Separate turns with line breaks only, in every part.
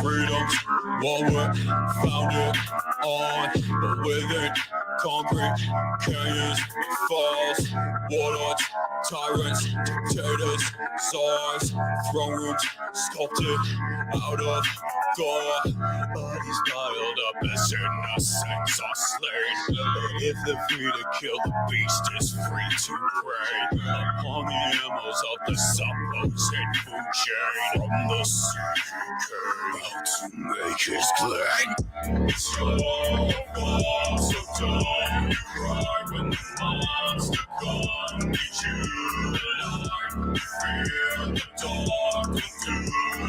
Freedom's what we're founded on, but within concrete canyons, falls, warlords, tyrants, dictators, czars, throne rooms sculpted out of gore. Bodies piled up as innocents are slain. If the free to kill, the beast is free to prey upon the animals of the supposed food chain. From the about to make his claim. It's your fault, so don't cry when the monster comes. Need you alive. Fear the dark will do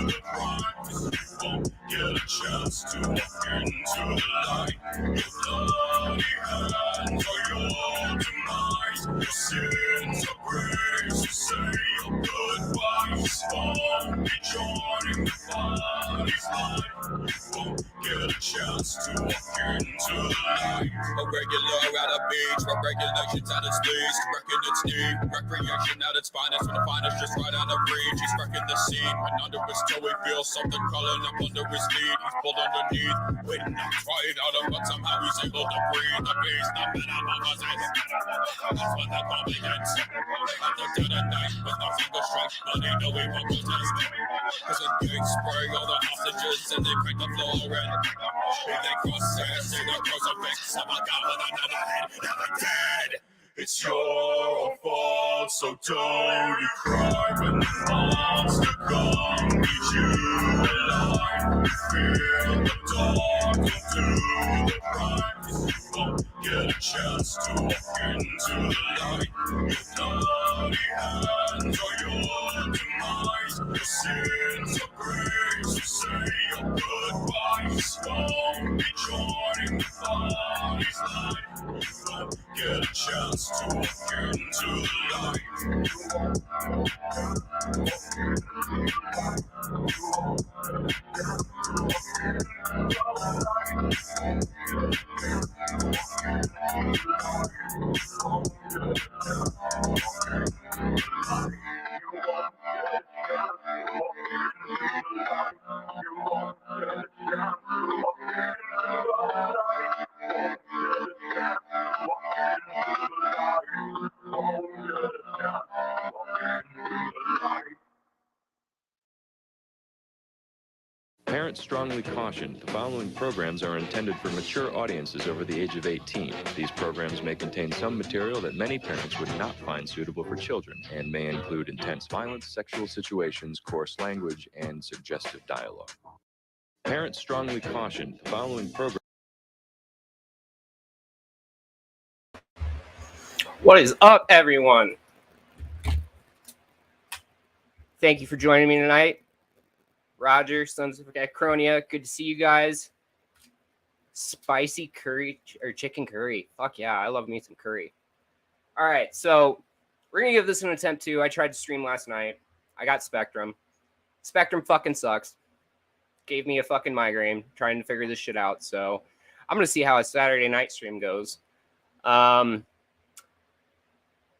the crime. You won't get a chance to walk into the light. Your bloody hands are your demise. Your sins are grace. So say your goodbyes. Won't be joining the body's life. You won't get a chance to walk into the light. A regular at a beach, with regulations at its least, wrecking its knee, recreation at its finest, when the finest just right out of reach. He's wrecking the scene, and under his toe he feels something crawling up under his feet. He's pulled underneath, waiting to cry it out, but somehow he's able to breathe. The beast, the metamorphosis. That's when the call begins. At the dead of night, with no single strike, bloody no evil protest. Cause the gangs spray all the hostages, and they break the floor in. They cross hands, see the crucifix of a god with another head, never dead. It's your fault, so don't you cry when the monster comes. Need you alive. Fear the dark will do the crime. You won't get a chance to walk into the light. Your bloody hands are your demise. Your sins are grace. You say your goodbyes. Won't be joining the body's light. You won't get a chance to walk into the light.
Parents strongly caution the following programs are intended for mature audiences over the age of 18. These programs may contain some material that many parents would not find suitable for children and may include intense violence, sexual situations, coarse language, and suggestive dialogue. Parents strongly caution the following program.
What is up, everyone? Thank you for joining me tonight. Roger, Sons of Acronia, good to see you guys. Spicy curry or chicken curry. Fuck yeah, I love me some curry. All right, so we're going to give this an attempt too. I tried to stream last night. I got Spectrum. Spectrum fucking sucks. Gave me a fucking migraine trying to figure this shit out. So I'm going to see how a Saturday night stream goes.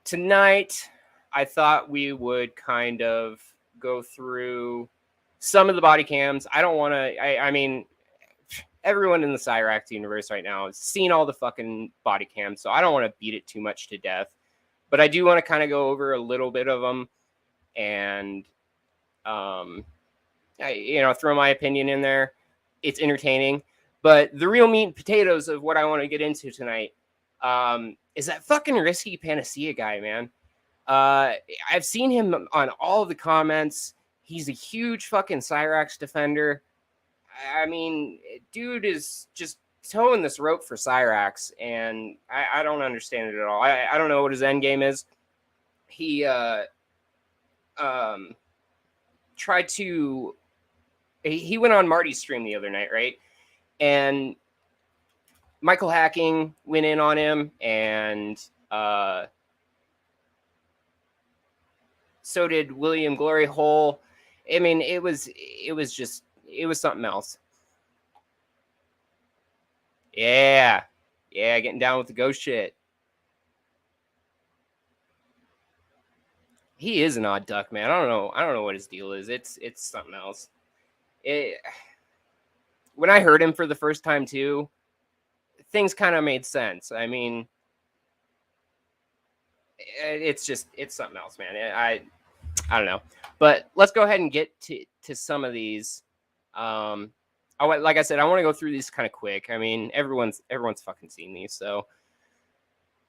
Tonight, I thought we would kind of go through some of the body cams. I don't want to, I mean, everyone in the Cyraxx universe right now has seen all the fucking body cams, so I don't want to beat it too much to death. But I do want to kind of go over a little bit of them and, throw my opinion in there. It's entertaining. But the real meat and potatoes of what I want to get into tonight is that fucking risky Panacea guy, man. I've seen him on all of the comments. He's a huge fucking Cyraxx defender. I mean, dude is just towing this rope for Cyraxx, and I don't understand it at all. I don't know what his end game is. He tried to... He went on Marty's stream the other night, right? And Michael Hacking went in on him, and so did William Gloryhole. I mean, it was just it was something else. Yeah, getting down with the ghost shit. He is an odd duck, man. I don't know what his deal is. It's something else. When I heard him for the first time too, things kind of made sense. I mean, it's something else, man. I don't know. But let's go ahead and get to some of these. Like I said, I want to go through these kind of quick. I mean, everyone's fucking seen these, so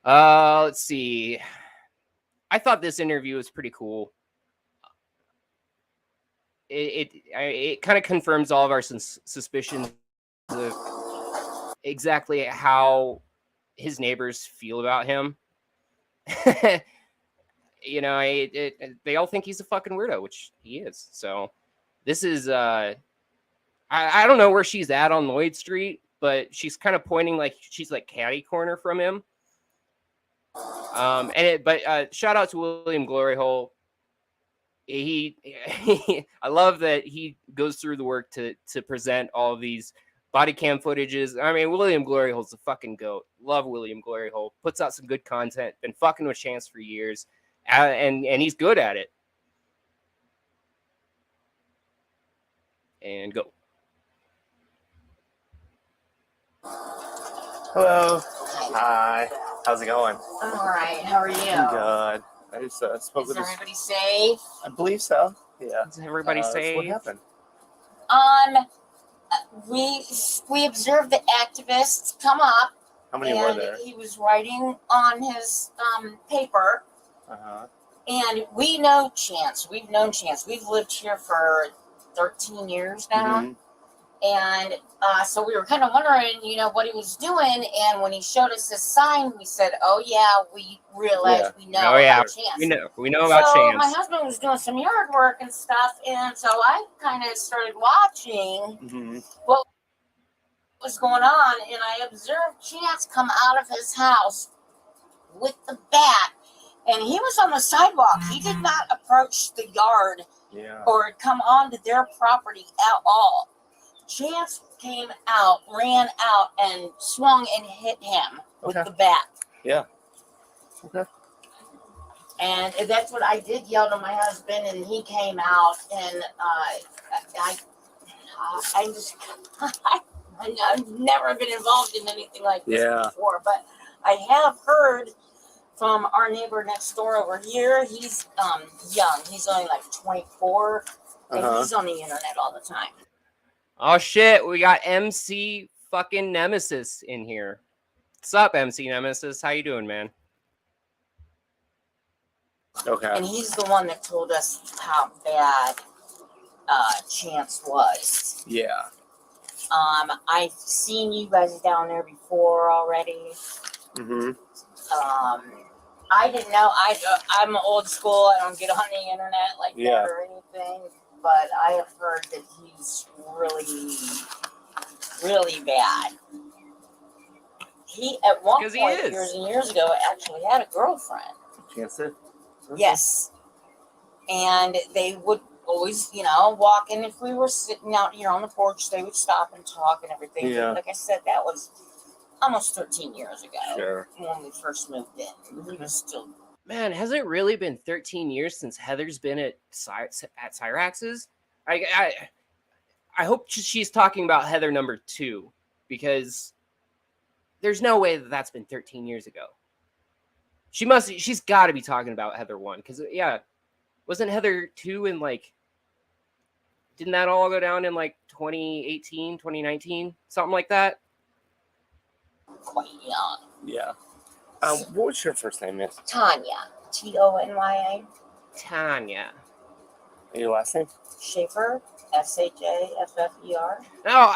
let's see. I thought this interview was pretty cool. It kind of confirms all of our suspicions of exactly how his neighbors feel about him. You know, they all think he's a fucking weirdo, which he is. So this is I don't know where she's at on Lloyd Street, but she's kind of pointing like she's like catty corner from him. But shout out to William Gloryhole. I love that he goes through the work to present all of these body cam footages. I mean, William Gloryhole's a fucking goat. Love William Gloryhole. Puts out some good content. Been fucking with Chance for years, and he's good at it. And go.
Hello. Hi. How's it going?
I'm all right. How are you?
Good. I just spoke
Is
with
everybody safe?
I believe so. Yeah.
Does everybody say?
What happened?
We observed the activists come up.
How many were there?
He was writing on his paper.
Uh-huh.
And we know Chance. We've known Chance. We've lived here for 13 years now.
Mm-hmm.
And so we were kind of wondering, you know, what he was doing. And when he showed us this sign, we said, "Oh yeah, we realized we know about Chance."
We know about Chance.
My husband was doing some yard work and stuff, and so I kind of started watching what was going on, and I observed Chance come out of his house with the bat, and he was on the sidewalk. He did not approach the yard or come onto their property at all. Chance came out, ran out, and swung and hit him with the bat.
Yeah. Okay.
And that's what I did, yell to my husband, and he came out, and I've never been involved in anything like this before, but I have heard from our neighbor next door over here. He's young. He's only like 24, and he's on the internet all the time.
Oh shit, we got MC fucking Nemesis in here. What's up, MC Nemesis? How you doing, man?
Okay.
And he's the one that told us how bad Chance was.
Yeah.
I've seen you guys down there before already. I didn't know. I'm old school. I don't get on the internet like that or anything. But I have heard that he's really, really bad. He, at one point, years and years ago, actually had a girlfriend.
Chance it?
Yes. And they would always, you know, walk in. If we were sitting out here on the porch, they would stop and talk and everything.
Yeah.
But like I said, that was almost 13 years ago.
Sure.
When we first moved in. He was still...
Man, has it really been 13 years since Heather's been at Cyraxx's? I hope she's talking about Heather number 2, because there's no way that's been 13 years ago. She's got to be talking about Heather 1, because wasn't Heather 2 in like, didn't that all go down in like 2018, 2019, something like that?
Quite young.
Yeah. What was your first name, miss?
Tanya. Tonya.
Tanya.
And your last name?
Schaefer. Shaffer.
No.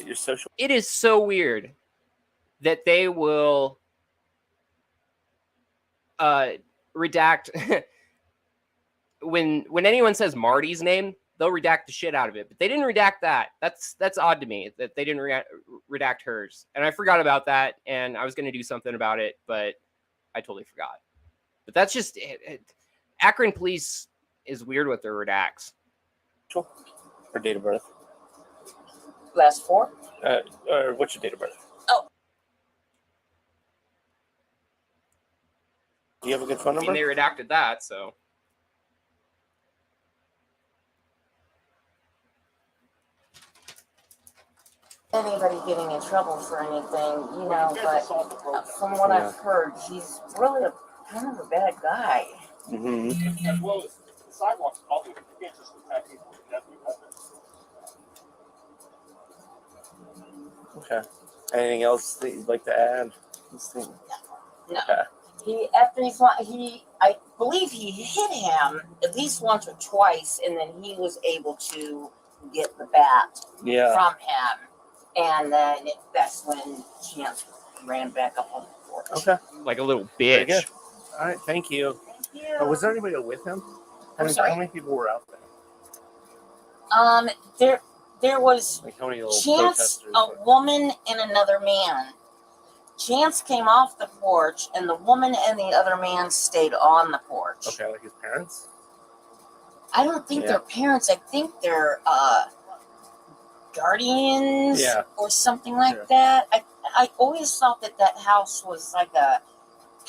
Your social?
It is so weird that they will redact when anyone says Marty's name, they'll redact the shit out of it, but they didn't redact that. That's odd to me that they didn't redact hers, and I forgot about that, and I was going to do something about it, but I totally forgot. But that's just Akron police is weird with their redacts.
Or date of birth?
Last four.
Or what's your date of birth?
Oh.
Do you have a good phone
I mean,
number?
they redacted that, so.
Anybody getting in trouble for anything, you know, but from what I've heard, he's really kind of a bad guy.
Mm-hmm.
As well as the sidewalks, all the can't just attack people.
Okay. Anything else that you'd like to add?
No.
Okay.
I believe he hit him at least once or twice, and then he was able to get the bat
Yeah.
from him. And then that's when Chance ran back up on the porch.
Okay.
Like a little
Very
bitch.
good. All right. Thank you.
Thank you.
Was there anybody with him?
I'm sorry?
How many people were out there?
There was
Like how many little
Chance,
protesters?
a woman, and another man. Chance came off the porch, and the woman and the other man stayed on the porch.
Okay, like his parents?
I don't think they're parents. I think they're guardians or something like that. I always thought that house was like a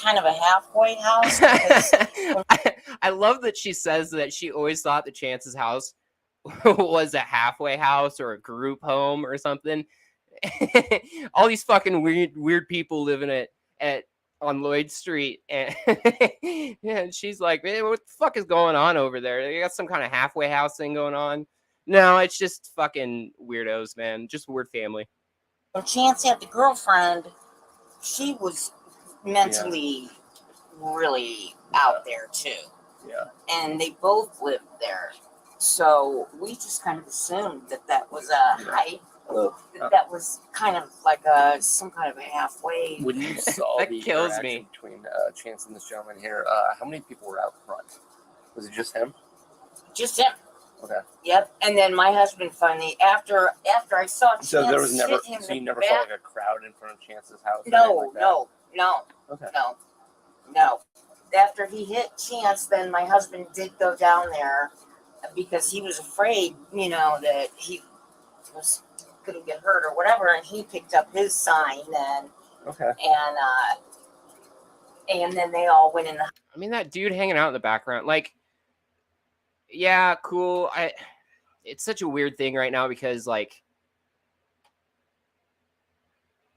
kind of a halfway house.
I love that she says that she always thought that Chance's house was a halfway house or a group home or something. All these fucking weird people living on Lloyd Street, and and she's like, "Man, what the fuck is going on over there? They got some kind of halfway house thing going on." No, it's just fucking weirdos, man. Just weird family.
When Chance had the girlfriend, she was mentally really out there too.
Yeah.
And they both lived there. So we just kind of assumed that was a height. That was kind of like some kind of a halfway.
When you saw
That
the
kills
interaction
me.
between Chance and this gentleman here, how many people were out front? Was it just him?
Just him.
Okay.
Yep. And then my husband finally, after I saw Chance
So there was never,
hit him
so you
in
never
the
saw
back.
like a crowd in front of Chance's house? or
No,
anything like that? Okay.
No. After he hit Chance, then my husband did go down there because he was afraid, you know, that he was going to get hurt or whatever, and he picked up his sign then.
Okay.
And then they all went in the.
I mean, that dude hanging out in the background, like, yeah, cool. It's such a weird thing right now because, like,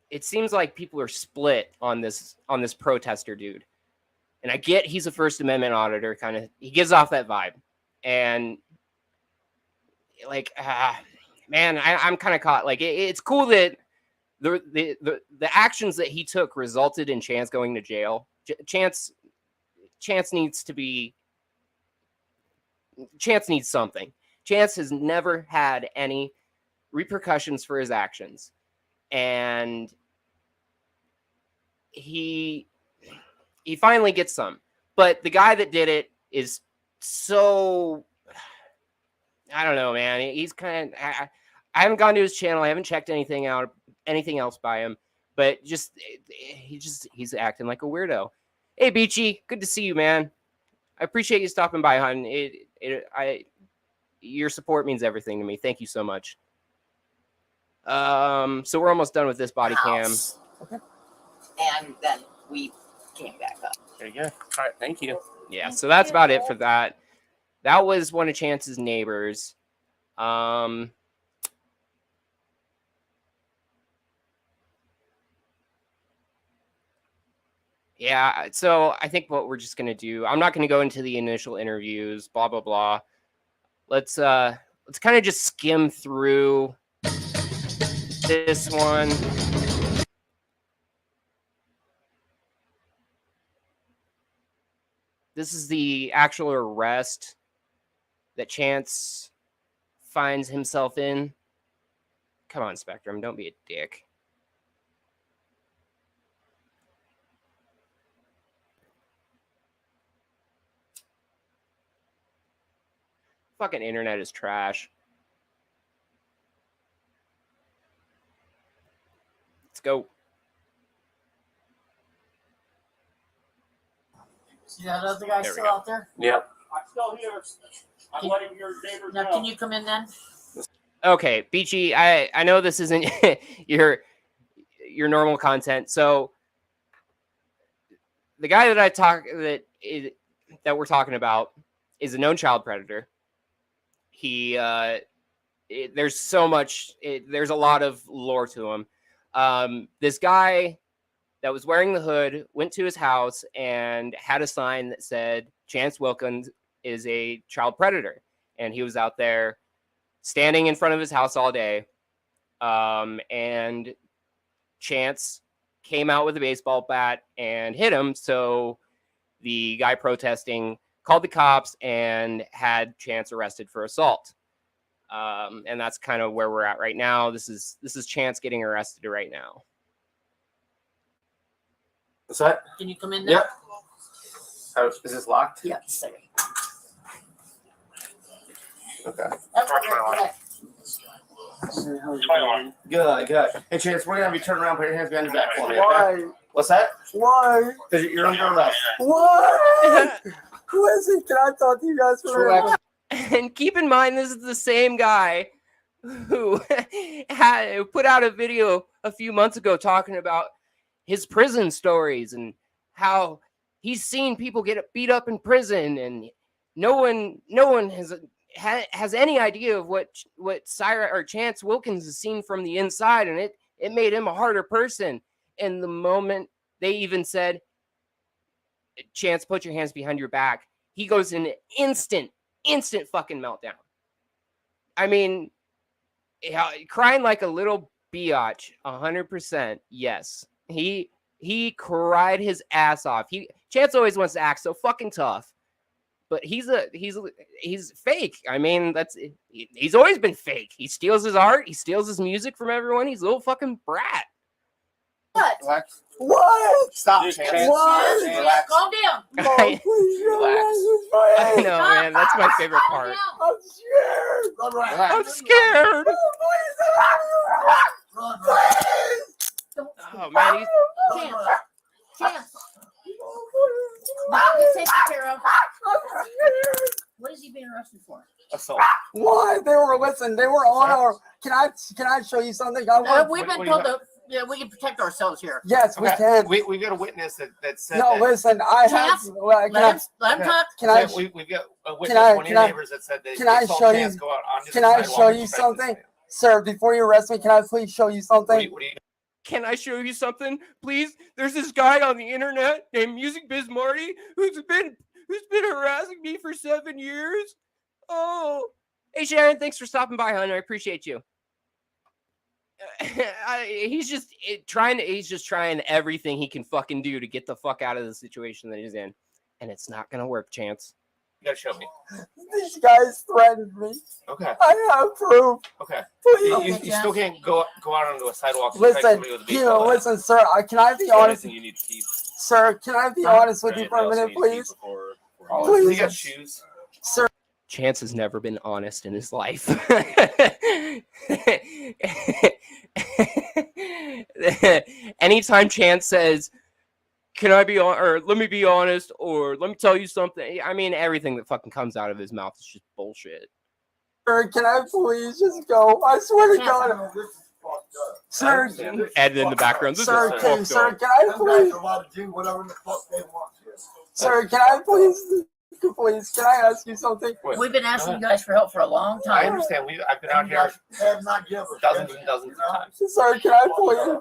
it seems like people are split on this protester dude. And I get he's a First Amendment auditor, kind of. He gives off that vibe, and like, man, I'm kind of caught. Like, it's cool that the actions that he took resulted in Chance going to jail. Chance needs to be. Chance needs something. Chance has never had any repercussions for his actions, and he finally gets some. But the guy that did it is so, I don't know, man. He's kind of, I haven't gone to his channel. I haven't checked anything else by him, but he's acting like a weirdo. Hey, Beachy, good to see you, man. I appreciate you stopping by, hon. Your support means everything to me. Thank you so much. So we're almost done with this body cam.
Okay. And then we came back up.
There you go. All right. Thank you.
Yeah. So that's about it for that. That was one of Chance's neighbors. Yeah, so I think what we're just gonna do, I'm not gonna go into the initial interviews, blah blah blah. Let's kind of just skim through this one. This is the actual arrest that Chance finds himself in. Come on, Spectrum, don't be a dick. Fucking internet is trash. Let's go.
See that other guy
There we
still
go.
out there?
Yep.
I'm still here. I'm letting your neighbors
Now,
know.
can you come in then?
Okay, Beachy, I know this isn't your normal content. So the guy that we're talking about is a known child predator. He there's so much. There's a lot of lore to him. This guy that was wearing the hood went to his house and had a sign that said Chance Wilkins is a child predator, and he was out there standing in front of his house all day. And Chance came out with a baseball bat and hit him. So the guy protesting called the cops and had Chance arrested for assault. And that's kind of where we're at right now. This is Chance getting arrested right now.
What's that?
Can you come in now?
Yep. Oh, is this locked?
Yeah, second.
Okay.
That's okay.
Good, good. Hey, Chance, we're gonna have you turn around, put your hands behind your back for me. Okay?
Why?
What's that?
Why?
Because you're under arrest.
Why? Listen, can I talk to you guys for a minute?
And keep in mind, this is the same guy who put out a video a few months ago talking about his prison stories and how he's seen people get beat up in prison, and no one has any idea of what Cyraxx or Chance Wilkins has seen from the inside, and it made him a harder person. And the moment they even said, Chance, put your hands behind your back, he goes in an instant fucking meltdown. I mean, crying like a little biatch, 100%. Yes, he cried his ass off. Chance always wants to act so fucking tough, but he's fake. I mean, he's always been fake. He steals his art. He steals his music from everyone. He's a little fucking brat.
What?
Relax.
What?
Stop,
Just
Chance.
What?
Relax.
Calm down.
Oh, please,
I
relax.
know, man. That's my favorite
Calm
part.
down.
I'm scared.
Relax.
I'm scared.
Please.
Oh man, he's
Chance. Get taken care of.
I'm scared.
What is he being arrested for?
Assault.
Why? They were on our. Can I show you something?
We've been
what
told
do you
that we can protect ourselves here.
Yes, we
Okay.
can.
We got a witness that said
No,
that.
listen. I have.
Chance,
Can
Let him talk.
I?
We've got a witness,
Can I-
one of
can
your
I-
neighbors that said that
can I
they saw
show
Chance
you-
go out onto
Can
the
I
sidewalk
show
and
you
protect
something?
this man.
Sir, before you arrest me, can I please show you something?
What do you
Can I show you something, please? There's this guy on the internet named Music Biz Marty who's been harassing me for 7 years. Oh, hey Sharon, thanks for stopping by, hon. I appreciate you. He's just trying everything he can fucking do to get the fuck out of the situation that he's in, and it's not gonna work, Chance.
You gotta show me.
These guys threatened me.
Okay.
I have proof.
Okay.
Please.
Okay,
You still can't go out onto a sidewalk. and protect
Listen,
somebody with a baseball bat.
listen, sir. Can I be
Is there
honest?
anything you need to keep?
Sir, can I be honest with you for a
Anything else
minute,
you need to keep
please?
before
Oh,
you
please.
got shoes.
Sir,
Chance has never been honest in his life. Anytime Chance says, "Can I be on?" or "Let me be honest," or "Let me tell you something," I mean, everything that fucking comes out of his mouth is just bullshit.
can I please just go? I swear to
Chance,
God. Sir,
Ed in the background. This
sir,
is
can
fucked
sir,
up.
can I please? Sir, can I please? Please, can I ask you something?
Wait,
We've been asking you guys for help for a long
I
time.
understand. I've been out here dozens and dozens of times.
Sir, can I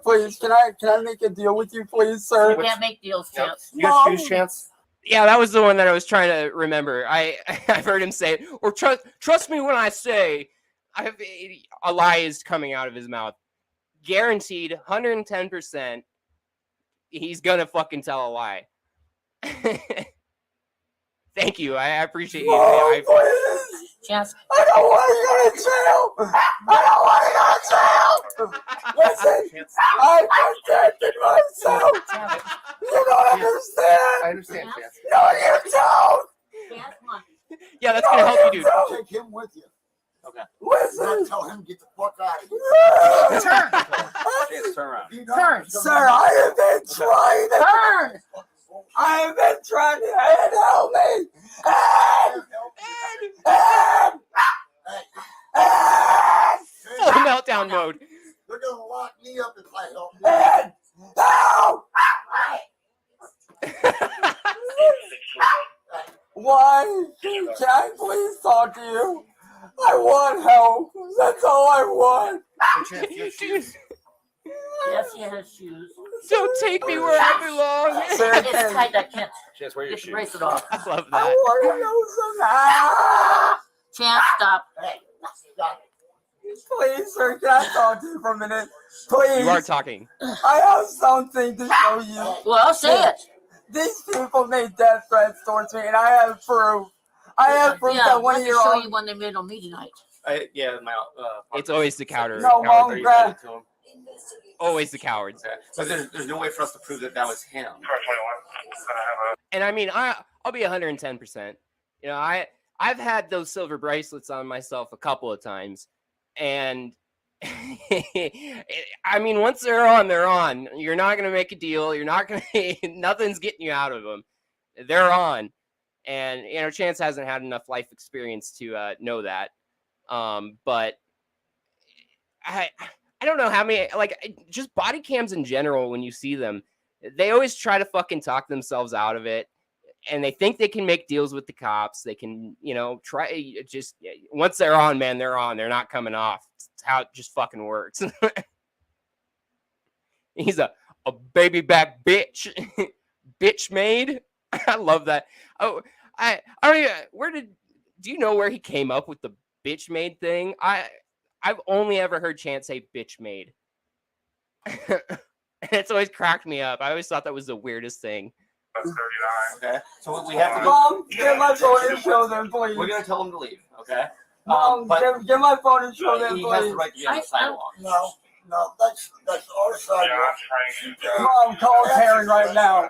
please? Can I make a deal with you, please, sir?
We can't make deals,
Yep.
Chance.
You got shoes, Chance?
Yeah, that was the one that I was trying to remember. I've heard him say it. Or trust me when I say a lie is coming out of his mouth. Guaranteed, 110%. He's gonna fucking tell a lie. Thank you. I appreciate you.
Oh, please.
Chance,
I don't want to go to jail. I don't want to go to jail. Listen,
Chance,
I protected myself.
Chance,
You don't understand.
I understand, Chance.
No, you don't.
Chance, come on.
Yeah, that's gonna help you, dude.
Take him with you.
Okay.
Listen.
Tell him to get the fuck out of here.
Turn,
Chance, turn around.
turn,
Sir, I have been trying to.
turn.
I have been trying to help me. Ed! Ed!
lockdown mode.
They're gonna lock me up if I help.
Ed! Help! Why? Can I please talk to you? I want help. That's all I want.
Dude,
Yes, he has shoes.
don't take me where I belong.
It's tight. I can't
Chance, wear your
get the
shoes.
bracelet off.
I love
I
that.
want to know some. Ah!
Chance, stop.
Hey, stop.
Please, sir, can I talk to you for a minute? Please.
You are talking.
I have something to show you.
Well, say it.
These people made death threats towards me, and I have proof. I have proof
Yeah,
that one
let
of
me
your
show
own.
you when they made on me tonight.
Yeah, my.
It's always the counter.
No, Mom,
Are you
grab.
ready to him?
Always the cowards.
Okay. But there's no way for us to prove that was him.
And I mean, I'll be 110%. You know, I've had those silver bracelets on myself a couple of times, and I mean, once they're on, they're on. You're not gonna make a deal. You're not gonna. Nothing's getting you out of them. They're on, and you know, Chance hasn't had enough life experience to know that. But I don't know how many, like, just body cams in general, when you see them, they always try to fucking talk themselves out of it. And they think they can make deals with the cops. They can, you know, try just once they're on, man, they're on. They're not coming off. It's how it just fucking works. He's a baby back bitch. Bitch made. I love that. Oh, I don't even, do you know where he came up with the bitch made thing? I've only ever heard Chance say bitch made. And it's always cracked me up. I always thought that was the weirdest thing.
Okay. So we have to go.
Mom, get my phone and show them, please.
We're gonna tell him to leave. Okay.
Mom,
but
get my phone and show them,
he has the
please.
right to be on the sidewalk.
No, that's our side.
Mom, call Karen right now.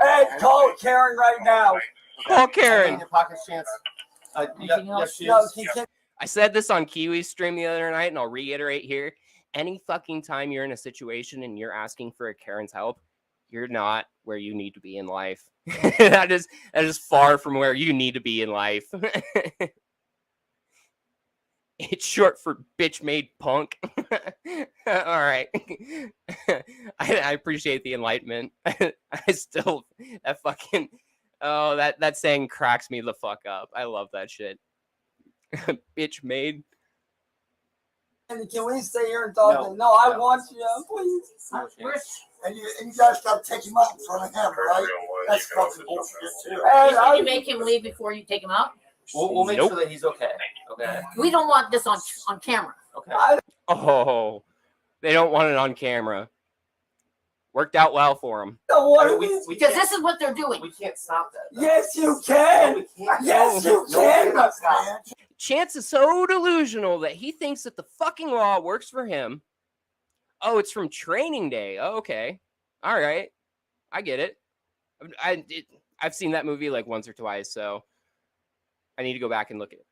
Hey, call Karen right now.
Call
In
Karen.
your pockets, Chance.
Anything else?
No, she can't.
I said this on Kiwi's stream the other night, and I'll reiterate here. Any fucking time you're in a situation and you're asking for a Karen's help, you're not where you need to be in life. that is far from where you need to be in life. It's short for bitch made punk. All right. I appreciate the enlightenment. I still, that fucking, oh, that saying cracks me the fuck up. I love that shit. Bitch made.
Can we stay here and talk?
No.
No, I want you, please.
And you guys gotta take him out in front of him, right? That's fucking bullshit too.
Hey,
Can you make him leave before you take him out?
We'll make
Nope.
sure that he's okay. Okay.
We don't want this on camera.
Okay.
Oh, they don't want it on camera. Worked out well for them.
No, what
I
are
mean,
we?
Because this is what they're doing.
We can't stop that. though.
Yes, you can.
No, we can't.
Yes, you
No,
can.
we're not stopping.
Chance is so delusional that he thinks that the fucking law works for him. Oh, it's from Training Day. Oh, okay. All right. I get it. I've seen that movie like once or twice, so I need to go back and look at it.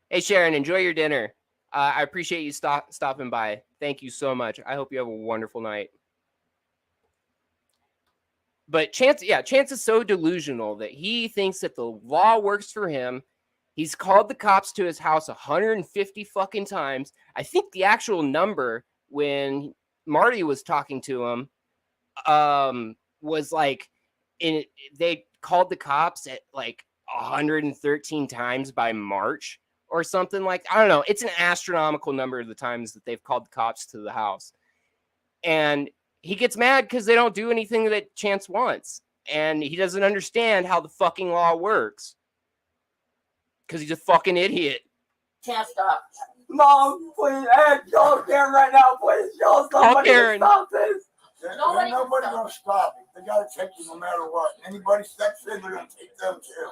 Hey, Sharon, enjoy your dinner. I appreciate you stopping by. Thank you so much. I hope you have a wonderful night. But Chance is so delusional that he thinks that the law works for him. He's called the cops to his house 150 fucking times. I think the actual number when Marty was talking to him was like, they called the cops at like 113 times by March or something like, I don't know. It's an astronomical number of the times that they've called the cops to the house. And he gets mad because they don't do anything that Chance wants. And he doesn't understand how the fucking law works. Because he's a fucking idiot.
Can't stop.
Mom, please. Hey, call Karen right now, please. Call somebody
Karen.
to stop this.
Nobody can
Nobody's
stop.
gonna stop it. They gotta take you no matter what. Anybody steps in, they're gonna take them too.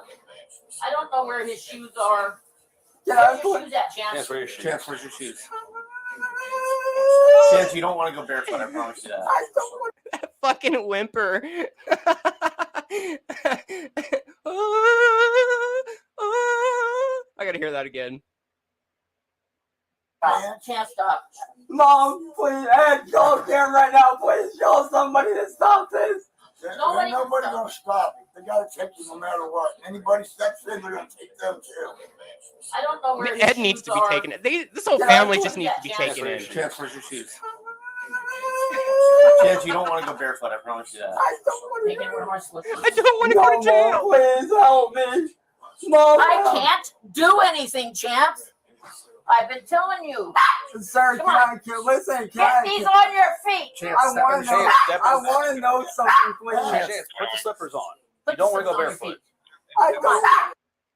I don't know where his shoes are.
Can I
Where's your shoes at, Chance?
Chance, where's your shoes? Chance, you don't want to go barefoot. I promise you that.
I don't want
That fucking whimper. I gotta hear that again.
Can't stop.
Mom, please. Hey, call Karen right now, please. Call somebody to stop this.
Nobody can
Nobody's
stop.
gonna stop it. They gotta take you no matter what. Anybody steps in, they're gonna take them too.
I don't know where
Ed needs to be taken. This whole family just needs to be taken in.
Chance, where's your shoes? Chance, you don't want to go barefoot. I promise you that.
I don't want
Taking one of my slippers.
I don't want to go to jail.
Please help me. Mom.
I can't do anything, Chance. I've been telling you.
Sir,
Come on.
listen,
Get these on your feet.
Chance,
I
step
want
in.
to know.
Chance, step
I
in.
want to know something, please.
Chance, put the slippers on.
Put
You don't
the
want to go
slippers on your
barefoot.
feet.
I don't.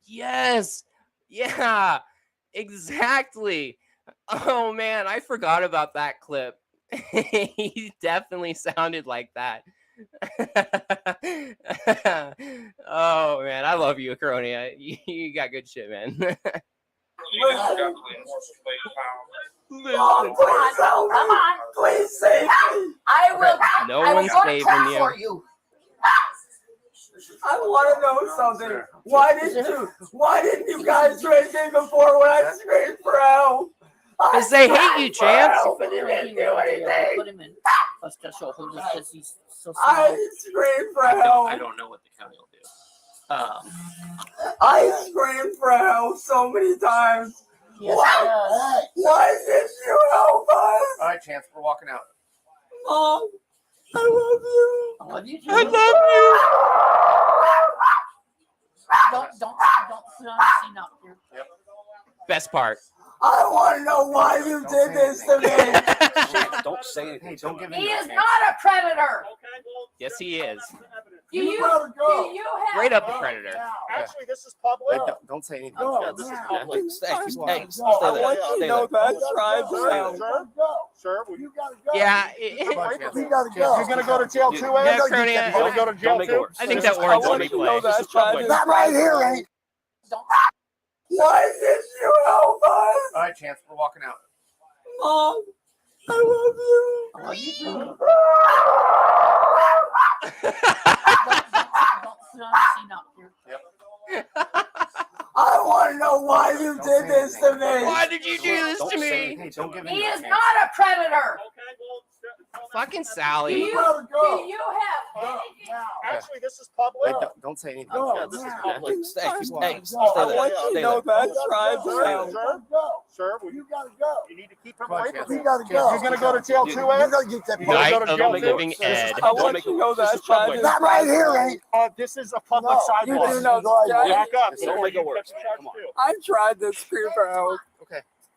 Yes. Yeah. Exactly. Oh man, I forgot about that clip. He definitely sounded like that. Oh man, I love you, Acronia. You got good shit, man.
Mom, please help me.
Come on.
Please save me.
I will.
No
I will
one's
go to
saving
court
you.
for you.
I want to know something. Why didn't you guys raise me before when I screamed for help?
Because they hate you, Chance.
But you didn't do anything.
Put him in a special hold because he's so small.
I screamed for
I
help.
don't know what the county will do.
I screamed for help so many times.
Yes, he does.
Why didn't you help us?
All right, Chance, we're walking out.
Mom, I love you.
I love you too.
I love you.
Don't put on a scene up here.
Best part.
I want to know why you did this to me.
Chance, don't say anything. Hey, don't give
He
me
is not a predator.
Yes, he is.
Do you have
Straight up predator.
Actually, this is public.
Hey, don't say anything.
No,
Yeah, this is
yeah.
public.
Stay
I
there.
want you to know that I tried to
Sir,
help.
sir, you gotta go.
Yeah.
You gotta go.
You're gonna go to jail too,
Yeah,
Ed?
Cronia.
You're gonna go to jail
Don't make it
too?
worse.
I think
This
that
is
warrants
want
a
you to know
replay.
that
This is
I tried
public.
to
That right here ain't.
Don't.
Why did you help us?
All right, Chance, we're walking out.
Mom, I love you.
I love you too. Don't put on a scene up here.
I want to know why you did this to me.
Why did you do this
Don't
to
say
me?
anything. Don't give me
He
a
is
chance.
not a predator.
Fucking
Do
Sally.
you have anything?
Actually, this is
Hey,
public.
don't say anything.
No,
Yeah, this is
yeah.
public.
Stay
I
there.
want
Stay
you
there.
to
Stay
know
there.
that I tried to help.
Sir, you gotta go. You need to keep him
Come on,
away
Chance.
from me.
gotta go.
You're gonna go to jail too,
You
Ed?
gotta get that.
You gotta
Night
go to
of
jail
the
too?
living Ed.
I want you to know that I tried to
That right here ain't.
This is a public
You
sidewalk.
do know that.
Back up.
Don't make it worse.
Come
Come on.
I tried to scream for help.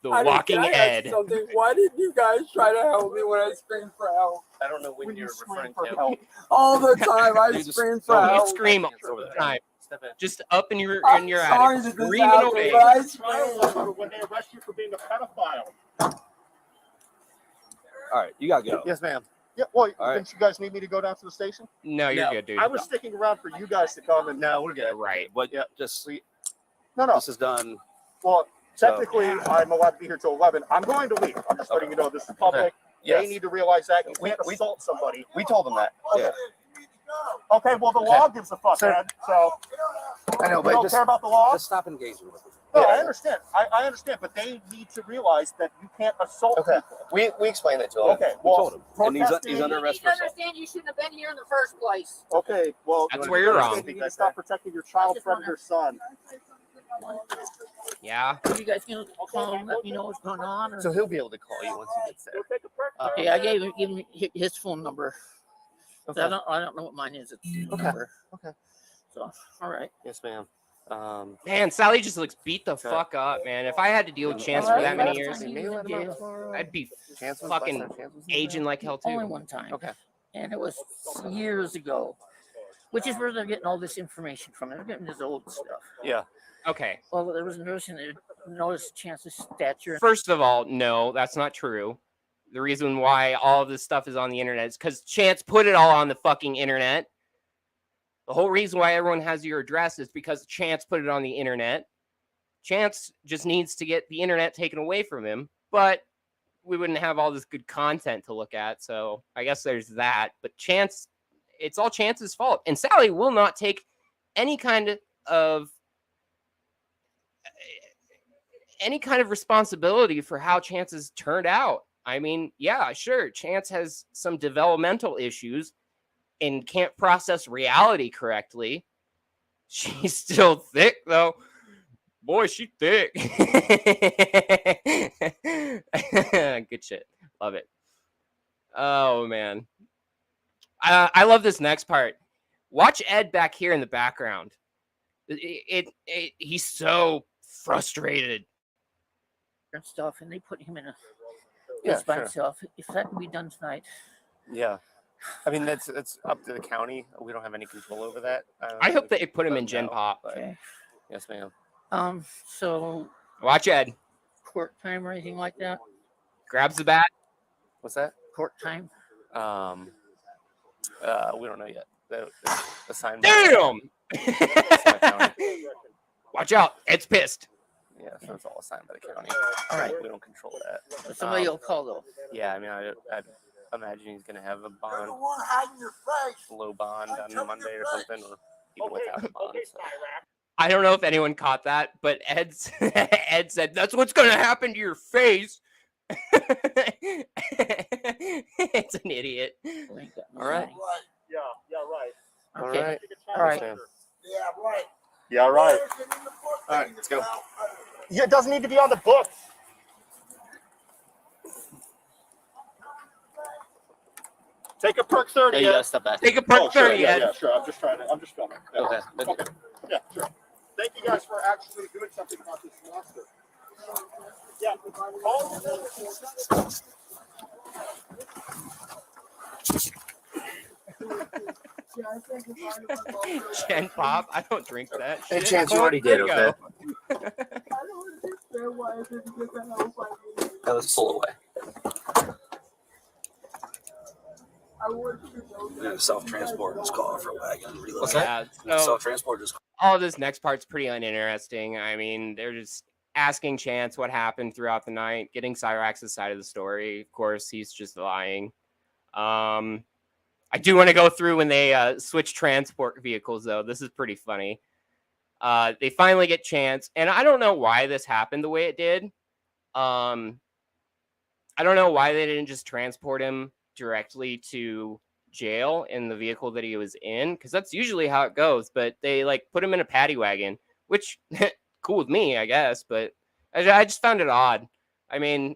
The
I
walking
didn't ask
Ed.
something. Why did you guys try to help me when I screamed for help?
I don't know when
When
you're
you scream
referring
for
to.
help.
All the time I
You just-
screamed for
no,
You
help.
scream all
Chance over
the
there.
time.
Step in.
Just up in your
I'm sorry
attic,
that this
screaming
happened,
away.
but I
I
screamed.
don't know when they arrest you for being a pedophile.
All right, you gotta go.
Yes, ma'am.
Yeah, well,
right.
didn't you guys need me to go down to the station?
No, you're
No,
good, dude.
I was sticking around for you guys to come and
No, we're good.
Right.
But
Yeah.
just
no.
this is done.
Well, technically, I'm allowed to be here till 11. I'm going to leave. I'm just letting you know this is public.
Yes.
They need to realize that you
We-
can't
we-
assault somebody.
We told them that.
Yeah.
Okay, well, the law gives a fuck,
Sir.
man. So
I know,
you
but
don't
just
care about the law?
Just stop engaging with it.
No,
yeah.
I understand. I understand, but they need to realize that you can't assault
okay.
people.
We explained that to them.
Okay,
We
well,
told him, and he's
protesting-
under arrest
You
for assault.
understand you shouldn't have been here in the first place.
Okay, well,
That's
you
where you're
understand
wrong.
You need to stop protecting your child
just wanna-
predator son.
Yeah.
You guys gonna call and let me know what's going on? Or?
So he'll be able to call you once he gets there.
Go take a break.
Okay, I gave him his phone number.
Okay.
I don't know what mine is. It's the number.
Okay.
So, all right.
Yes, ma'am.
Man, Sally just looks beat the
Okay.
fuck up, man. If I had to deal with Chance for that many years, I'd be
Chance was
fucking
last time. Chance was
aging like hell
Only
too.
one time.
Okay.
And it was years ago, which is where they're getting all this information from. They're getting this old stuff.
Yeah.
Okay.
Well, there was notice Chance's stature.
First of all, no, that's not true. The reason why all of this stuff is on the internet is because Chance put it all on the fucking internet. The whole reason why everyone has your address is because Chance put it on the internet. Chance just needs to get the internet taken away from him, but we wouldn't have all this good content to look at. So I guess there's that. But Chance, it's all Chance's fault. And Sally will not take any kind of responsibility for how Chance has turned out. I mean, yeah, sure, Chance has some developmental issues and can't process reality correctly. She's still thick, though. Boy, she thick. Good shit. Love it. Oh, man. I love this next part. Watch Ed back here in the background. He's so frustrated.
And stuff, and they put him in a
Yeah,
by
sure.
himself. If that can be done tonight.
Yeah. I mean, it's up to the county. We don't have any control over that.
I hope they put him in Gen Pop.
Okay.
Yes, ma'am.
So
Watch Ed.
court time or anything like that?
Grabs the bat.
What's that?
Court time?
We don't know yet. It's assigned.
Damn! Watch out. Ed's pissed.
Yeah, so it's all assigned by the county.
All right.
We don't control that.
But somebody will call though.
Yeah, I mean, I'd imagine he's gonna have a bond,
Hiding your face.
low bond on Monday or something, or even without a bond. So.
I don't know if anyone caught that, but Ed said, "That's what's going to happen to your face." It's an idiot.
All right.
Yeah, right.
Okay.
All right.
All right.
Yes, ma'am.
Yeah, right.
Yeah, right.
All right, let's go.
Yeah, it doesn't need to be on the books. Take a perk 30.
Hey, you gotta step back.
Take a perk 30,
yeah,
Ed.
yeah, sure. I'm just filming. Yeah.
Okay.
Yeah, sure. Thank you guys for actually doing something about this monster. Yeah.
Gen Pop. I don't drink that.
Hey,
shit.
Chance, you
Oh,
already
there
did,
you
okay?
go.
Now let's pull away.
Self-transport is calling for a wagon.
What's that?
Yeah, so
Self-transport is
all this next part's pretty uninteresting. I mean, they're just asking Chance what happened throughout the night, getting Cyraxx's side of the story. Of course, he's just lying. I do want to go through when they switch transport vehicles, though. This is pretty funny. They finally get Chance, and I don't know why this happened the way it did. I don't know why they didn't just transport him directly to jail in the vehicle that he was in, because that's usually how it goes. But they like put him in a paddy wagon, which cool with me, I guess. But I just found it odd. I mean,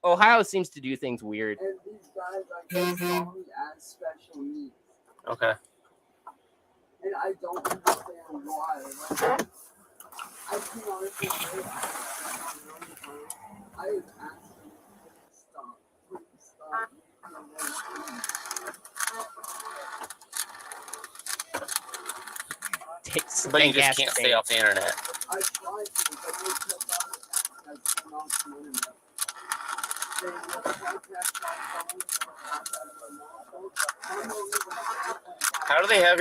Ohio seems to do things weird.
And these guys are strong as special needs.
Okay.
And I don't understand why. Like, I can honestly say I have asked them to stop. Please stop.
But you just can't stay off the internet.
I tried to, but they kept on it. I turned off the internet. They will contact my phone.
How do they have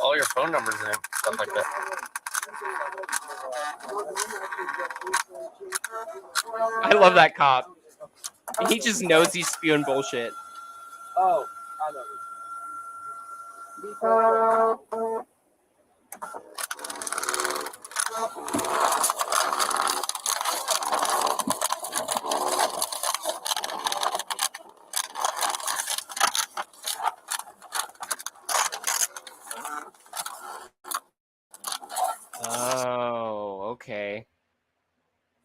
all your phone numbers and stuff like that?
I love that cop. He just knows he's spewing bullshit.
Oh, I know.
Oh, okay.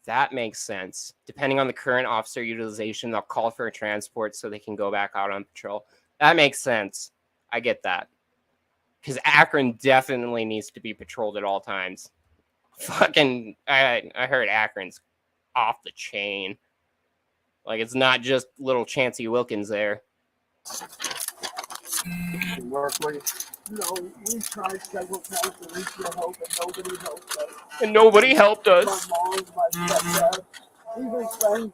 That makes sense. Depending on the current officer utilization, they'll call for a transport so they can go back out on patrol. That makes sense. I get that. Because Akron definitely needs to be patrolled at all times. Fucking, I heard Akron's off the chain. Like, it's not just little Chancey Wilkins there.
Work with. No, we tried several times to reach your help, and nobody helped us.
And nobody helped us.
My mom, my stepdad, even friends,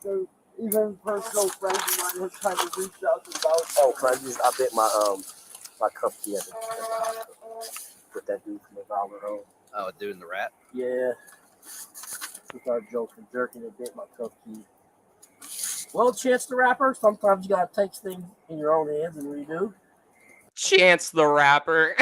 even personal friends of mine have tried to reach out about.
Oh, I bit my my cup key at with that dude from the Gloryhole. Oh, a dude in the rat?
Yeah. We started joking, jerking, and bit my cup key. Well, Chance the Rapper, sometimes you gotta take things in your own hands and redo.
Chance the Rapper.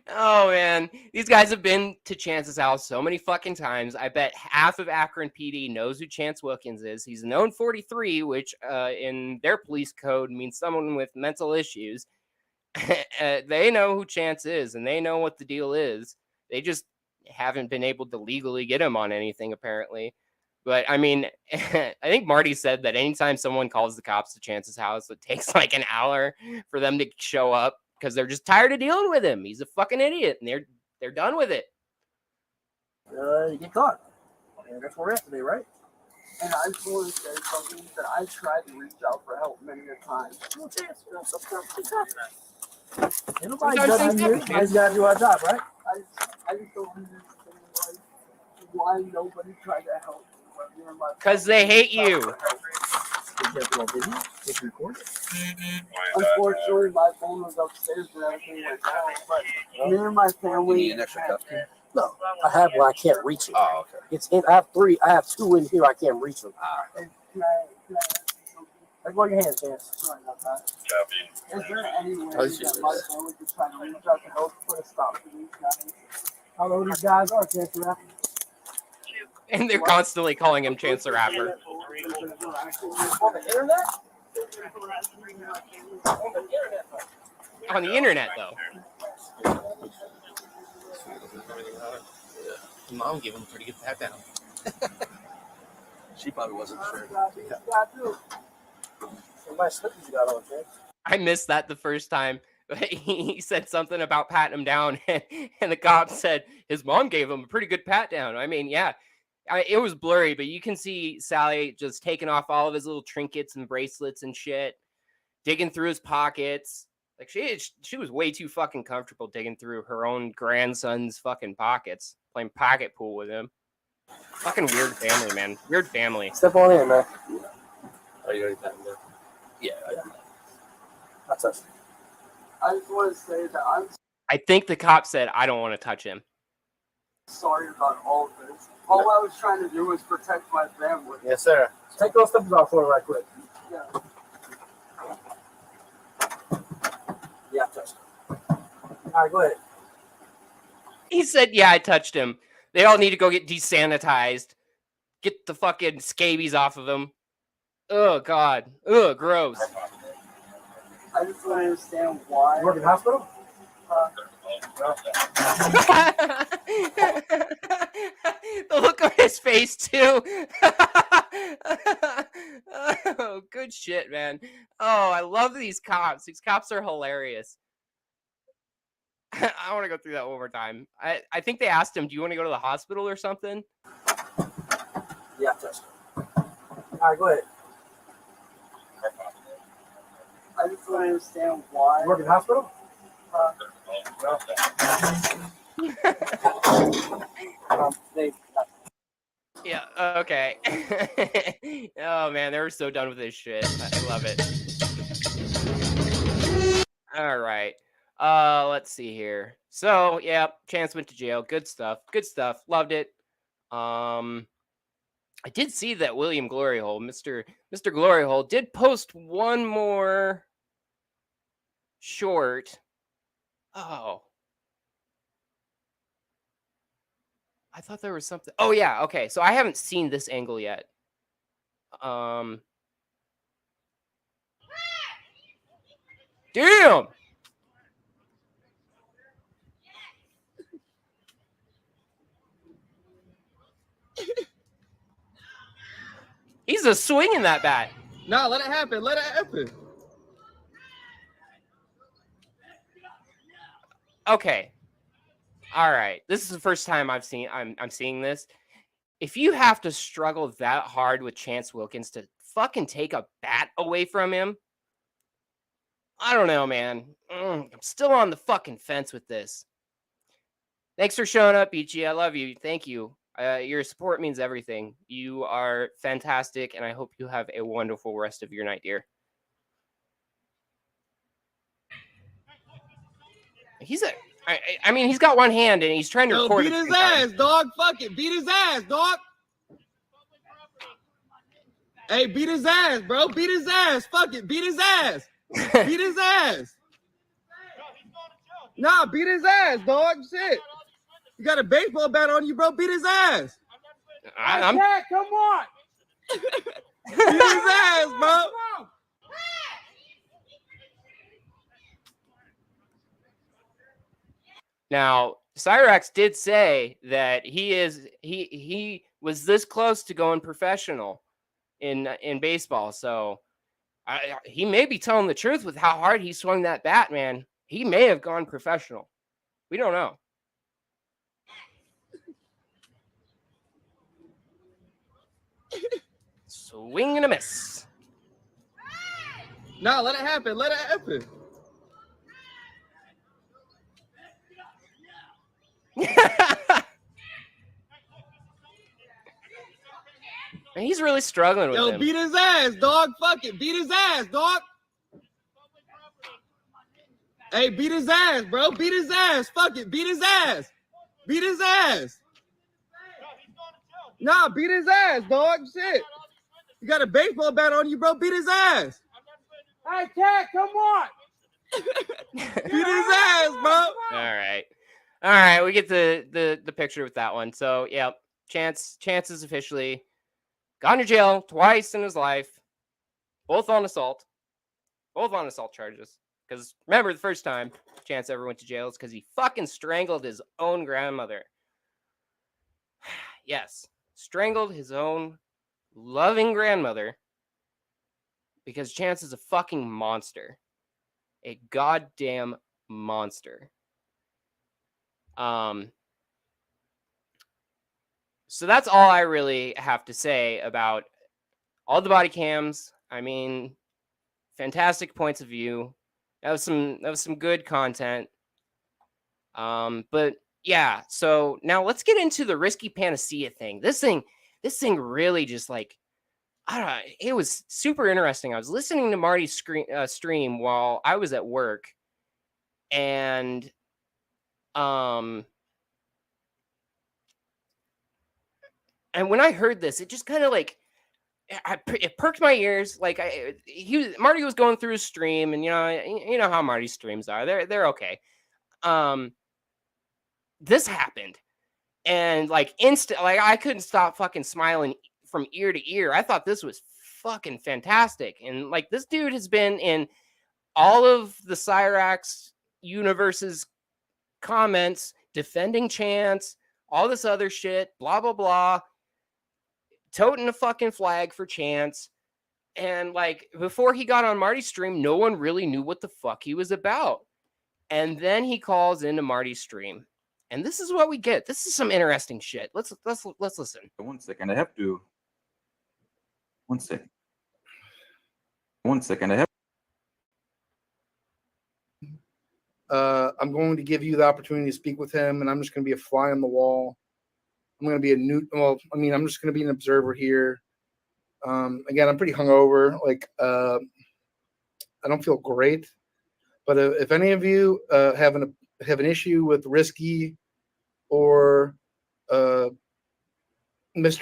Oh, man. These guys have been to Chance's house so many fucking times. I bet half of Akron PD knows who Chance Wilkins is. He's known 43, which in their police code means someone with mental issues. They know who Chance is, and they know what the deal is. They just haven't been able to legally get him on anything apparently. But I mean, I think Marty said that anytime someone calls the cops to Chance's house, it takes like an hour for them to show up because they're just tired of dealing with him. He's a fucking idiot, and they're done with it.
You get caught. And that's where we're at today, right? And I just want to say something that I tried to reach out for help many a time. No chance, ain't nobody judging you. I just gotta do our job, right? I just don't understand why nobody tried to help.
Because they hate you.
Unfortunately, my phone was upstairs and everything went down. But me and my family. No, I have one. I can't reach it.
Oh, okay.
It's in. I have three. I have two in here. I can't reach them. Can I ask you something? Let go of your hands, Chance. Sorry about that. Is there any way that my family could try to reach out to help put a stop to these guys? How old these guys are, Chance the Rapper?
And they're constantly calling him Chance the Rapper.
On the internet?
On the internet, though.
Mom gave him a pretty good pat down. She probably wasn't sure.
I missed that the first time. He said something about patting him down, and the cop said his mom gave him a pretty good pat down. I mean, yeah, it was blurry, but you can see Sally just taking off all of his little trinkets and bracelets and shit, digging through his pockets. Like she was way too fucking comfortable digging through her own grandson's fucking pockets, playing pocket pool with him. Fucking weird family, man. Weird family.
Step on in, man.
Oh, you already patted him? Yeah.
That's us. I just want to say that
I think the cop said, I don't want to touch him.
sorry about all of this. All I was trying to do was protect my family.
Yes, sir.
Take those steps off for me right quick. Yeah. Yeah, touch. All right, go ahead.
He said, yeah, I touched him. They all need to go get desanitized. Get the fucking scabies off of him. Oh, God. Ugh, gross.
I just don't understand why. You work in the hospital?
The look on his face, too. Oh, good shit, man. Oh, I love these cops. These cops are hilarious. I want to go through that one more time. I think they asked him, do you want to go to the hospital or something?
Yeah, touch. All right, go ahead. I just don't understand why. You work in the hospital?
Yeah, okay. Oh, man, they were so done with this shit. I love it. All right. Let's see here. So, yeah, Chance went to jail. Good stuff. Good stuff. Loved it. I did see that William Gloryhole, Mr. Gloryhole, did post one more short. Oh. I thought there was something. Oh, yeah. Okay. So I haven't seen this angle yet. Damn. He's a swinging that bat.
No, let it happen. Let it happen.
Okay. All right. This is the first time I'm seeing this. If you have to struggle that hard with Chance Wilkins to fucking take a bat away from him, I don't know, man. I'm still on the fucking fence with this. Thanks for showing up, Ichi. I love you. Thank you. Your support means everything. You are fantastic, and I hope you have a wonderful rest of your night, dear. I mean, he's got one hand, and he's trying to record.
Beat his ass, dog. Fuck it. Beat his ass, dog. Hey, beat his ass, bro. Beat his ass. Fuck it. Beat his ass. Beat his ass. Nah, beat his ass, dog. Shit. You got a baseball bat on you, bro. Beat his ass.
I'm
come on.
Beat his ass, bro.
Now, Cyraxx did say that he was this close to going professional in baseball. So he may be telling the truth with how hard he swung that bat, man. He may have gone professional. We don't know. Swing and a miss.
No, let it happen. Let it happen.
And he's really struggling with him.
Beat his ass, dog. Fuck it. Beat his ass, dog. Hey, beat his ass, bro. Beat his ass. Fuck it. Beat his ass. Beat his ass. Nah, beat his ass, dog. Shit. You got a baseball bat on you, bro. Beat his ass. Hey, Cat, come on. Beat his ass, bro.
All right. We get the picture with that one. So yeah, Chance is officially gone to jail twice in his life, both on assault charges. Because remember, the first time Chance ever went to jail is because he fucking strangled his own grandmother. Yes, strangled his own loving grandmother because Chance is a fucking monster. A goddamn monster. So that's all I really have to say about all the body cams. I mean, fantastic points of view. That was some good content. But yeah, so now let's get into the risky Panacea thing. This thing really just like, I don't know, it was super interesting. I was listening to Marty's stream while I was at work, and when I heard this, it just kind of like, it perked my ears. Like Marty was going through his stream, and you know how Marty's streams are. They're okay. This happened, and like like I couldn't stop fucking smiling from ear to ear. I thought this was fucking fantastic, and like this dude has been in all of the Cyraxx universe's comments defending Chance, all this other shit, blah blah blah. Toting a fucking flag for Chance. And like before he got on Marty's stream, no one really knew what the fuck he was about. And then he calls into Marty's stream. And this is what we get. This is some interesting shit. Let's listen.
1 second. I have to. 1 second. 1 second. I have.
I'm going to give you the opportunity to speak with him, and I'm just going to be a fly on the wall. I'm going to be I'm just going to be an observer here. Again, I'm pretty hungover. Like, I don't feel great. But if any of you have an issue with Risky or Mr.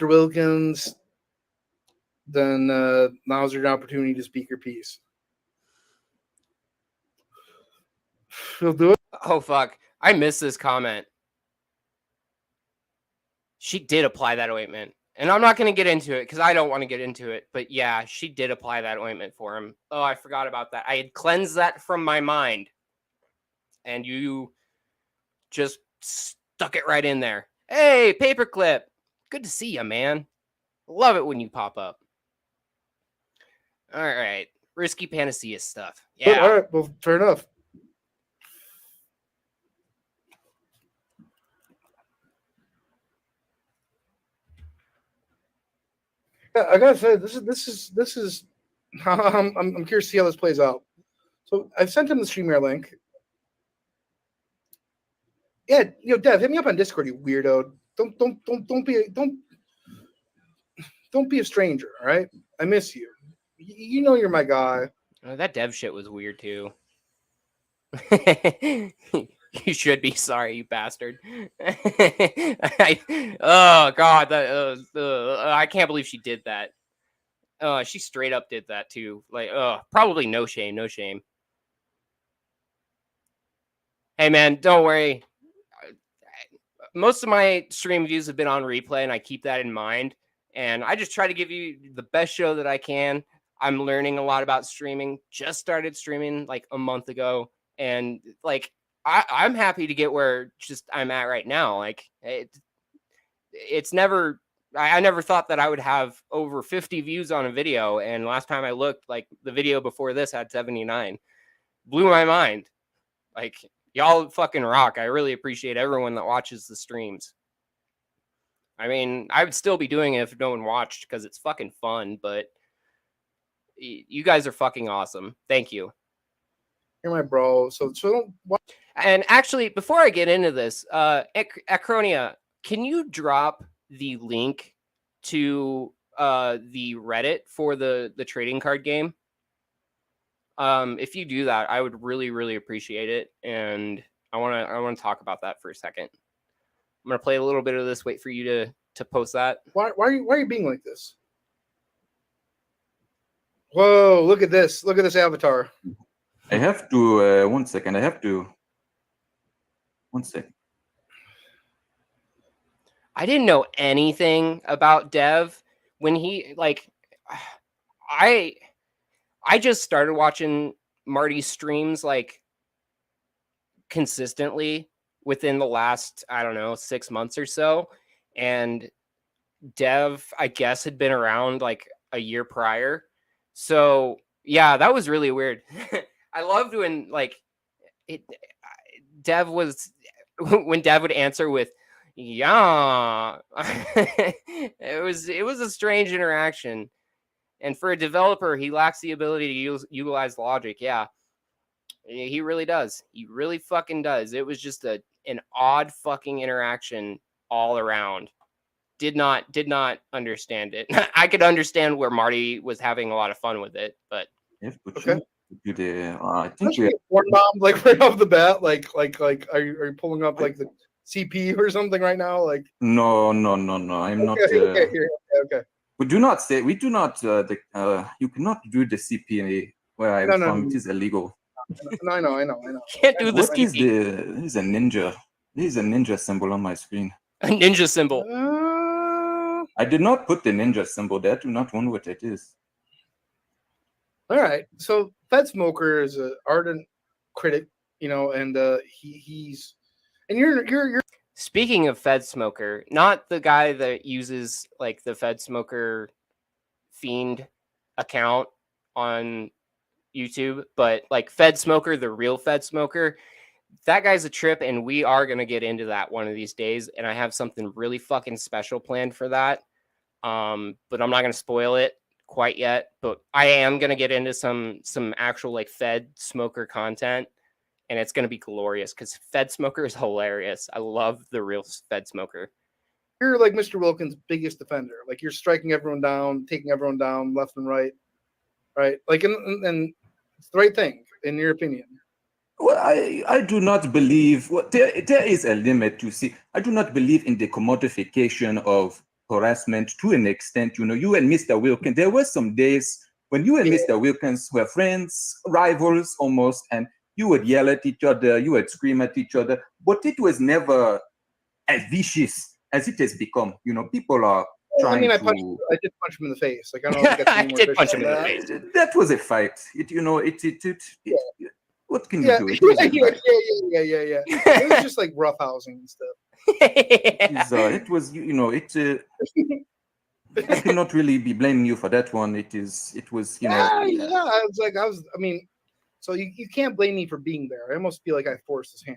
Wilkins, then now's your opportunity to speak your piece. You'll do it.
Oh, fuck. I missed this comment. She did apply that ointment. And I'm not going to get into it because I don't want to get into it. But yeah, she did apply that ointment for him. Oh, I forgot about that. I had cleansed that from my mind. And you just stuck it right in there. Hey, Paperclip. Good to see you, man. Love it when you pop up. All right. Risky Panacea stuff. Yeah.
All right. Well, fair enough. Yeah, I gotta say, this is. I'm curious to see how this plays out. So I've sent him the StreamYard link. Yeah, Dev, hit me up on Discord, you weirdo. Don't be a stranger, all right? I miss you. You know you're my guy.
Oh, that Dev shit was weird too. You should be sorry, you bastard. Oh God, I can't believe she did that. She straight up did that too. Like, probably no shame, no shame. Hey man, don't worry. Most of my stream views have been on replay, and I keep that in mind. And I just try to give you the best show that I can. I'm learning a lot about streaming. Just started streaming like a month ago, and like I'm happy to get where just I'm at right now. Like it's never. I never thought that I would have over 50 views on a video, and last time I looked, like the video before this had 79. Blew my mind. Like, y'all fucking rock. I really appreciate everyone that watches the streams. I mean, I would still be doing it if no one watched because it's fucking fun, but you guys are fucking awesome. Thank you.
You're my bro. So don't.
And actually, before I get into this, Acronia, can you drop the link to the Reddit for the trading card game? If you do that, I would really appreciate it, and I want to talk about that for a second. I'm gonna play a little bit of this. Wait for you to post that.
Why are you being like this? Whoa! Look at this! Look at this avatar.
I have to 1 second. I have to 1 second.
I didn't know anything about Dev when he like. I just started watching Marty's streams like consistently within the last, I don't know, 6 months or so. And Dev, I guess, had been around like a year prior. So yeah, that was really weird. I loved when like Dev was when Dev would answer with yeah. it was a strange interaction. And for a developer, he lacks the ability to utilize logic. Yeah, he really does. He really fucking does. It was just an odd fucking interaction all around. Did not understand it. I could understand where Marty was having a lot of fun with it, but
okay. I think we
one bomb like right off the bat. Like are you pulling up like the CP or something right now? Like
no. I'm not.
Okay.
We do not. You cannot do the CP where I'm from. It is illegal.
No, I know.
Can't do the
CP. What is This is a ninja. This is a ninja symbol on my screen.
A ninja symbol.
I did not put the ninja symbol there. Do not wonder what it is.
All right. So Fed Smoker is an ardent critic, and he's and you're.
Speaking of Fed Smoker, not the guy that uses like the Fed Smoker fiend account on YouTube, but like Fed Smoker, the real Fed Smoker. That guy's a trip, and we are going to get into that one of these days, and I have something really fucking special planned for that. But I'm not going to spoil it quite yet, but I am going to get into some actual like Fed Smoker content, and it's going to be glorious because Fed Smoker is hilarious. I love the real Fed Smoker.
You're like Mr. Wilkins' biggest defender. Like you're striking everyone down, taking everyone down left and right. Like, and it's the right thing, in your opinion.
Well, I do not believe. Well, there is a limit to see. I do not believe in the commodification of harassment to an extent. You and Mr. Wilkins, there were some days when you and Mr. Wilkins were friends, rivals almost, and you would yell at each other, you would scream at each other, but it was never as vicious as it has become. People are trying
I
did
punch him in the face. Like I don't know if
I did punch him in the face.
That was a fight. What can you do?
Yeah. It was just like roughhousing and stuff.
It was, I cannot really be blaming you for that one. It was.
So you can't blame me for being there. I almost feel like I forced his hand.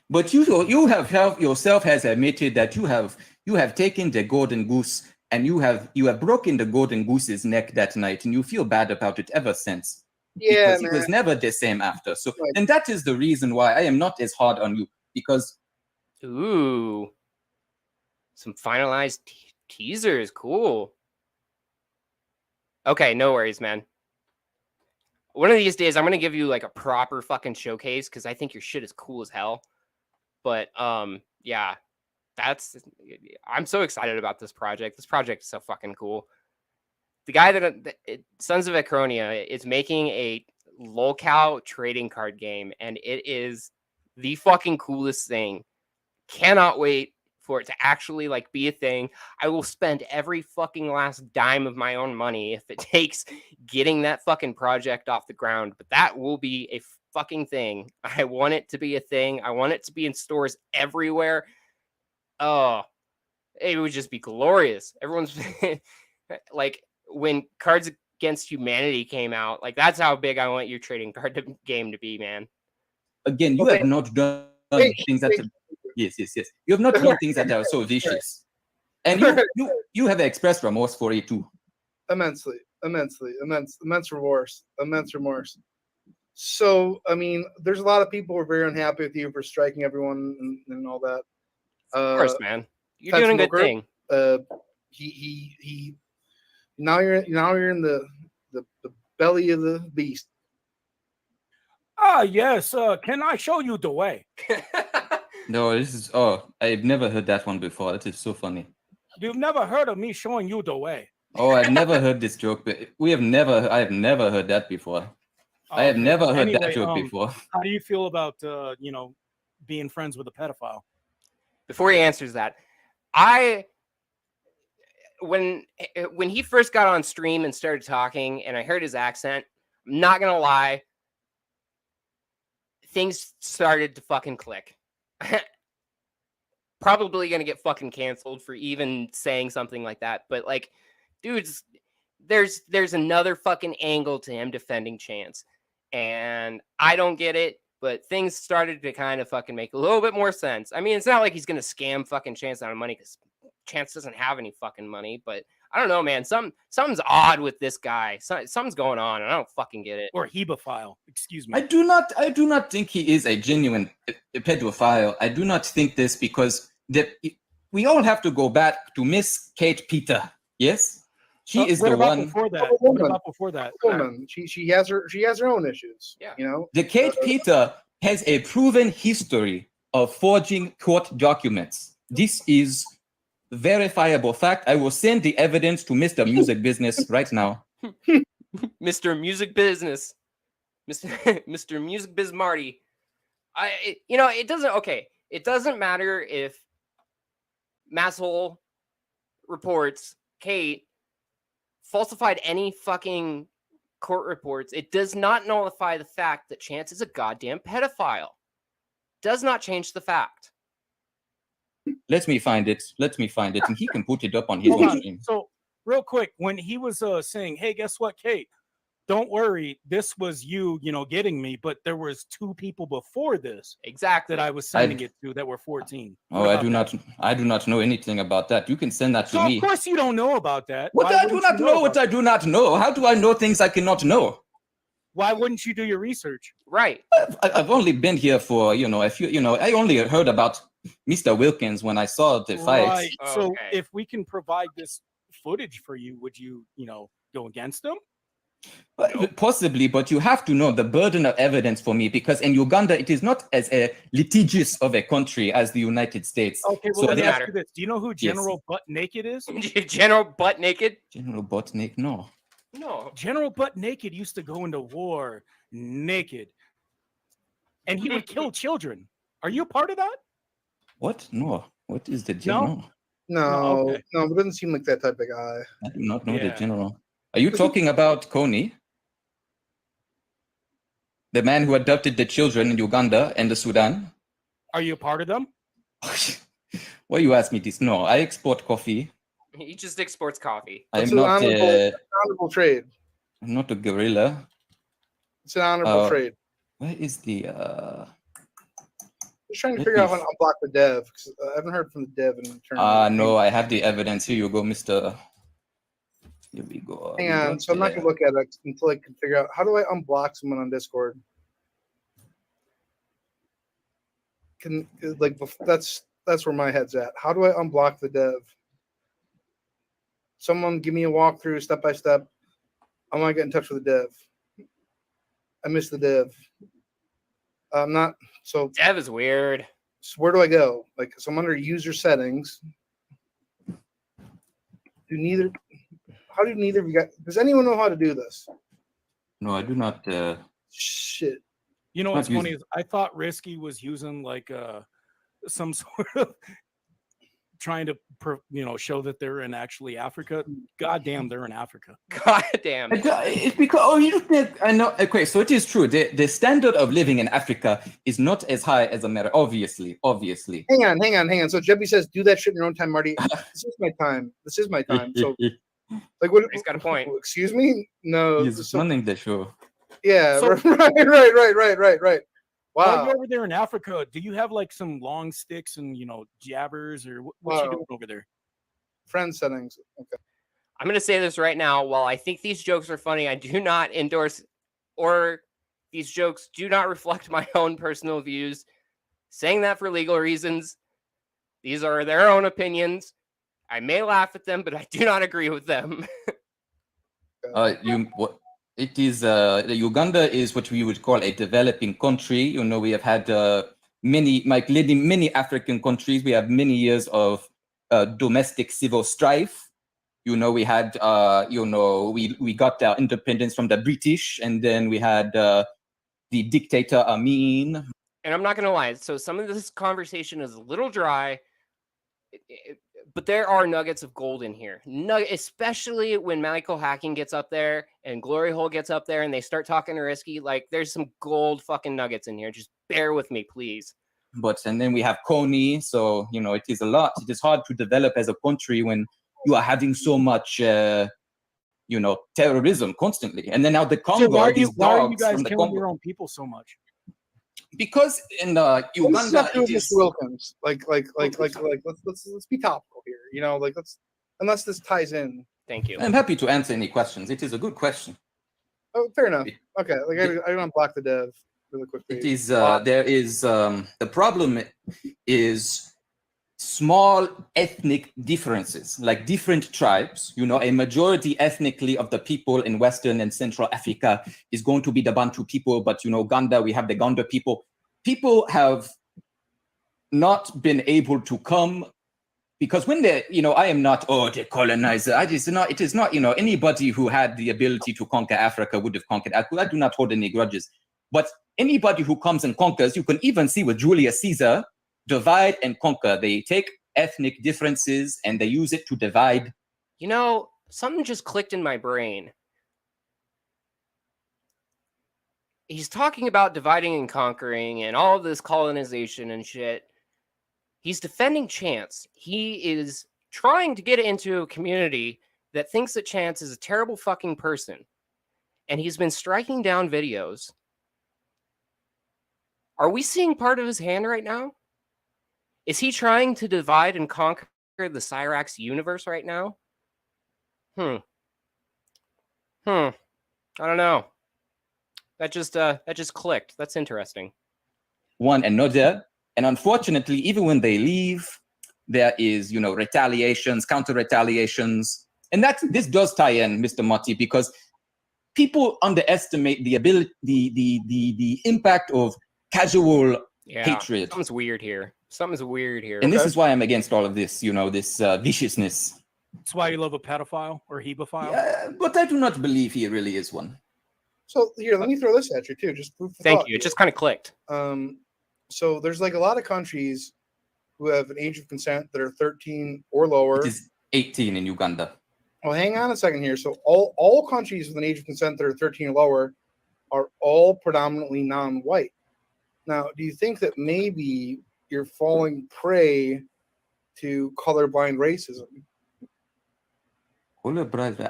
But you have yourself has admitted that you have taken the golden goose and you have broken the golden goose's neck that night, and you feel bad about it ever since.
Yeah,
because it was never the same after. So, and that is the reason why I am not as hard on you, because
ooh, some finalized teasers, cool. Okay, no worries, man. One of these days, I'm gonna give you like a proper fucking showcase because I think your shit is cool as hell. But yeah, I'm so excited about this project. This project is so fucking cool. The guy that Sons of Acronia is making a lolcow trading card game, and it is the fucking coolest thing. Cannot wait for it to actually like be a thing. I will spend every fucking last dime of my own money if it takes getting that fucking project off the ground. But that will be a fucking thing. I want it to be a thing. I want it to be in stores everywhere. Oh, it would just be glorious. Everyone's like, when Cards Against Humanity came out, like, that's how big I want your trading card game to be, man.
Again, you have not done things that yes. You have not done things that are so vicious. And you have expressed remorse for it too.
Immense remorse. So, I mean, there's a lot of people who are very unhappy with you for striking everyone and all that.
Of course, man. You're doing a good thing.
He now you're in the belly of the beast.
Ah, yes. Can I show you the way?
No, this is I've never heard that one before. That is so funny.
You've never heard of me showing you the way.
Oh, I've never heard this joke, but I have never heard that before. I have never heard that joke before.
How do you feel about being friends with a pedophile?
Before he answers that, when he first got on stream and started talking and I heard his accent, I'm not gonna lie, things started to fucking click. Probably gonna get fucking canceled for even saying something like that, but like, dudes, there's another fucking angle to him defending Chance, and I don't get it, but things started to kind of fucking make a little bit more sense. I mean, it's not like he's gonna scam fucking Chance out of money, because Chance doesn't have any fucking money, but I don't know, man. Something's odd with this guy. Something's going on, and I don't fucking get it.
Or hebephile, excuse me.
I do not think he is a genuine pedophile. I do not think this, because we all have to go back to Miss Kate Peter. Yes, she is the one.
Before that, what about before that?
Woman, she has her own issues.
Yeah,
you know.
The Kate Peter has a proven history of forging court documents. This is verifiable fact. I will send the evidence to Mr. Music Business right now.
Mr. Music Business, Mr. Music Biz Marty. It doesn't matter if Masshole reports Kate falsified any fucking court reports. It does not nullify the fact that Chance is a goddamn pedophile. Does not change the fact.
Let me find it, and he can put it up on his own stream.
So, real quick, when he was saying, "Hey, guess what, Kate? Don't worry, this was you, getting me, but there was 2 people before this,
exactly,
that I was sending it to that were 14."
Oh, I do not know anything about that. You can send that to me.
Of course, you don't know about that.
What I do not know, what I do not know. How do I know things I cannot know?
Why wouldn't you do your research?
Right.
I've only been here for a few. I only heard about Mr. Wilkins when I saw the fight.
Right. So if we can provide this footage for you, would you, go against them?
Possibly, but you have to know the burden of evidence for me, because in Uganda it is not as litigious of a country as the United States.
Okay, well, let me ask you this: do you know who General Butt Naked is?
General Butt Naked?
General Butt Naked? No.
General Butt Naked used to go into war naked, and he would kill children. Are you a part of that?
What? No. What is the general?
No, it doesn't seem like that type of guy.
I do not know the general. Are you talking about Kony? The man who adopted the children in Uganda and the Sudan?
Are you a part of them?
Why you ask me this? No, I export coffee.
He just exports coffee.
I'm not
an honorable trade.
I'm not a guerrilla.
It's an honorable trade.
Where is the
Just trying to figure out how to unblock the dev, because I haven't heard from the dev in turn.
No, I have the evidence. Here you go, Mr. Here we go.
Hang on, so I'm not gonna look at it until I can figure out how do I unblock someone on Discord. That's where my head's at. How do I unblock the dev? Someone give me a walkthrough step by step. I want to get in touch with the dev. I miss the dev. I'm not so.
Dev is weird.
So where do I go? So I'm under user settings. How do neither of you guys? Does anyone know how to do this?
No, I do not.
Shit.
You know what's funny is I thought Risky was using some sort of trying to show that they're in actually Africa. God damn, they're in Africa.
God damn.
It's because I know. Okay, so it is true. The standard of living in Africa is not as high as America. Obviously.
Hang on. So Jebby says, "Do that shit in your own time, Marty." This is my time. So, like, what?
He's got a point.
Excuse me? No.
He's running the show.
Yeah.
So-
Right.
While
Wow.
you're over there in Africa, do you have like some long sticks and jabbers, or what you doing over there?
Friend settings. Okay.
I'm going to say this right now. While I think these jokes are funny, I do not endorse, or these jokes do not reflect my own personal views. Saying that for legal reasons. These are their own opinions. I may laugh at them, but I do not agree with them.
It is Uganda is what we would call a developing country. We have had many African countries. We have many years of domestic civil strife. We had we got our independence from the British, and then we had the dictator Amin.
And I'm not going to lie. So some of this conversation is a little dry, but there are nuggets of gold in here. Especially when Michael Hacking gets up there and Gloryhole gets up there and they start talking to Risky. Like, there's some gold fucking nuggets in here. Just bear with me, please.
And then we have Coney. So, it is a lot. It is hard to develop as a country when you are having so much, terrorism constantly. And then now the Congo,
So why are you
dogs
guys
from the
killing
Congo.
your own people so much?
Because in Uganda, it is...
Mr. Wilkins. Like, let's be topical here. Unless this ties in.
Thank you.
I'm happy to answer any questions. It is a good question.
Oh, fair enough. Okay, I don't block the dev really quickly.
It is there is the problem is small ethnic differences, like different tribes. A majority ethnically of the people in Western and Central Africa is going to be the Bantu people, but Uganda, we have the Ganda people. People have not been able to come because when they, I am not the colonizer. It is not anybody who had the ability to conquer Africa would have conquered Africa. I do not hold any grudges, but anybody who comes and conquers, you can even see with Julius Caesar. Divide and conquer. They take ethnic differences and they use it to divide.
Something just clicked in my brain. He's talking about dividing and conquering and all of this colonization and shit. He's defending Chance. He is trying to get into a community that thinks that Chance is a terrible fucking person. And he's been striking down videos. Are we seeing part of his hand right now? Is he trying to divide and conquer the Cyraxx universe right now? I don't know. That just clicked. That's interesting.
One another, and unfortunately, even when they leave, there is retaliations, counter retaliations, and this does tie in, Mr. Motti, because people underestimate the ability, the impact of casual hatred.
Something's weird here.
And this is why I'm against all of this, this viciousness.
That's why you love a pedophile or hebephile?
Yeah, but I do not believe he really is one.
So here, let me throw this at you too. Just proof of
Thank
thought
you. It
here.
just kind of clicked.
So there's like a lot of countries who have an age of consent that are 13 or lower.
It is 18 in Uganda.
Well, hang on a second here. So all countries with an age of consent that are 13 or lower are all predominantly non-white. Now, do you think that maybe you're falling prey to colorblind racism?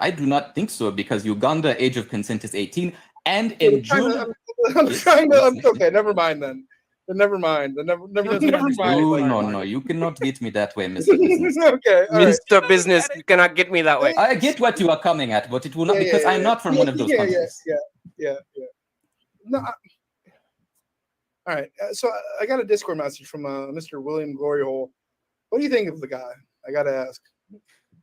I do not think so, because Uganda age of consent is 18, and in June.
Okay, never mind then. Never mind. Never mind.
No, you cannot get me that way, Mr. Business.
Okay,
Mr. Business, you cannot get me that way.
I get what you are coming at, but it will not, because I'm not from one of those countries.
Yeah. No. All right. So I got a Discord message from Mr. William Gloryhole. What do you think of the guy? I got to ask.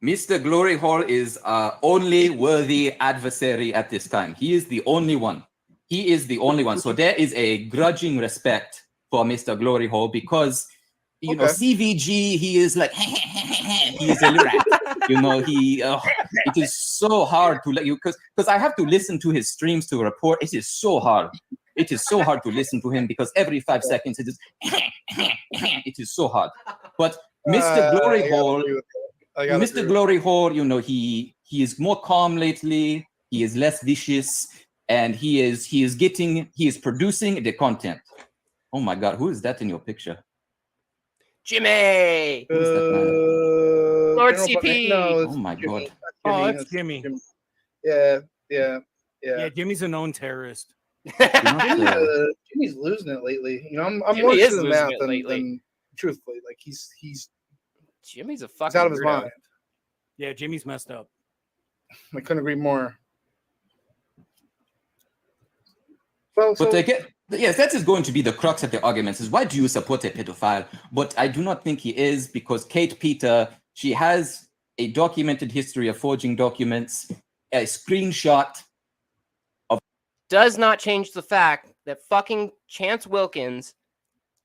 Mr. Gloryhole is only worthy adversary at this time. He is the only one. So there is a grudging respect for Mr. Gloryhole, because, CVG, he is like, he is a rat. It is so hard to let you, because I have to listen to his streams to report. It is so hard. It is so hard to listen to him, because every 5 seconds it is so hard. But Mr. Gloryhole,
Mr.
Mr. Gloryhole, you know, he is more calm lately. He is less vicious, and he is producing the content. Oh my God, who is that in your picture?
Jimmy.
Who is that man?
Lord
General
CP.
No,
Oh my God.
Oh, that's Jimmy.
Yeah.
Yeah, Jimmy's a known terrorist.
Jimmy's losing it lately. You know, I'm
Jimmy
more
is
to the
losing
math
it
than
lately.
truthfully. Like he's
Jimmy's a
he's
fucking
out of his
weirdo.
mind.
Yeah, Jimmy's messed up.
I couldn't agree more. Well,
But again, yes, that is going to be the crux of the arguments: is why do you support a pedophile? But I do not think he is, because Kate Peter, she has a documented history of forging documents, a screenshot of.
Does not change the fact that fucking Chance Wilkins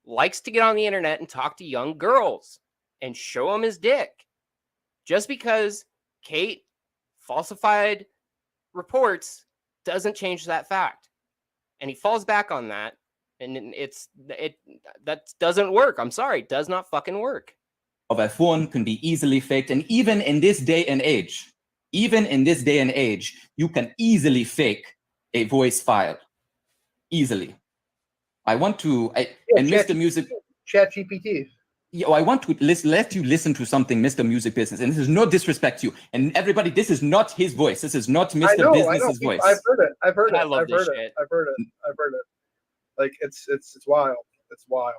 likes to get on the internet and talk to young girls and show them his dick. Just because Kate falsified reports doesn't change that fact. And he falls back on that, and that doesn't work. I'm sorry, it does not fucking work.
Of a phone can be easily faked, and even in this day and age, you can easily fake a voice file, easily. Mr. Music,
ChatGPT.
Yeah, I want to let you listen to something, Mr. Music Business, and this is no disrespect to you. And everybody, this is not his voice. This is not Mr. Business's voice.
I've heard it. I've heard it.
I love
I've
this
heard
shit.
it. I've heard it. I've heard it. Like it's wild. It's wild.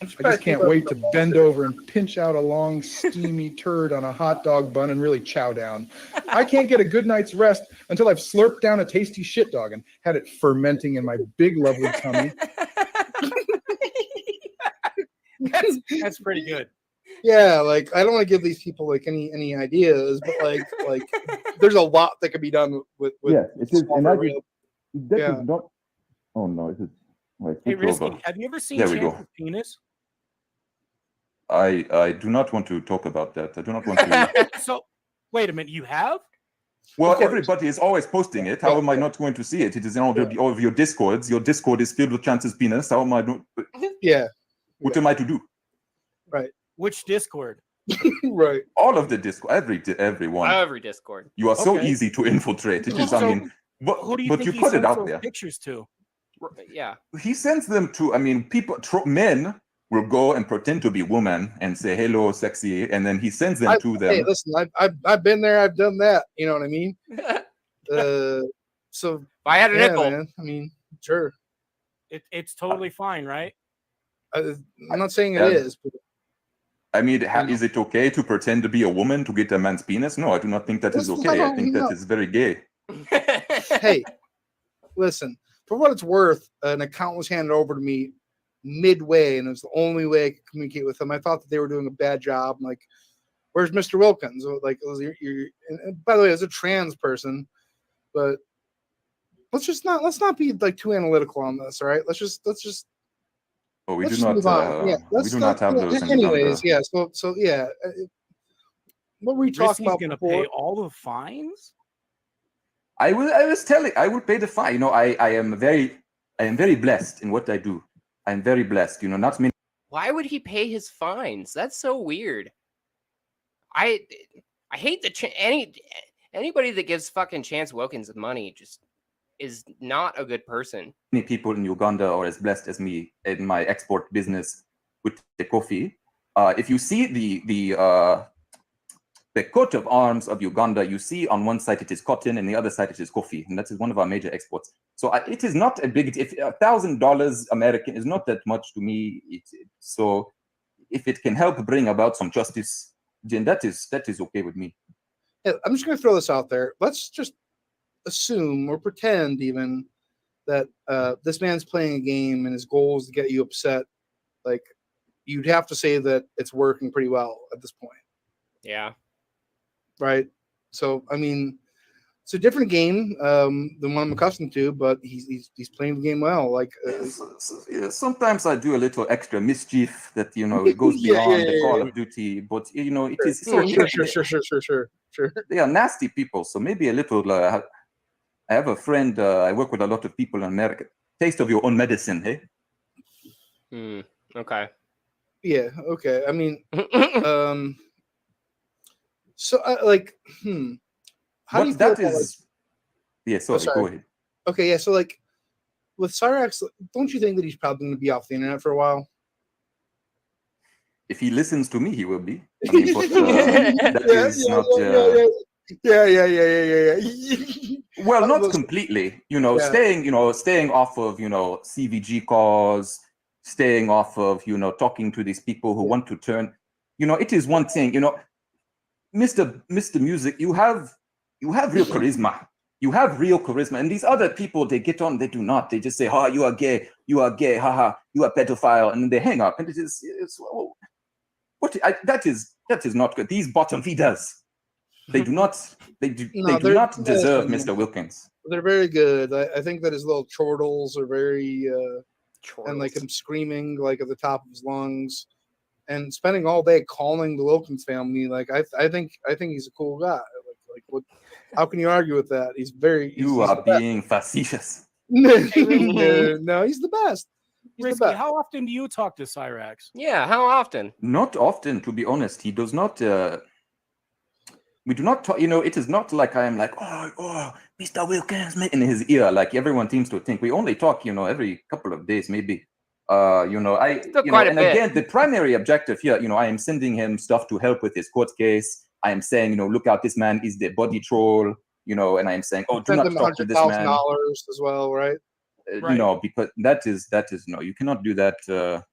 I just can't wait to bend over and pinch out a long, steamy turd on a hot dog bun and really chow down. I can't get a good night's rest until I've slurped down a tasty shit dog and had it fermenting in my big, lovely tummy.
That's pretty good.
Yeah, like I don't want to give these people like any ideas, but like there's a lot that could be done with
yeah, it is. And that
yeah.
is not. Oh no, it is. Wait,
Hey, Risky, have you ever seen
There we go.
Chance's penis?
I do not want to talk about that. I do not want to.
So, wait a minute, you have?
Well, everybody is always posting it. How am I not going to see it? It is in all of your discords. Your Discord is filled with Chance's penis. How am I doing?
Yeah.
What am I to do?
Right.
Which Discord?
Right.
All of the Discord. Everyone.
Every Discord.
You are so
Okay.
easy to infiltrate. It is.
So,
I mean,
Who do you
but
think
you
he
put it
sends
out
those
there.
pictures to?
Yeah.
He sends them to. I mean, men will go and pretend to be women and say hello, sexy, and then he sends them to them.
Hey, listen, I've been there. I've done that. You know what I mean? So
if I had a nickel,
man, I mean, sure.
It's totally fine, right?
I'm not saying it is. But
I mean, is it okay to pretend to be a woman to get a man's penis? No, I do not think that is okay. I think that is very gay.
Hey, listen, for what it's worth, an account was handed over to me midway, and it was the only way I could communicate with them. I thought that they were doing a bad job. I'm like, where's Mr. Wilkins? Like, and by the way, as a trans person, but let's not be like too analytical on this. All right, let's just.
Oh, we
let's
do not.
move on. Yeah,
we do not have those.
Anyways, yeah. So yeah. What were we talking about?
Going to pay all the fines?
I will pay the fine. You know, I am very blessed in what I do. I'm very blessed. You know, not many.
why would he pay his fines? That's so weird. I hate anybody that gives fucking Chance Wilkins money just is not a good person.
Many people in Uganda are as blessed as me in my export business with the coffee. If you see the coat of arms of Uganda, you see on one side it is cotton and the other side it is coffee, and that is one of our major exports. So it is not a big. If $1,000 American is not that much to me, so if it can help bring about some justice, then that is okay with me.
Yeah, I'm just going to throw this out there. Let's just assume or pretend even that this man's playing a game and his goal is to get you upset. Like, you'd have to say that it's working pretty well at this point.
Yeah.
Right. So, I mean, it's a different game than what I'm accustomed to, but he's playing the game well. Like,
sometimes I do a little extra mischief that, you know, it goes beyond the Call of Duty, but, you know, it is
sure.
They are nasty people, so maybe a little. I have a friend. I work with a lot of people in America. Taste of your own medicine, hey?
Okay.
Yeah. Okay. I mean, so like, how do you
But
feel
that
about, like,
is, yeah. Sorry, go ahead.
Okay. Yeah. So like, with Cyraxx, don't you think that he's probably going to be off the internet for a while?
If he listens to me, he will be. I mean, but that is not.
Yeah.
Well, not completely. You know, staying off of CVG calls, staying off of talking to these people who want to turn. It is one thing. Mr. Music, you have real charisma. You have real charisma, and these other people, they get on, they do not. They just say, "Ha, you are gay, haha, you are pedophile," and then they hang up. And it's that is not good. These bottom feeders, they do not not deserve Mr. Wilkins.
They're very good. I think that his little chortles are very, and like him screaming like at the top of his lungs, and spending all day calling the Wilkins family. Like I think he's a cool guy. Like what? How can you argue with that? He's
being facetious.
No, he's the best.
Risky, how often do you talk to Cyraxx?
Yeah, how often?
Not often, to be honest. He does not. We do not talk. It is not like I am like, oh, Mr. Wilkins in his ear, like everyone seems to think. We only talk, every couple of days, maybe. Again, the primary objective here, I am sending him stuff to help with his court case. I am saying, look out, this man is the body troll, and I am saying, oh, do not talk to this man.
$100,000 as well, right?
Because that is no, you cannot do that.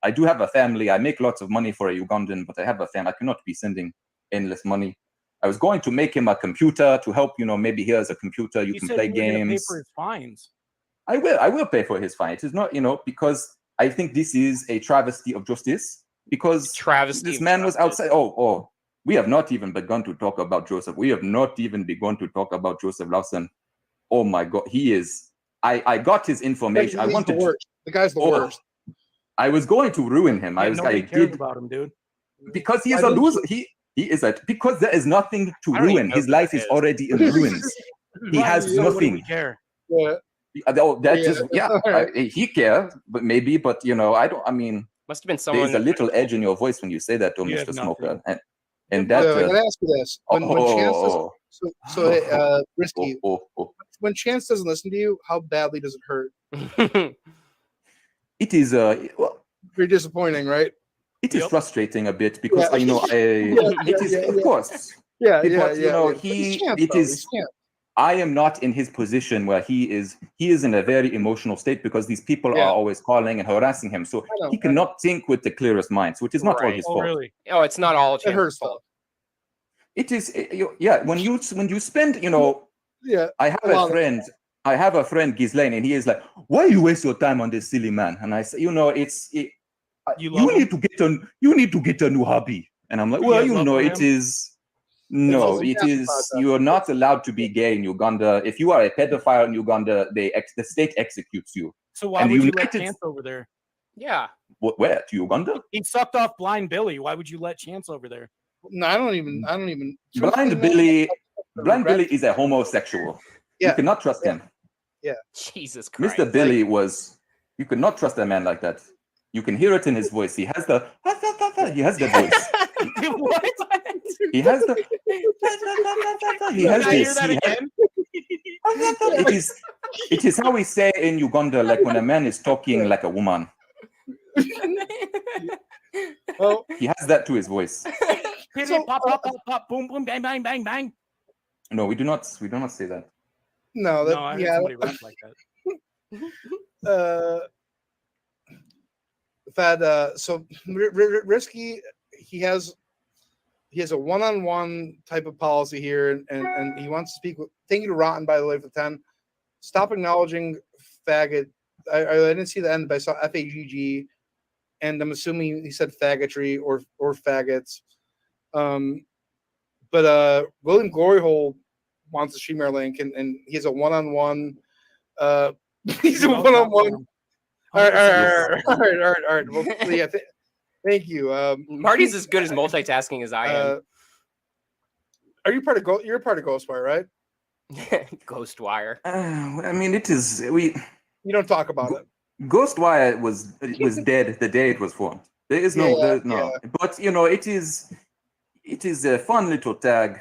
I do have a family. I make lots of money for a Ugandan, but I have a family. I cannot be sending endless money. I was going to make him a computer to help, maybe here's a computer, you can play games.
Pay for his fines.
I will pay for his fine. It is not, because I think this is a travesty of justice, because this man was outside. Oh, we have not even begun to talk about Joseph. We have not even begun to talk about Joseph Lawson. Oh my God, he is. I got his information. I wanted
the guy's the worst.
I was going to ruin him. I
cared about him, dude.
Because he is a loser. He is because there is nothing to ruin. His life is already in ruins. He has nothing.
Care.
Yeah.
He cares, but maybe, but I don't. I mean,
must have been someone.
There's a little edge in your voice when you say that, Mr. Smoker, and that.
I gotta ask you this: Risky. When Chance doesn't listen to you, how badly does it hurt?
It is
very disappointing, right?
It is frustrating a bit because it is of course. I am not in his position where he is in a very emotional state because these people are always calling and harassing him. So he cannot think with the clearest mind. So it is not all his fault.
Really? Oh, it's not all Chance's fault.
It is when you spend I have a friend Ghislaine, and he is like, why you waste your time on this silly man? And I say, you need to get a new hobby. And I'm like, well, it is. No, it is. You are not allowed to be gay in Uganda. If you are a pedophile in Uganda, the state executes you.
So why would you let Chance over there?
Yeah.
Where to Uganda?
He sucked off Blind Billy. Why would you let Chance over there?
No, I don't even.
Blind Billy is a homosexual.
Yeah.
You cannot trust him.
Yeah.
Jesus Christ.
Mr. Billy you cannot trust a man like that. You can hear it in his voice. He has the voice.
What?
He has this. It is how we say in Uganda, like when a man is talking like a woman.
Well,
he has that to his voice.
Pop, pop, boom, boom, bang, bang, bang, bang.
No, we do not say that.
No,
I heard somebody rap like
that. So Risky, he has a one-on-one type of policy here, and he wants to speak with. Thank you to Rotten, by the way, for 10. Stop acknowledging faggot. I didn't see the end, but I saw FAGG, and I'm assuming he said faggotry or faggots. But William Gloryhole wants a Shemare link, and he has a one-on-one. He's a one-on-one. All right. Well, yeah, thank you.
Marty's as good as multitasking as I am.
Are you You're a part of Ghostwire, right?
Ghostwire.
I mean, it is. You
don't talk about it.
Ghostwire was dead the day it was formed. There is no, but you know, it is a fun little tag,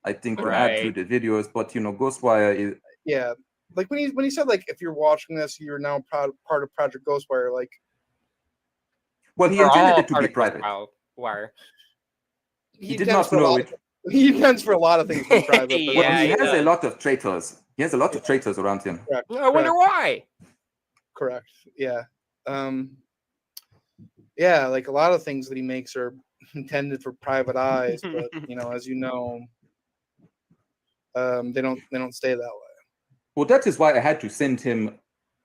I think, to add to the videos. But you know, Ghostwire is
like when he said like if you're watching this, you're now part of Project Ghostwire. Like,
well, he intended it to be private.
Wire.
He did not know it.
He intends for a lot of things to be private. But
he has a lot of traitors. He has a lot of traitors around him.
Correct.
I wonder why.
Correct. Yeah. Yeah, like a lot of things that he makes are intended for private eyes, but you know, as you know, they don't stay that way.
Well, that is why I had to send him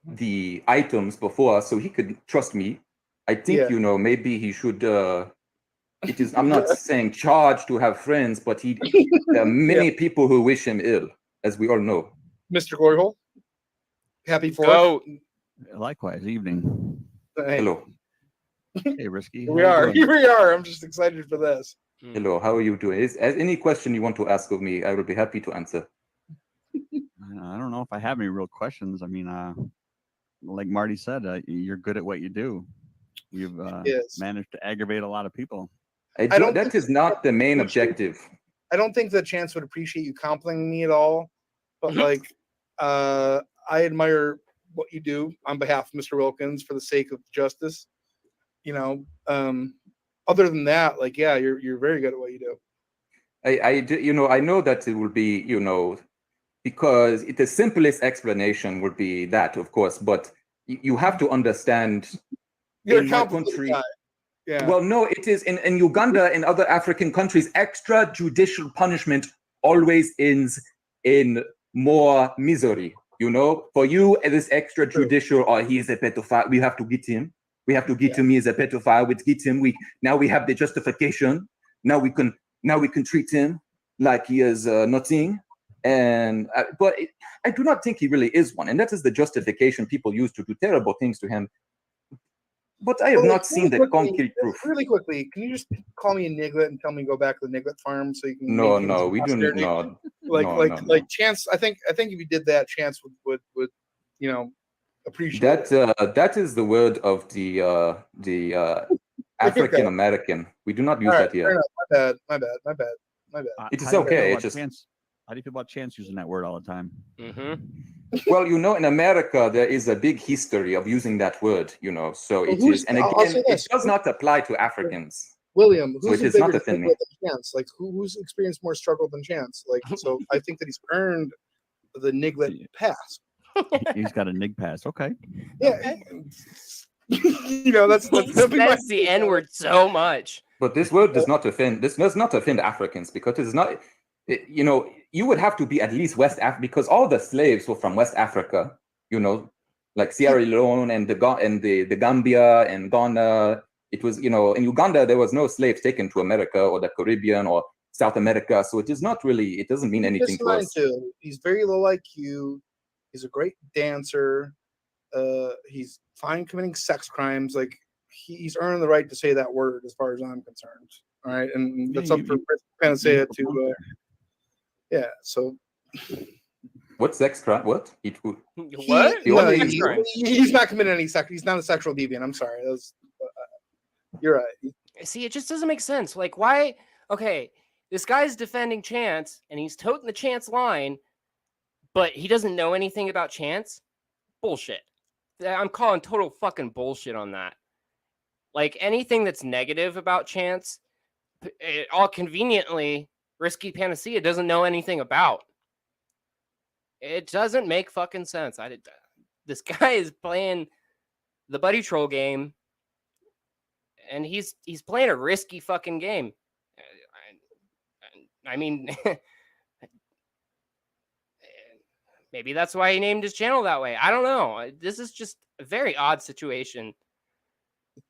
the items before so he could trust me. I think you know, maybe he should it is, I'm not saying charge to have friends, but there are many people who wish him ill, as we all know.
Mr. Gloryhole, happy 4th.
Likewise, evening.
Hello.
Hey, Risky.
Here we are. I'm just excited for this.
Hello, how are you doing? Is any question you want to ask of me, I will be happy to answer.
I don't know if I have any real questions. I mean, like Marty said, you're good at what you do. You've managed to aggravate a lot of people.
That is not the main objective.
I don't think that Chance would appreciate you complimenting me at all, but like, I admire what you do on behalf of Mr. Wilkins for the sake of justice. You know, other than that, like, yeah, you're very good at what you do.
I do, you know, I know that it will be, you know, because the simplest explanation would be that, of course, but you have to understand
you're
in
a
my
complicated
country.
guy. Yeah.
Well, no, it is in Uganda and other African countries, extrajudicial punishment always ends in more misery. You know, for you, it is extrajudicial, or he is a pedophile. We have to get him. We have to get him. He is a pedophile. We get him. Now we have the justification. Now we can treat him like he is nothing. And but I do not think he really is one, and that is the justification people use to do terrible things to him. But I have not seen the concrete proof.
Really quickly, can you just call me a niglet and tell me to go back to the niglet farm so you can?
No, we do not.
Like Chance. I think if you did that, Chance would you know appreciate
that. That is the word of the African American. We do not use that here.
My bad.
It is okay. It's just.
How do you feel about Chance using that word all the time?
Well, you know, in America, there is a big history of using that word, you know, so it is, and again, it does not apply to Africans.
William,
so
who's
it is not a thing.
Chance? Like, who's experienced more struggle than Chance? Like, so I think that he's earned the niglet pass.
He's got a nig pass. Okay.
Yeah. You know, that's
the N word so much.
But this word does not offend. This does not offend Africans because it is not. You know, you would have to be at least West Africa because all the slaves were from West Africa. You know, like Sierra Leone and the Gambia and Ghana. It was, you know, in Uganda there was no slaves taken to America or the Caribbean or South America. So it is not really. It doesn't mean anything to us.
He's very low IQ. He's a great dancer. He's fine committing sex crimes. Like he's earned the right to say that word, as far as I'm concerned. All right, and that's up for Panacea to. Yeah. So.
What sex crime? What?
What?
He's not committing any sex. He's not a sexual deviant. I'm sorry. You're right.
See, it just doesn't make sense. Like, why? Okay, this guy's defending Chance, and he's toting the Chance line, but he doesn't know anything about Chance. Bullshit. I'm calling total fucking bullshit on that. Like anything that's negative about Chance, all conveniently. Risky Panacea doesn't know anything about. It doesn't make fucking sense. This guy is playing the buddy troll game, and he's playing a risky fucking game. I mean, maybe that's why he named his channel that way. I don't know. This is just a very odd situation.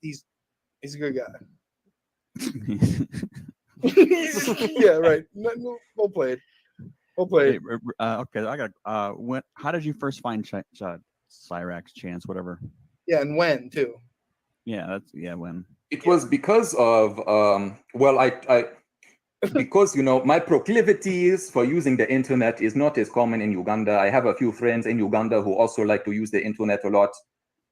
He's a good guy. Yeah, right. Well played.
Okay, I got. How did you first find Cyraxx, Chance, whatever?
Yeah, and when too?
Yeah, when.
It was because of because you know my proclivities for using the internet is not as common in Uganda. I have a few friends in Uganda who also like to use the internet a lot,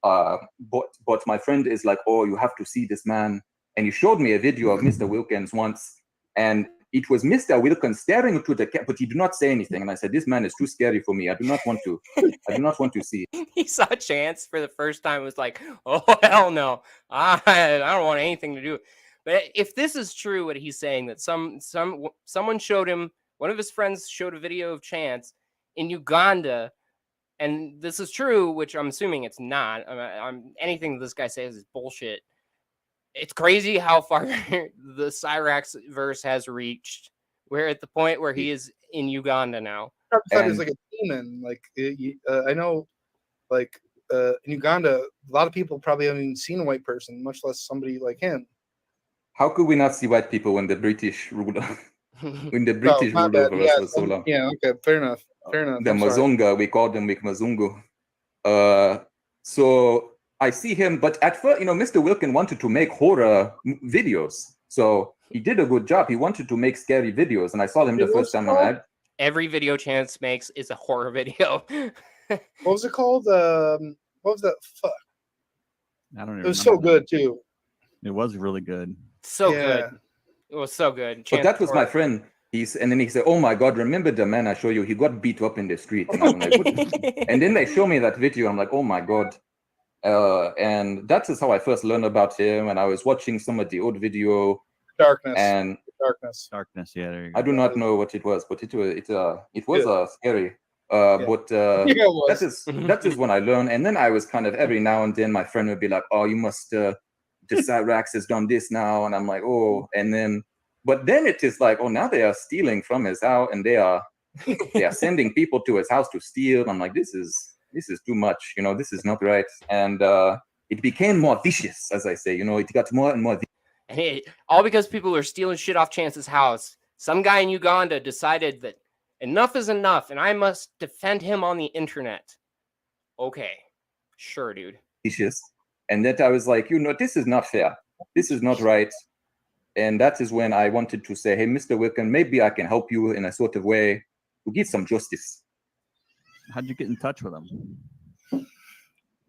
But my friend is like, oh, you have to see this man. And he showed me a video of Mr. Wilkins once, and it was Mr. Wilkins staring into the camera, but he did not say anything. And I said, this man is too scary for me. I do not want to see.
He saw Chance for the first time, was like, oh, hell no. I don't want anything to do with it. But if this is true, what he's saying, that someone showed him, one of his friends showed a video of Chance in Uganda, and this is true, which I'm assuming it's not. Anything this guy says is bullshit. It's crazy how far the Cyraxx verse has reached. We're at the point where he is in Uganda now.
He's like a demon. Like I know, like in Uganda, a lot of people probably haven't even seen a white person, much less somebody like him.
How could we not see white people when the British ruled? When the British ruled over us for so long?
Yeah. Okay. Fair enough. Fair enough.
The Mazunga, we called them Mazungu. So I see him, but at first, Mr. Wilkin wanted to make horror videos. So he did a good job. He wanted to make scary videos, and I saw him the first time I had.
Every video Chance makes is a horror video.
What was it called? What was that? Fuck.
I don't even.
It was so good too.
It was really good.
So good. It was so good.
But that was my friend. And then he said, "Oh my God, remember the man I show you? He got beat up in the street." And I'm like, and then they show me that video. I'm like, "Oh my God." And that is how I first learned about him. And I was watching some of the old video.
Darkness.
Darkness. Yeah, there you go.
I do not know what it was, but it was scary. But that is when I learned. And then I was kind of every now and then my friend would be like, "Oh, you must the Cyraxx has done this now," and I'm like, "Oh," but then it is like, "Oh, now they are stealing from his house, and they are sending people to his house to steal." I'm like, this is too much, this is not right. And it became more vicious, as I say, it got more and more.
And all because people are stealing shit off Chance's house. Some guy in Uganda decided that enough is enough, and I must defend him on the internet. Okay, sure, dude.
Vicious. And that I was like, this is not fair. This is not right. And that is when I wanted to say, hey, Mr. Wilkin, maybe I can help you in a sort of way to get some justice.
How'd you get in touch with him?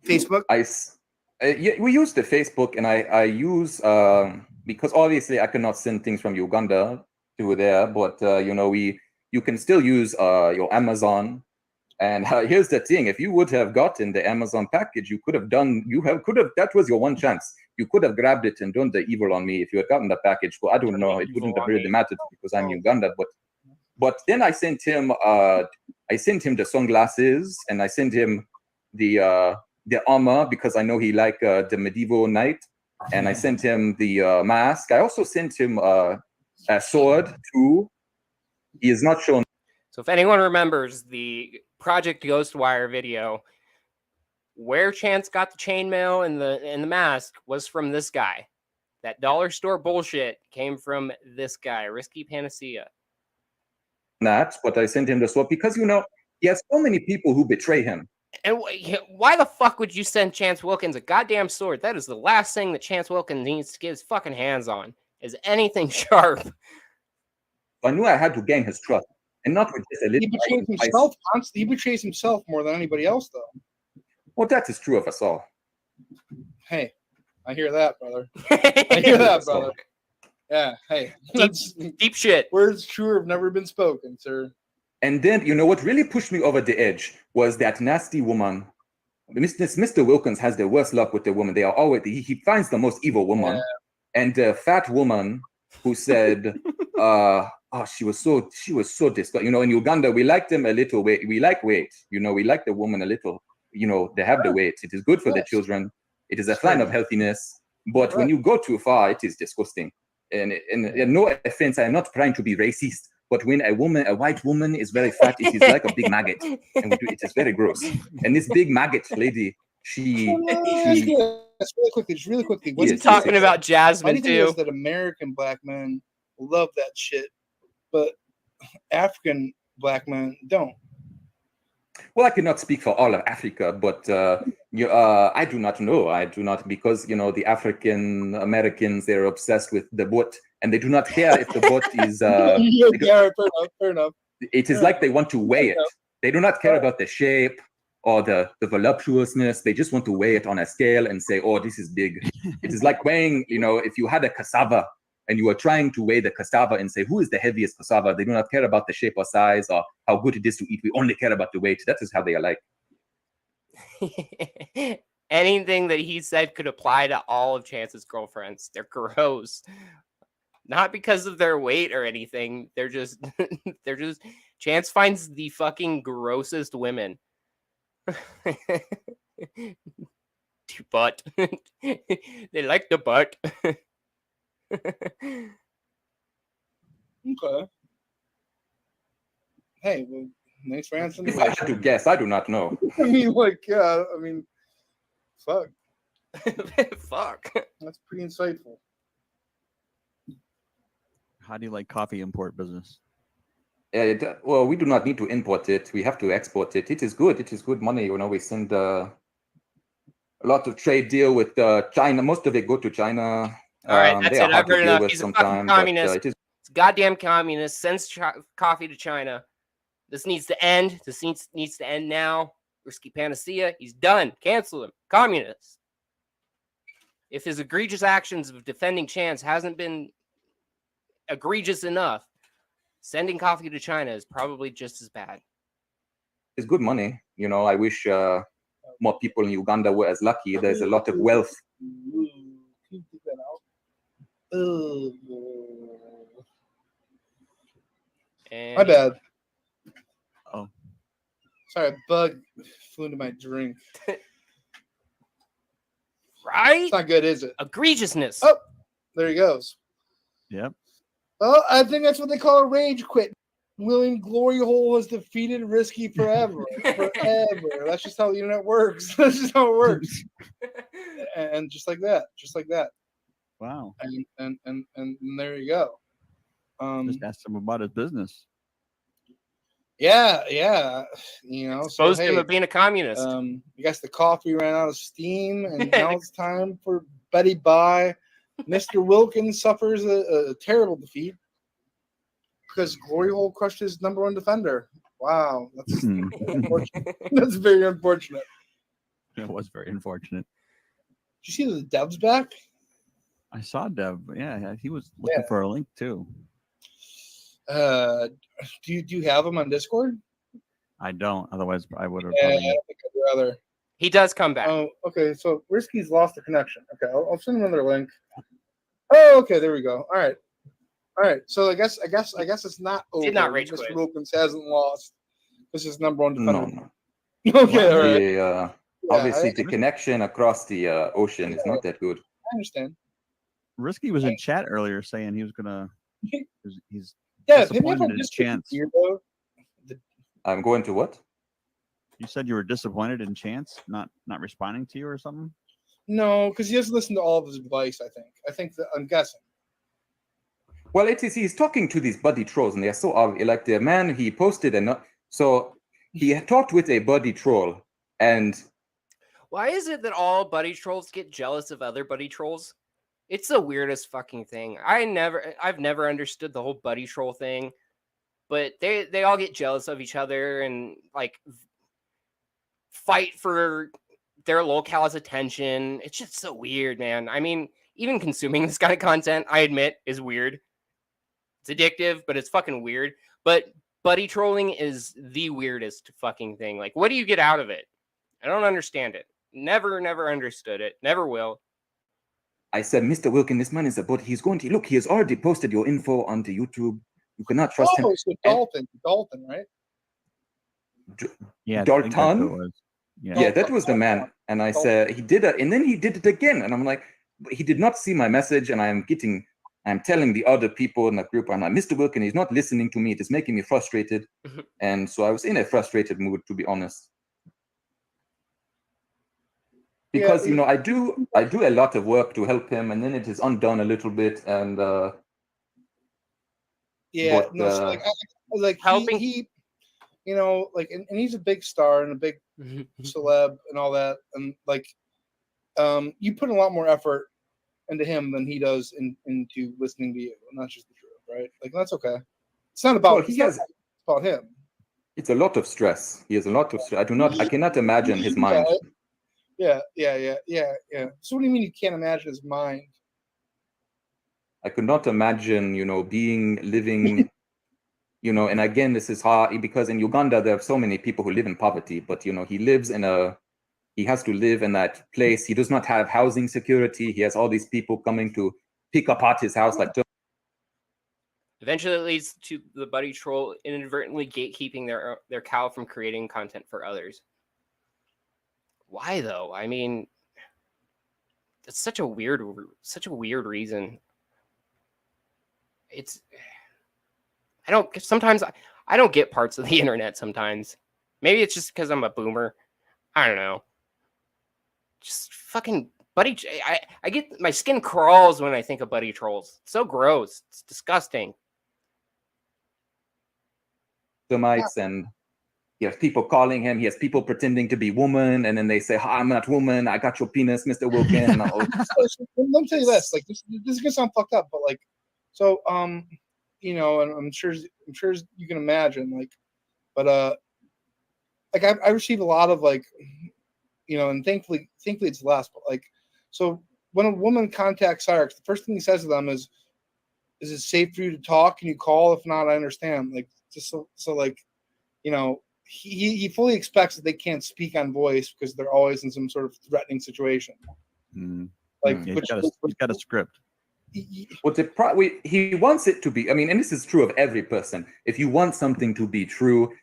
Facebook?
We use the Facebook, and I use, because obviously I cannot send things from Uganda to there, but, you can still use your Amazon. And here's the thing: if you would have gotten the Amazon package, that was your one chance. You could have grabbed it and done the evil on me if you had gotten the package. Well, I don't know; it wouldn't have really mattered because I'm Uganda. But then I sent him the sunglasses, and I sent him the armor because I know he liked the medieval knight, and I sent him the mask. I also sent him a sword too. He is not shown.
So if anyone remembers the Project Ghostwire video, where Chance got the chainmail and the mask was from this guy. That dollar store bullshit came from this guy, Risky Panacea.
But I sent him the sword because he has so many people who betray him.
And why the fuck would you send Chance Wilkins a goddamn sword? That is the last thing that Chance Wilkins needs to get his fucking hands on, is anything sharp.
I knew I had to gain his trust, and not with just a little.
He betrays himself constantly. He betrays himself more than anybody else, though.
Well, that is true of us all.
Hey, I hear that, brother. I hear that, brother. Yeah, hey.
Deep shit.
Words truer have never been spoken, sir.
And then, what really pushed me over the edge was that nasty woman. Mr. Wilkins has the worst luck with the woman. They are always, he finds the most evil woman. Yeah. And the fat woman who said, she was so disgusting. In Uganda, we like them a little weight. We like weight. We like the woman a little. They have the weight. It is good for the children. It is a sign of healthiness. But when you go too far, it is disgusting. And no offense, I am not trying to be racist. But when a white woman is very fat, it is like a big maggot. And it is very gross. And this big maggot lady, she
just really quickly.
He's talking about Jasmine,
too. Is that American black men love that shit, but African black men don't.
Well, I cannot speak for all of Africa, but I do not know. I do not, because the African Americans, they're obsessed with the boat, and they do not care if the boat is.
Fair enough.
It is like they want to weigh it. They do not care about the shape or the voluptuousness. They just want to weigh it on a scale and say, oh, this is big. It is like weighing, if you had a cassava and you were trying to weigh the cassava and say, who is the heaviest cassava? They do not care about the shape or size or how good it is to eat. We only care about the weight. That is how they are like.
Anything that he said could apply to all of Chance's girlfriends. They're gross. Not because of their weight or anything. They're just Chance finds the fucking grossest women. Butt. They like the butt.
Okay. Hey, well, thanks for answering the
If I
question.
had to guess, I do not know.
I mean, fuck.
Fuck.
That's pretty insightful.
How do you like coffee import business?
Well, we do not need to import it. We have to export it. It is good. It is good money. We send a lot of trade deal with China. Most of it go to China.
All right, that's
they are
it.
hard
I've heard
to deal
enough.
with
He's a
sometimes,
fucking
but,
communist.
it is.
It's a goddamn communist. Sends coffee to China. This needs to end. This needs to end now. Risky Panacea. He's done. Cancel him. Communist. If his egregious actions of defending Chance hasn't been egregious enough, sending coffee to China is probably just as bad.
It's good money. I wish more people in Uganda were as lucky. There's a lot of wealth.
My bad.
Oh.
Sorry, a bug flew into my drink.
Right?
It's not good, is it?
Egregiousness.
Oh, there he goes.
Yep.
Well, I think that's what they call a rage quit. William Gloryhole has defeated Risky forever. Forever. That's just how the internet works. That's just how it works. And just like that. Just like that.
Wow.
And there you go.
Just asked him about his business.
Yeah.
Exposed him of being a communist.
I guess the coffee ran out of steam, and now it's time for Betty Bye. Mr. Wilkins suffers a terrible defeat because Gloryhole crushed his #1 defender. Wow, that's unfortunate. That's very unfortunate.
It was very unfortunate.
Did you see the Dev's back?
I saw Dev. Yeah, he was looking for a link too.
Do you have him on Discord?
I don't. Otherwise, I would have.
Yeah, I don't think I'd rather.
He does come back.
Oh, okay. So Risky's lost the connection. Okay, I'll send him another link. Oh, okay. There we go. All right. So I guess it's not over.
Did not rage
Mr.
quit.
Wilkins hasn't lost. This is #1 defender.
No.
Okay, all right.
Obviously, the connection across the ocean is not that good.
I understand.
Risky was in chat earlier saying he was gonna. He's
Yeah,
disappointed in Chance.
I'm going to what?
You said you were disappointed in Chance not responding to you or something.
No, because he doesn't listen to all of his advice. I think that I'm guessing.
Well, it is. He's talking to these buddy trolls, and they're so obvious. Like the man, he posted so he had talked with a buddy troll, and
Why is it that all buddy trolls get jealous of other buddy trolls? It's the weirdest fucking thing. I've never understood the whole buddy troll thing, but they all get jealous of each other and like fight for their locale's attention. It's just so weird, man. I mean, even consuming this kind of content, I admit, is weird. It's addictive, but it's fucking weird. But buddy trolling is the weirdest fucking thing. Like, what do you get out of it? I don't understand it. Never understood it. Never will.
I said, Mr. Wilkin, this man is a bot. He's going to look. He has already posted your info onto YouTube. You cannot trust him.
Oh, so Dalton, right?
Yeah,
Dalton. Yeah, that was the man. And I said he did it, and then he did it again. And I'm like, he did not see my message. And I'm telling the other people in the group, I'm like, Mr. Wilkin, he's not listening to me. It is making me frustrated. And so I was in a frustrated mood, to be honest. Because I do a lot of work to help him, and then it is undone a little bit. And
helping he and he's a big star and a big celeb and all that, and you put a lot more effort into him than he does into listening to you, and that's just the truth, right? Like, that's okay. It's not about it's about him.
It's a lot of stress. He has a lot of stress. I cannot imagine his mind.
Yeah. So what do you mean you can't imagine his mind?
I could not imagine, living, and again, this is hard because in Uganda, there are so many people who live in poverty, but, he has to live in that place. He does not have housing security. He has all these people coming to pick apart his house.
Eventually, it leads to the buddy troll inadvertently gatekeeping their cow from creating content for others. Why though? I mean, it's such a weird reason. Sometimes I don't get parts of the internet. Sometimes, maybe it's just because I'm a boomer. I don't know. Just fucking buddy. I get my skin crawls when I think of buddy trolls. It's so gross. It's disgusting.
And he has people calling him. He has people pretending to be woman, and then they say, "Hi, I'm not woman. I got your penis, Mr. Wilkin." And
Let me tell you this. Like this is gonna sound fucked up, but like, so and I'm sure you can imagine, like, but like I receive a lot of like, and thankfully it's less, but like, so when a woman contacts Cyraxx, the first thing he says to them is it safe for you to talk? Can you call? If not, I understand. Like, just so like, he fully expects that they can't speak on voice because they're always in some sort of threatening situation. Like,
he's got a script.
He wants it to be. I mean, and this is true of every person. If you want something to be true.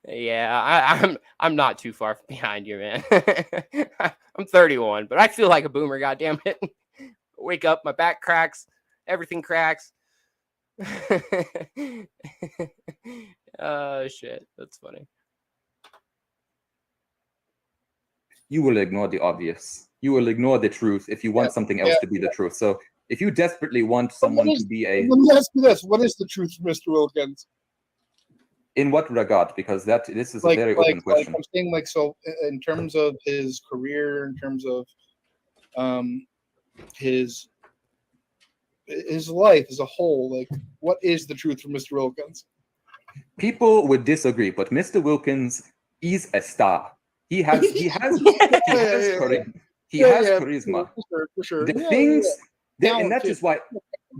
Yeah, I'm not too far behind you, man. I'm 31, but I feel like a boomer. Goddamn it! Wake up, my back cracks, everything cracks. Oh shit, that's funny.
You will ignore the obvious. You will ignore the truth if you want something else to be the truth. So if you desperately want someone to be a...
Let me ask you this. What is the truth, Mr. Wilkins?
In what regard? Because this is a very open question.
I'm saying, like, so in terms of his career, in terms of his life as a whole, like, what is the truth for Mr. Wilkins?
People would disagree, but Mr. Wilkins is a star. He has charisma.
For sure.
And that's just why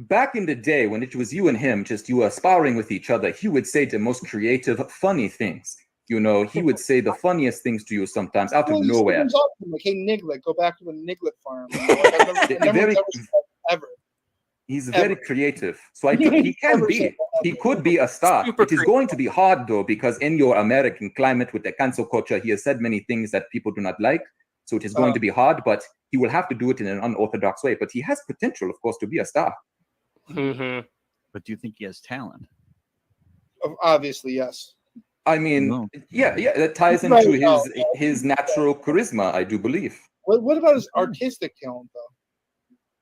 back in the day when it was you and him, just you were sparring with each other, he would say the most creative, funny things. He would say the funniest things to you sometimes out of nowhere.
Like, hey, Niglet, go back to the Niglet farm.
He's very creative. So he could be a star. It is going to be hard though, because in your American climate with the cancel culture, he has said many things that people do not like. So it is going to be hard, but he will have to do it in an unorthodox way. But he has potential, of course, to be a star.
Mm-hmm. But do you think he has talent?
Obviously, yes.
I mean, yeah, that ties into his natural charisma, I do believe.
What about his artistic talent, though?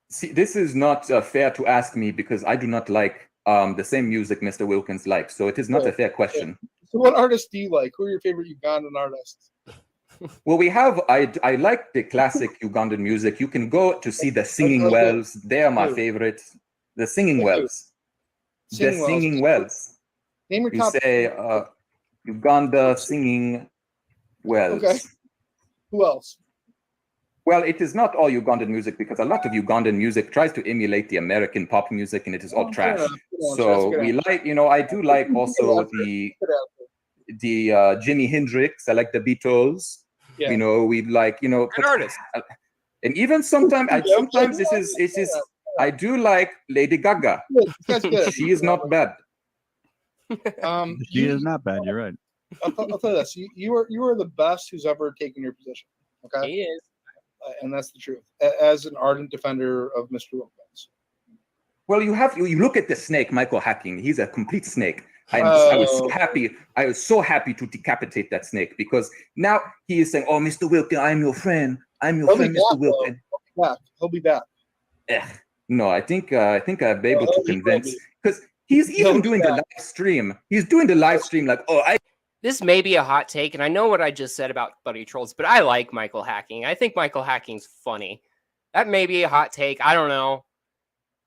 See, this is not fair to ask me because I do not like the same music Mr. Wilkins likes. So it is not a fair question.
So what artists do you like? Who are your favorite Ugandan artists?
Well, I like the classic Ugandan music. You can go to see the Singing Wells. They are my favorite. The Singing Wells. The Singing Wells.
Name your
you
top.
Say Uganda Singing Wells. Okay.
Who else?
Well, it is not all Ugandan music because a lot of Ugandan music tries to emulate the American pop music, and it is all trash. So we like, I do like also the Jimi Hendrix. I like the Beatles. Yeah. We like,
good artist.
And even sometimes, I do like Lady Gaga. She is not bad.
She is not bad. You're right.
I'll tell you this: you are the best who's ever taken your position. Okay,
he is.
And that's the truth. As an ardent defender of Mr. Wilkins.
Well, you look at the snake, Michael Hacking. He's a complete snake. I was so happy. I was so happy to decapitate that snake because now he is saying, "Oh, Mr. Wilkin, I'm your friend. I'm your friend, Mr. Wilkin."
He'll be back.
No, I think I'll be able to convince because he's even doing the live stream. He's doing the live stream like,
This may be a hot take, and I know what I just said about buddy trolls, but I like Michael Hacking. I think Michael Hacking's funny. That may be a hot take. I don't know.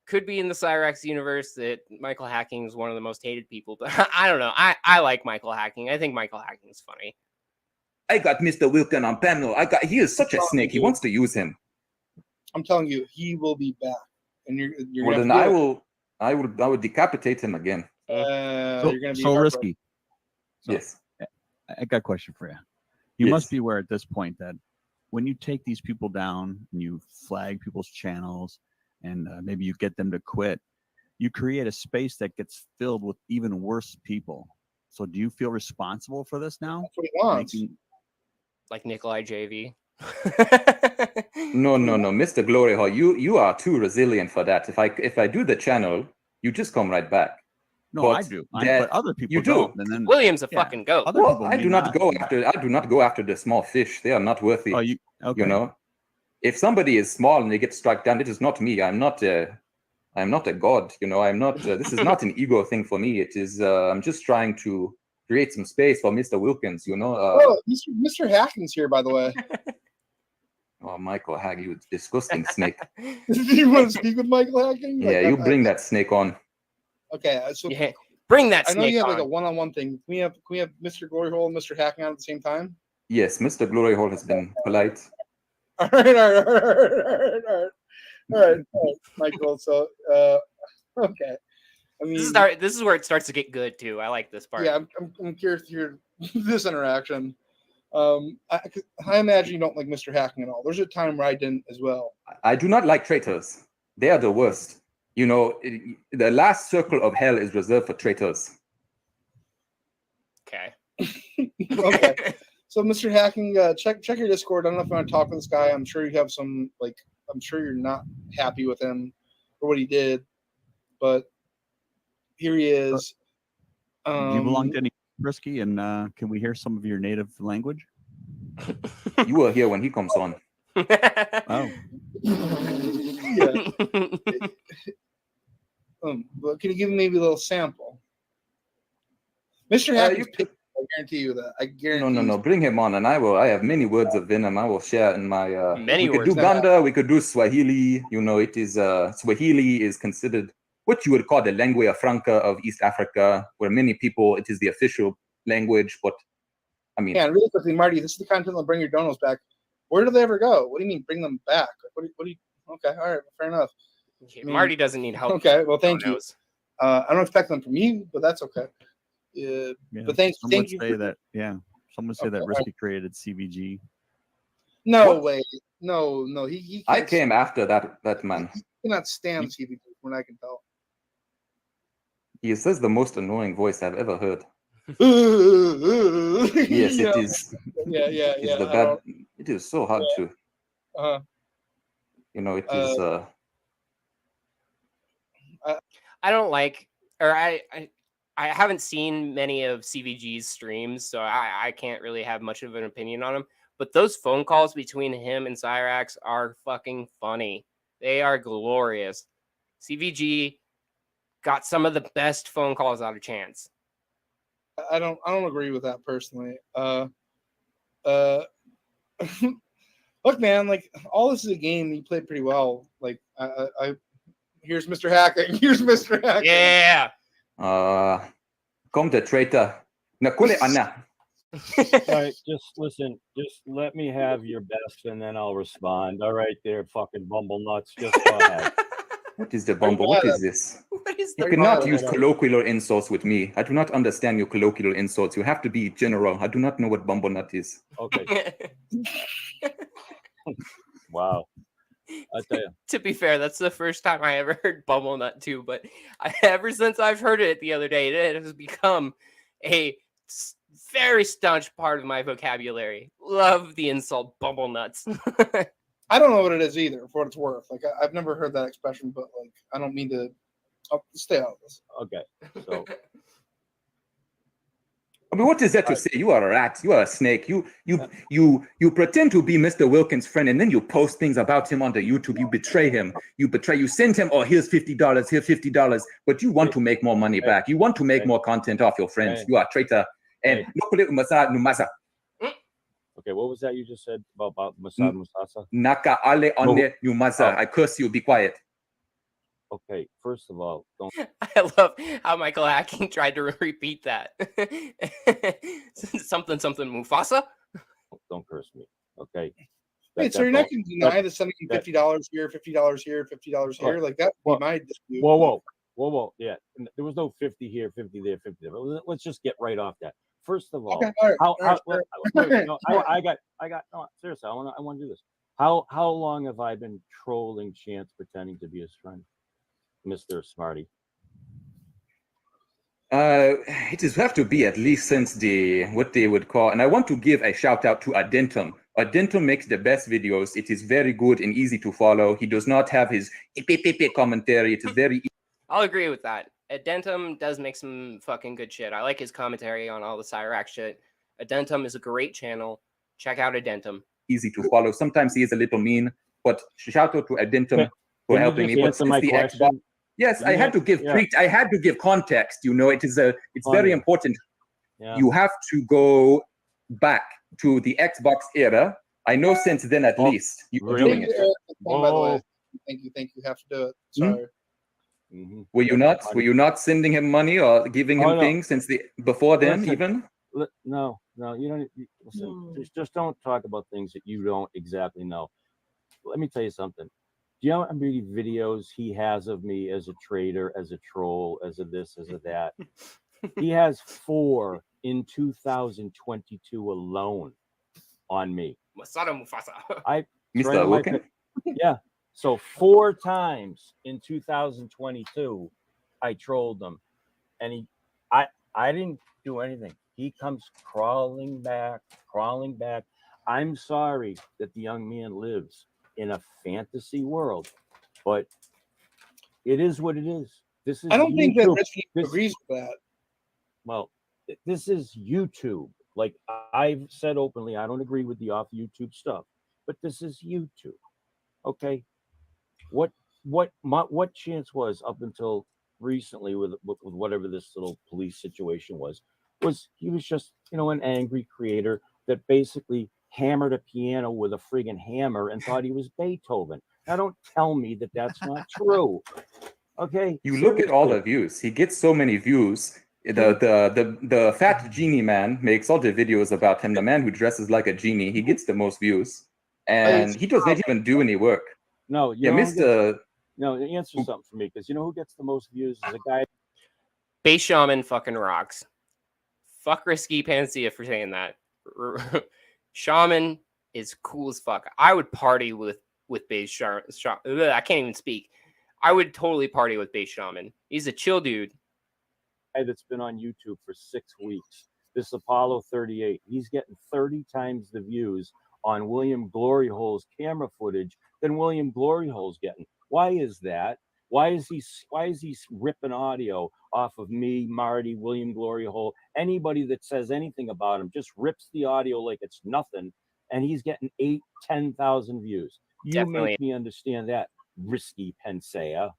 could be in the Cyraxx universe that Michael Hacking is one of the most hated people, but I don't know. I like Michael Hacking. I think Michael Hacking is funny.
I got Mr. Wilkin on panel. He is such a snake. He wants to use him.
I'm telling you, he will be back, and you're
Well,
gonna
then
feel
I would decapitate him again.
you're gonna be
so
heartbroken.
risky. So,
Yes.
I got a question for you. You
Yes.
must be aware at this point that when you take these people down and you flag people's channels and maybe you get them to quit, you create a space that gets filled with even worse people. So do you feel responsible for this now?
That's what he wants.
Like Nikolai JV.
No, Mr. Gloryhole, you are too resilient for that. If I do the channel, you just come right back.
No,
but
I do. But other people
you do.
don't. And then
William's a fucking goat.
Other
Well,
people
I
may
do not go after the small fish. They are not worthy.
Oh, okay.
You know, if somebody is small and they get struck down, it is not me. I'm not a god. You know, I'm not. This is not an ego thing for me. It is. I'm just trying to create some space for Mr. Wilkins. You know.
Oh, Mr. Hacking's here, by the way.
Oh, Michael Hag, you disgusting snake.
Do you want to speak with Michael Hacking?
Yeah, you bring that snake on.
Okay, so
Yeah. Bring that
I know
snake
you have
on.
like a one-on-one thing. Can we have Mr. Gloryhole and Mr. Hacking on at the same time?
Yes, Mr. Gloryhole has been polite.
All right, Michael. So, okay. I mean,
This is where it starts to get good too. I like this part.
yeah, I'm curious to hear this interaction. I imagine you don't like Mr. Hacking at all. There's a time where I didn't as well.
I do not like traitors. They are the worst. You know, the last circle of hell is reserved for traitors.
Okay.
Okay. So, Mr. Hacking, check your Discord. I don't know if you want to talk to this guy. I'm sure you have some, like, I'm sure you're not happy with him for what he did, but here he is.
Do you belong to any risky? And can we hear some of your native language?
You will hear when he comes on.
Oh.
Yeah. But can you give me maybe a little sample? Mr. Hacking's picked. I guarantee you that. I guarantee.
No. Bring him on, and I have many words of venom. I will share in my.
Many
we could
words.
do Ganda. We could do Swahili. You know, it is Swahili is considered what you would call the lingua franca of East Africa, where many people it is the official language. But I mean,
yeah, and really quickly, Marty, this is the content that'll bring your donos back. Where do they ever go? What do you mean bring them back? What do you? Okay, all right, fair enough.
I mean, Marty doesn't need help.
Okay, well, thank you. I don't expect them from you, but that's okay. Yeah, but thank you.
Some would say that Risky created CVG.
No way. No. He
I came after that man.
He cannot stand CVG, from what I can tell.
He says the most annoying voice I've ever heard. Yes, it is.
Yeah.
It is so hard to. You know, it is.
I don't like, or I haven't seen many of CVG's streams, so I can't really have much of an opinion on him. But those phone calls between him and Cyraxx are fucking funny. They are glorious. CVG got some of the best phone calls out of Chance.
I don't agree with that personally. Look, man, like all this is a game. You played pretty well. Like here's Mr. Hacking. Here's Mr. Hacking.
Yeah.
Come the traitor. Nakule Anna.
All right, just listen. Just let me have your best, and then I'll respond. All right, there, fucking bumble nuts. Just go ahead.
What is the bumble? What is this? You cannot use colloquial insults with me. I do not understand your colloquial insults. You have to be general. I do not know what bumble nut is.
Okay. Wow. I tell you.
To be fair, that's the first time I ever heard bumble nut too. But ever since I've heard it the other day, it has become a very staunch part of my vocabulary. Love the insult bumble nuts.
I don't know what it is either, for what it's worth. Like I've never heard that expression, but like I don't mean to. I'll stay out of this.
Okay, so.
I mean, what is that to say? You are a rat. You are a snake. You pretend to be Mr. Wilkins' friend, and then you post things about him on the YouTube. You betray him. You send him, oh, here's $50, here's $50. But you want to make more money back. You want to make more content off your friends. You are a traitor. And
okay, what was that you just said about Masad Musasa?
Naka ale one numaza. I curse you. Be quiet.
Okay, first of all, don't
I love how Michael Hacking tried to repeat that. something Mufasa.
don't curse me. Okay.
Wait, so you're not going to deny the sending $50 here, $50 here, $50 here? Like that would be my dispute.
Whoa. Yeah, there was no 50 here, 50 there, 50 there. Let's just get right off that. First of all,
okay, all right,
I got. No, seriously, I want to do this. How long have I been trolling Chance, pretending to be his friend, Mr. Smarty?
It is have to be at least since what they would call, and I want to give a shout out to Adentum. Adentum makes the best videos. It is very good and easy to follow. He does not have his commentary. It is very
I'll agree with that. Adentum does make some fucking good shit. I like his commentary on all the Cyraxx shit. Adentum is a great channel. Check out Adentum.
easy to follow. Sometimes he is a little mean, but shout out to Adentum for helping me. But since the Xbox, yes, I had to give I had to give context. You know, it's very important.
Yeah.
You have to go back to the Xbox era. I know since then at least you were doing it.
By the way, thank you. Have to do it. Sorry.
Mm-hmm.
Were you not sending him money or giving him things since before then even?
No, you don't. Listen, just don't talk about things that you don't exactly know. Let me tell you something. Do you know how many videos he has of me as a traitor, as a troll, as a this, as a that? He has 4 in 2022 alone on me.
Masada Mufasa.
Mr. Woken?
Yeah. So 4 times in 2022, I trolled him, and I didn't do anything. He comes crawling back. I'm sorry that the young man lives in a fantasy world, but it is what it is. This is.
I don't think that
YouTube.
Richie agrees with that.
Well, this is YouTube. Like I've said openly, I don't agree with the off YouTube stuff, but this is YouTube. Okay. What chance was up until recently with whatever this little police situation was he was just, an angry creator that basically hammered a piano with a friggin' hammer and thought he was Beethoven. Now don't tell me that that's not true. Okay.
You look at all the views. He gets so many views. The fat genie man makes all the videos about him. The man who dresses like a genie, he gets the most views, and he doesn't even do any work.
No,
Mr.
No, answer something for me, because you know who gets the most views is a guy.
Base Shaman fucking rocks. Fuck Risky Panacea for saying that. Shaman is cool as fuck. I would party with Base Shaman. I can't even speak. I would totally party with Base Shaman. He's a chill dude.
That's been on YouTube for 6 weeks. This Apollo 38. He's getting 30 times the views on William Gloryhole's camera footage than William Gloryhole's getting. Why is that? Why is he ripping audio off of me, Marty, William Gloryhole? Anybody that says anything about him just rips the audio like it's nothing, and he's getting 8,000-10,000 views. You make me understand that, Risky Panacea.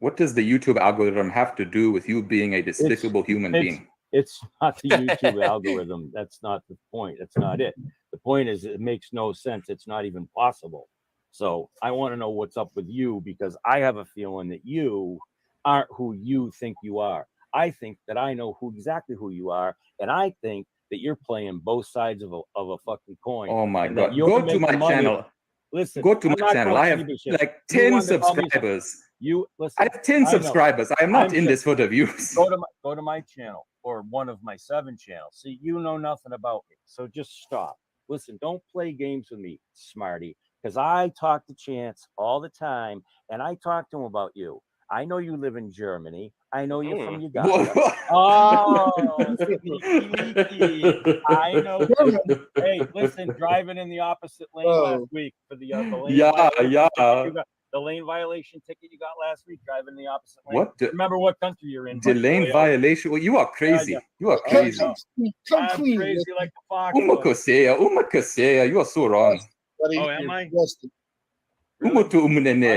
What does the YouTube algorithm have to do with you being a despicable human being?
It's not the YouTube algorithm. That's not the point. That's not it. The point is it makes no sense. It's not even possible. So I want to know what's up with you, because I have a feeling that you aren't who you think you are. I think that I know exactly who you are, and I think that you're playing both sides of a fucking coin.
Oh my God. Go to my channel.
Listen,
go to my channel. I have like 10 subscribers. I have 10 subscribers. I am not in this for the views.
Go to my channel, or one of my 7 channels. See, you know nothing about me, so just stop. Listen, don't play games with me, Smarty, because I talk to Chance all the time, and I talk to him about you. I know you live in Germany. I know you're from Uganda. Oh, sneaky. I know. Hey, listen, driving in the opposite lane last week for the lane. The lane violation ticket you got last week, driving in the opposite lane. Remember what country you're in.
The lane violation? Well, you are crazy. You are crazy.
Come clean.
Crazy like the fox.
Umakosea, you are so wrong.
Oh, am I?
Really?
I'll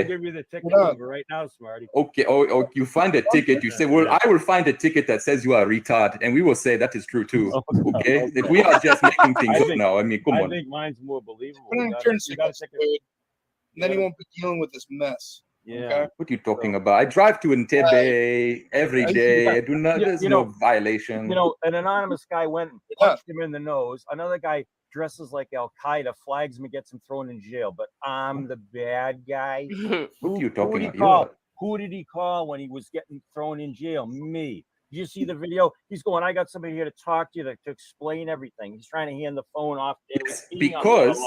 give you the ticket number right now, Smarty.
Okay. Oh, you find a ticket. You say, well, I will find a ticket that says you are a retard, and we will say that is true too. Okay? If we are just making things up now, I mean, come on.
I think mine's more believable.
And then he won't be dealing with this mess.
Yeah.
What are you talking about? I drive to Entebbe every day. I do not. There's no violation.
You know, an anonymous guy went and punched him in the nose. Another guy dresses like Al Qaeda, flags him and gets him thrown in jail. But I'm the bad guy.
What are you talking
about? Who did he call when he was getting thrown in jail? Me. Did you see the video? He's going, I got somebody here to talk to you to explain everything. He's trying to hand the phone off.
Yes, because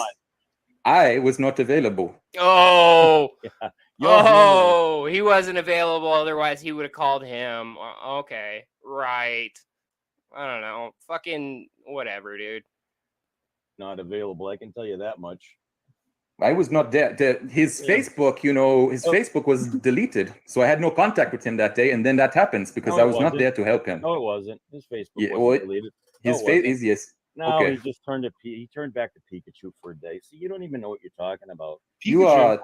I was not available.
Oh,
yeah.
Oh, he wasn't available. Otherwise, he would have called him. Okay, right. I don't know. Fucking whatever, dude.
Not available. I can tell you that much.
I was not there. His Facebook, Facebook was deleted. So I had no contact with him that day. And then that happens because I was not there to help him.
No, it wasn't. His Facebook wasn't deleted.
His face is, yes.
No,
okay.
he just turned back to Pikachu for a day. So you don't even know what you're talking about.
Pikachu.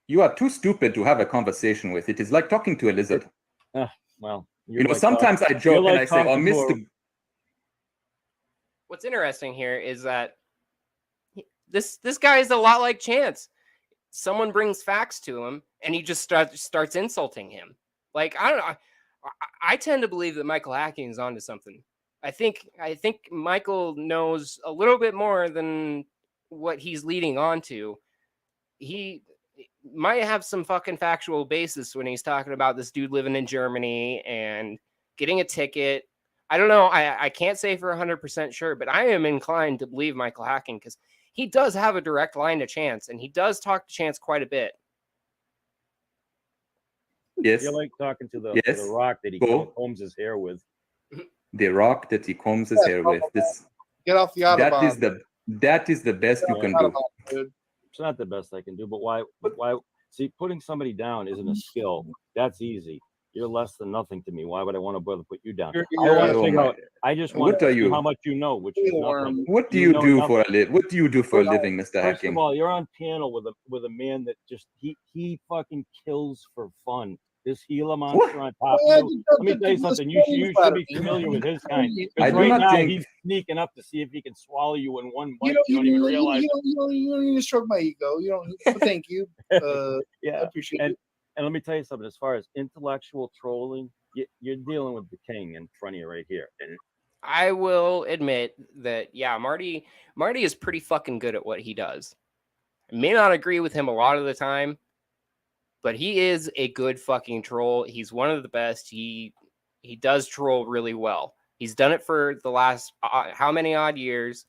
You are too stupid to have a conversation with. It is like talking to a lizard.
Well,
sometimes I joke and I say, "Oh, Mr."
What's interesting here is that this guy is a lot like Chance. Someone brings facts to him, and he just starts insulting him. Like, I don't know. I tend to believe that Michael Hacking is onto something. I think Michael knows a little bit more than what he's leading on to. He might have some fucking factual basis when he's talking about this dude living in Germany and getting a ticket. I don't know. I can't say for 100% sure, but I am inclined to believe Michael Hacking because he does have a direct line to Chance, and he does talk to Chance quite a bit.
Yes.
You like talking to the rock that he combs his hair with.
The rock that he combs his hair with.
Get off the Autobahn.
That is the best you can do.
It's not the best I can do, but why? See, putting somebody down isn't a skill. That's easy. You're less than nothing to me. Why would I want to bother put you down? I just want to see how much you know, which is nothing.
What do you do for a living? What do you do for a living, Mr. Hacking?
First of all, you're on panel with a man that just he fucking kills for fun. This Gila monster on top of you. Let me tell you something. You should be familiar with his kind.
I do
right
not
now,
think
he's sneaking up to see if he can swallow you in one bite. You don't even realize.
You don't need to stroke my ego. You don't. Thank you.
Yeah,
I appreciate it.
And let me tell you something. As far as intellectual trolling, you're dealing with the king in front of you right here. And
I will admit that, yeah, Marty is pretty fucking good at what he does. I may not agree with him a lot of the time, but he is a good fucking troll. He's one of the best. He does troll really well. He's done it for the last how many odd years.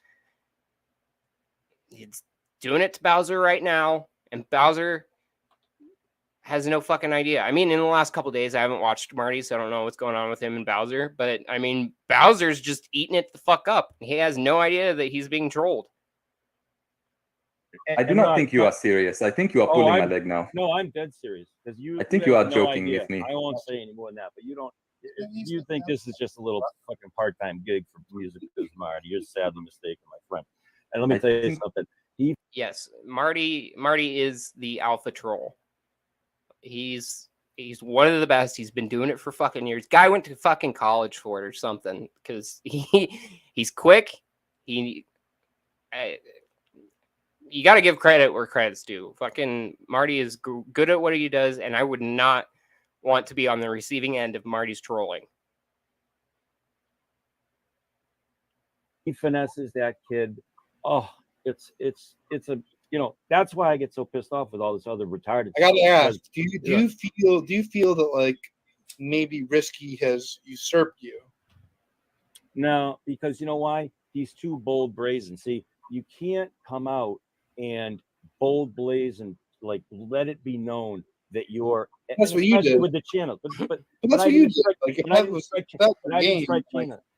He's doing it to Bowser right now, and Bowser has no fucking idea. I mean, in the last couple of days, I haven't watched Marty, so I don't know what's going on with him and Bowser. But I mean, Bowser's just eating it the fuck up. He has no idea that he's being trolled.
I do not think you are serious. I think you are pulling my leg now.
No, I'm dead serious. Because
I think you are joking
idea.
with me.
I won't say any more than that. But you don't. You think this is just a little fucking part-time gig for music business, Marty? You're sadly mistaken, my friend. And let me tell you something.
Yes, Marty is the alpha troll. He's one of the best. He's been doing it for fucking years. Guy went to fucking college for it or something because he's quick. You got to give credit where credit's due. Fucking Marty is good at what he does, and I would not want to be on the receiving end of Marty's trolling.
He finesses that kid. Oh, it's a that's why I get so pissed off with all this other retarded.
I gotta ask, do you feel that like maybe Risky has usurped you?
No, because you know why? He's too bold brazen. See, you can't come out and bold brazen, like let it be known that you're.
That's what you did
with the channel. But
that's what you did.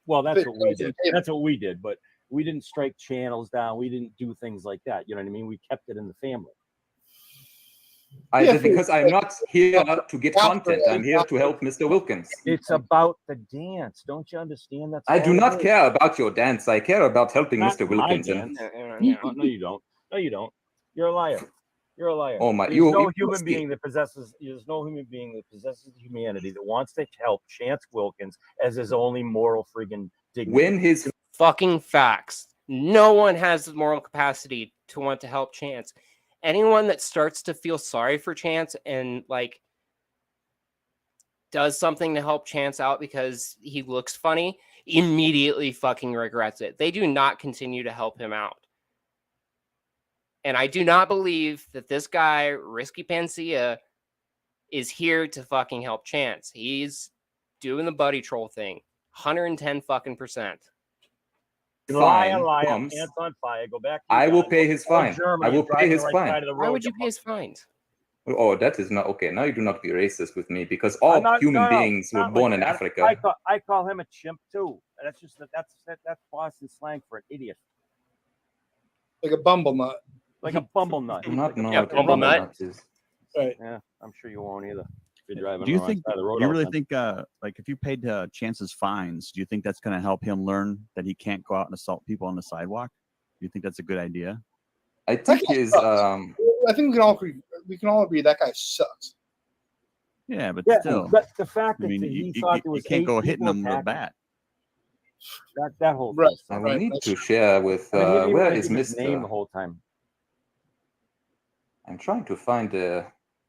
Well, that's what we did. That's what we did. But we didn't strike channels down. We didn't do things like that. You know what I mean? We kept it in the family.
Because I'm not here to get content. I'm here to help Mr. Wilkins.
It's about the dance. Don't you understand? That's
I do not care about your dance. I care about helping
Not
Mr. Wilkins.
No, you don't. No, you don't. You're a liar. You're a liar.
Oh my!
There's no human being that possesses humanity that wants to help Chance Wilkins as his only moral friggin' dignity.
When his
fucking facts, no one has the moral capacity to want to help Chance. anyone that starts to feel sorry for Chance and like does something to help Chance out because he looks funny, immediately fucking regrets it. They do not continue to help him out. And I do not believe that this guy, Risky Panacea, is here to fucking help Chance. He's doing the buddy troll thing. 110 fucking %.
Liar, liar,
comes,
pants on fire. Go back. To
I will
guys.
pay his
Go to
fine.
Germany
I will
and drive
pay
the
his
right
fine.
side of the
Why
road,
would you
you
pay his fines?
Oh, that is not okay. Now you do not be racist with me because all human beings were
not
born
like
in
that.
Africa.
I call him a chimp too. That's just that's Boston slang for an idiot.
Like a bumble nut.
Like a bumble nut.
I do not know
Yeah,
what a
bumble
bumble
nut.
nut is.
Right.
Yeah, I'm sure you won't either. If you're driving
Do you
on the
think?
side of the road
Do you
all the
really
time.
think, like, if you paid Chance's fines, do you think that's going to help him learn that he can't go out and assault people on the sidewalk? Do you think that's a good idea?
I think is
I think we can all agree that guy sucks.
Yeah, but
Yeah,
still,
but the fact
I
that
mean,
he
you
thought there was
can't
8
go hitting
people
them with a
attacking,
bat.
that whole
Right.
thing.
I will need to share with
I mean, he didn't even
where
mention
is
his name the
Mr.
whole time.
I'm trying to find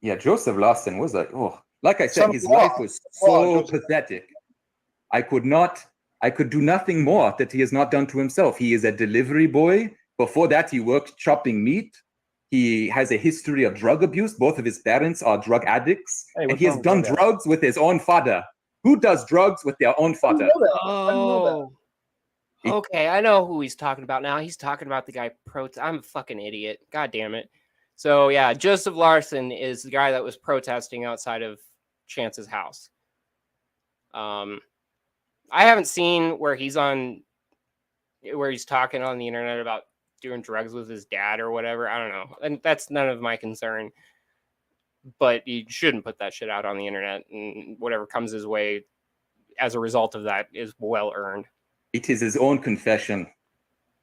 yeah, Joseph Larson was like, oh, like I said,
Son of
his
law.
life was
Law,
so
Joseph.
pathetic. I could do nothing more that he has not done to himself. He is a delivery boy. Before that, he worked chopping meat. He has a history of drug abuse. Both of his parents are drug addicts.
Hey,
and
what's
he has
wrong with
done
drug
drugs with his own father. Who does drugs with their own
I didn't
father?
know that. I didn't know that.
Oh. Okay, I know who he's talking about now. He's talking about the guy I'm a fucking idiot. God damn it. So yeah, Joseph Larson is the guy that was protesting outside of Chance's house. I haven't seen where he's talking on the internet about doing drugs with his dad or whatever. I don't know. And that's none of my concern. But you shouldn't put that shit out on the internet, and whatever comes his way as a result of that is well earned.
It is his own confession.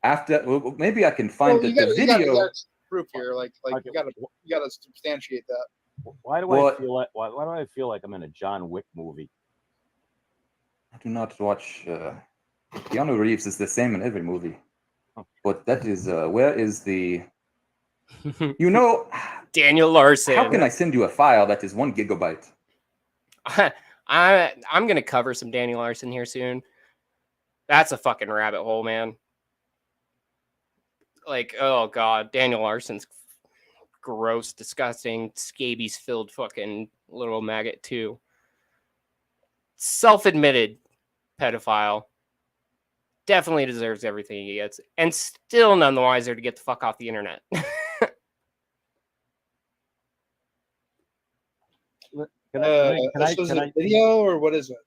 Well, maybe I can find
Well,
the video.
You got proof here. Like you gotta substantiate that.
Why do I feel like why do I feel like I'm in a John Wick movie?
I do not watch. Keanu Reeves is the same in every movie. But that is where is the? You know,
Daniel Larson.
How can I send you a file that is 1 gigabyte?
I'm gonna cover some Daniel Larson here soon. That's a fucking rabbit hole, man. Like, oh god, Daniel Larson's gross, disgusting, scabies filled fucking little maggot too. Self-admitted pedophile. Definitely deserves everything he gets, and still none the wiser to get the fuck off the internet.
Can I video or what is it?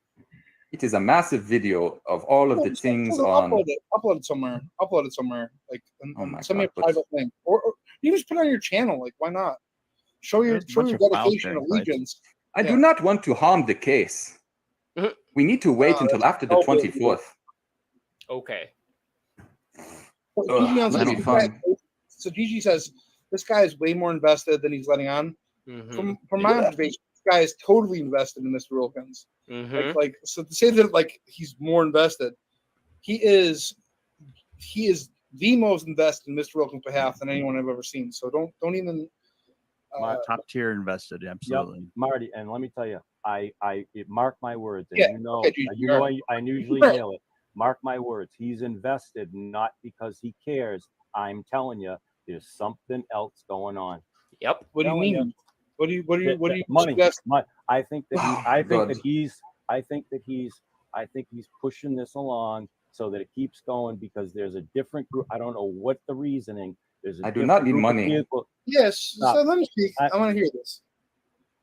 It is a massive video of all of the things on.
Upload it somewhere. Upload it somewhere. Like send me a
God,
private link, or you just put it on your channel. Like why not? Show your dedication, allegiance.
I do not want to harm the case. We need to wait until after the 24th.
Okay.
Let me find.
So Gigi says this guy is way more invested than he's letting on. From my observation, this guy is totally invested in Mr. Wilkins. Like so to say that like he's more invested, he is the most invested in Mr. Wilkins' behalf than anyone I've ever seen. So don't even
top tier invested, absolutely.
Yep, Marty, and let me tell you, I mark my words, and
Yeah,
you know,
okay,
I usually nail it. Mark my words, he's invested not because he cares. I'm telling you, there's something else going on.
Yep.
What do you mean? What do you
money?
suggest?
I think that he's pushing this along so that it keeps going because there's a different group. I don't know what the reasoning.
I do not need money.
Yes. So let me speak. I want to hear this.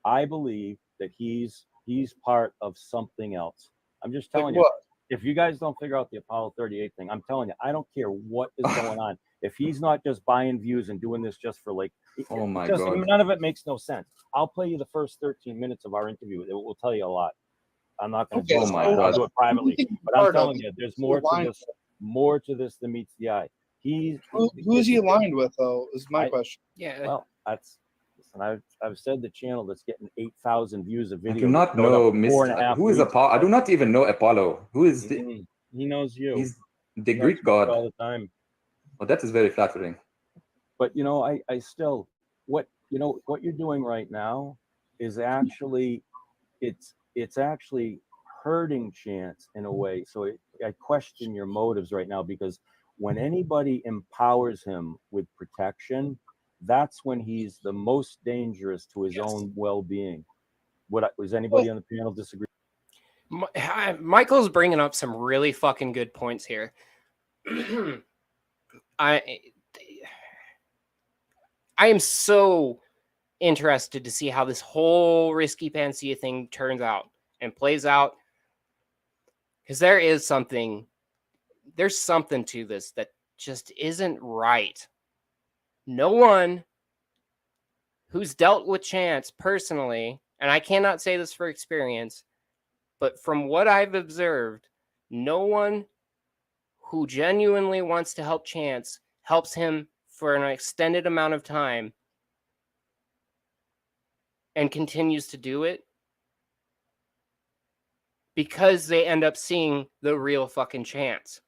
I believe that he's part of something else. I'm just telling
Like
you.
what?
If you guys don't figure out the Apollo 38 thing, I'm telling you, I don't care what is going on. If he's not just buying views and doing this just for like,
oh my God,
none of it makes no sense. I'll play you the first 13 minutes of our interview. It will tell you a lot. I'm not going to do it. I'll do it privately, but I'm telling you, there's more to this than meets the eye.
Who is he aligned with, though? Is my question.
Yeah.
Well, listen, I've said the channel that's getting 8,000 views a video.
I do not know who is Apollo. I do not even know Apollo. Who is the?
He knows you.
He's the Greek god
all the time.
Well, that is very flattering.
But you know, I still what you're doing right now is actually it's actually hurting Chance in a way. So I question your motives right now, because when anybody empowers him with protection, that's when he's the most dangerous to his own well-being. Was anybody on the panel disagree?
Michael's bringing up some really fucking good points here. I am so interested to see how this whole Risky Panacea thing turns out and plays out, because there's something to this that just isn't right. No one who's dealt with Chance personally, and I cannot say this for experience, but from what I've observed, no one who genuinely wants to help Chance helps him for an extended amount of time and continues to do it because they end up seeing the real fucking Chance.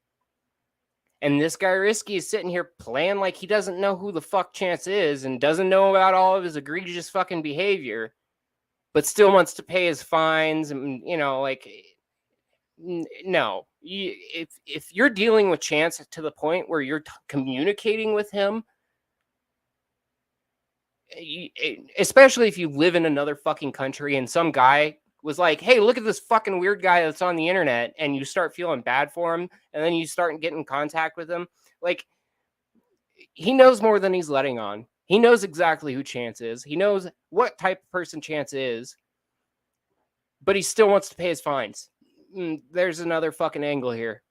And this guy Risky is sitting here playing like he doesn't know who the fuck Chance is and doesn't know about all of his egregious fucking behavior, but still wants to pay his fines. And, like, no. If you're dealing with Chance to the point where you're communicating with him, especially if you live in another fucking country and some guy was like, hey, look at this fucking weird guy that's on the internet, and you start feeling bad for him, and then you start getting in contact with him, like, he knows more than he's letting on. He knows exactly who Chance is. He knows what type of person Chance is, but he still wants to pay his fines. There's another fucking angle here.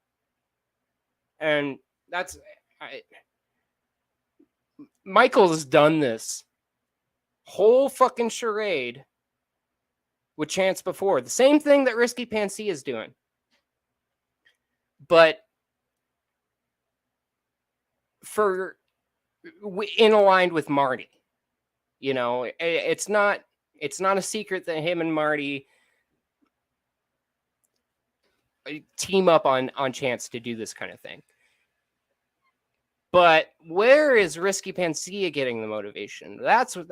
And Michael's done this whole fucking charade with Chance before. The same thing that Risky Panacea is doing. But in aligned with Marty. It's not a secret that him and Marty team up on Chance to do this kind of thing. But where is Risky Panacea getting the motivation? That's what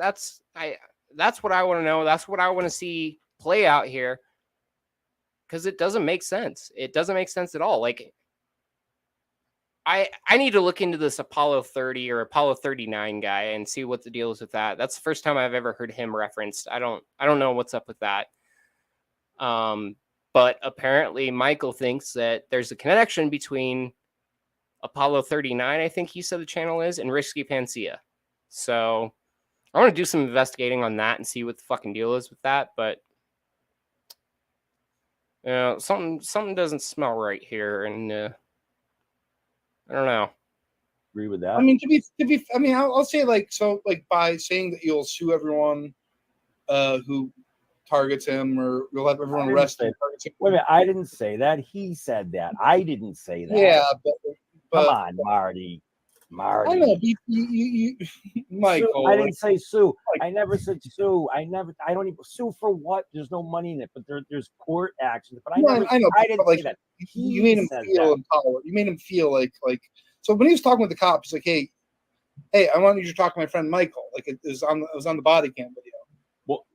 I want to know. That's what I want to see play out here, because it doesn't make sense. It doesn't make sense at all. Like, I need to look into this Apollo 30 or Apollo 39 guy and see what the deal is with that. That's the first time I've ever heard him referenced. I don't know what's up with that. But apparently Michael thinks that there's a connection between Apollo 39, I think he said the channel is, and Risky Panacea. So I want to do some investigating on that and see what the fucking deal is with that. But something doesn't smell right here, and I don't know.
Agree with that.
I mean, I'll say by saying that you'll sue everyone who targets him, or you'll have everyone arrested.
Wait a minute, I didn't say that. He said that. I didn't say that.
Yeah, but
come on, Marty.
I know, you Michael.
Sue. I didn't say sue. I never said sue. I don't even sue for what? There's no money in it, but there's court actions. But I didn't say that.
You made him feel empowered. You made him feel like. So when he was talking with the cops, he's like, hey, I want you to talk to my friend Michael. Like, it was on the body cam video.
Well,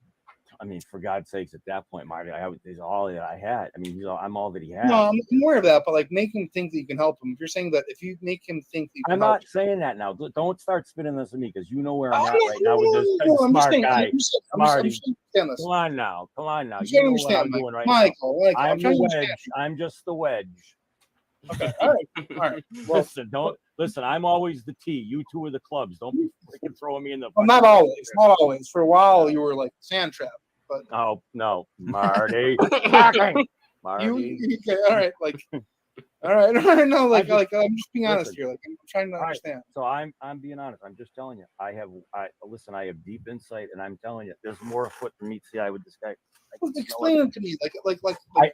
I mean, for God's sakes, at that point, Marty, is all that I had. I mean, I'm all that he had.
No, I'm aware of that, but like, make him think that you can help him. If you're saying that, if you make him think that you can
I'm
help
not saying that now. Don't start spinning this at me, because you know where I'm at
no,
right now with this
I'm
smart
just
guy. Marty,
come
on now. You know what I'm doing right
Michael,
now. I'm the wedge. I'm just the wedge.
Okay, all right. Well,
Listen. I'm always the T. You two are the clubs. Don't be freaking throwing me in the.
Well, not always. For a while, you were like sand trap. But
oh no, Marty. Marty.
Okay, all right. Like, all right. No, like I'm just being honest here. Like, I'm trying to understand.
So I'm being honest. I'm just telling you. I have deep insight, and I'm telling you, there's more afoot than meets the eye with this guy.
Explain it to me.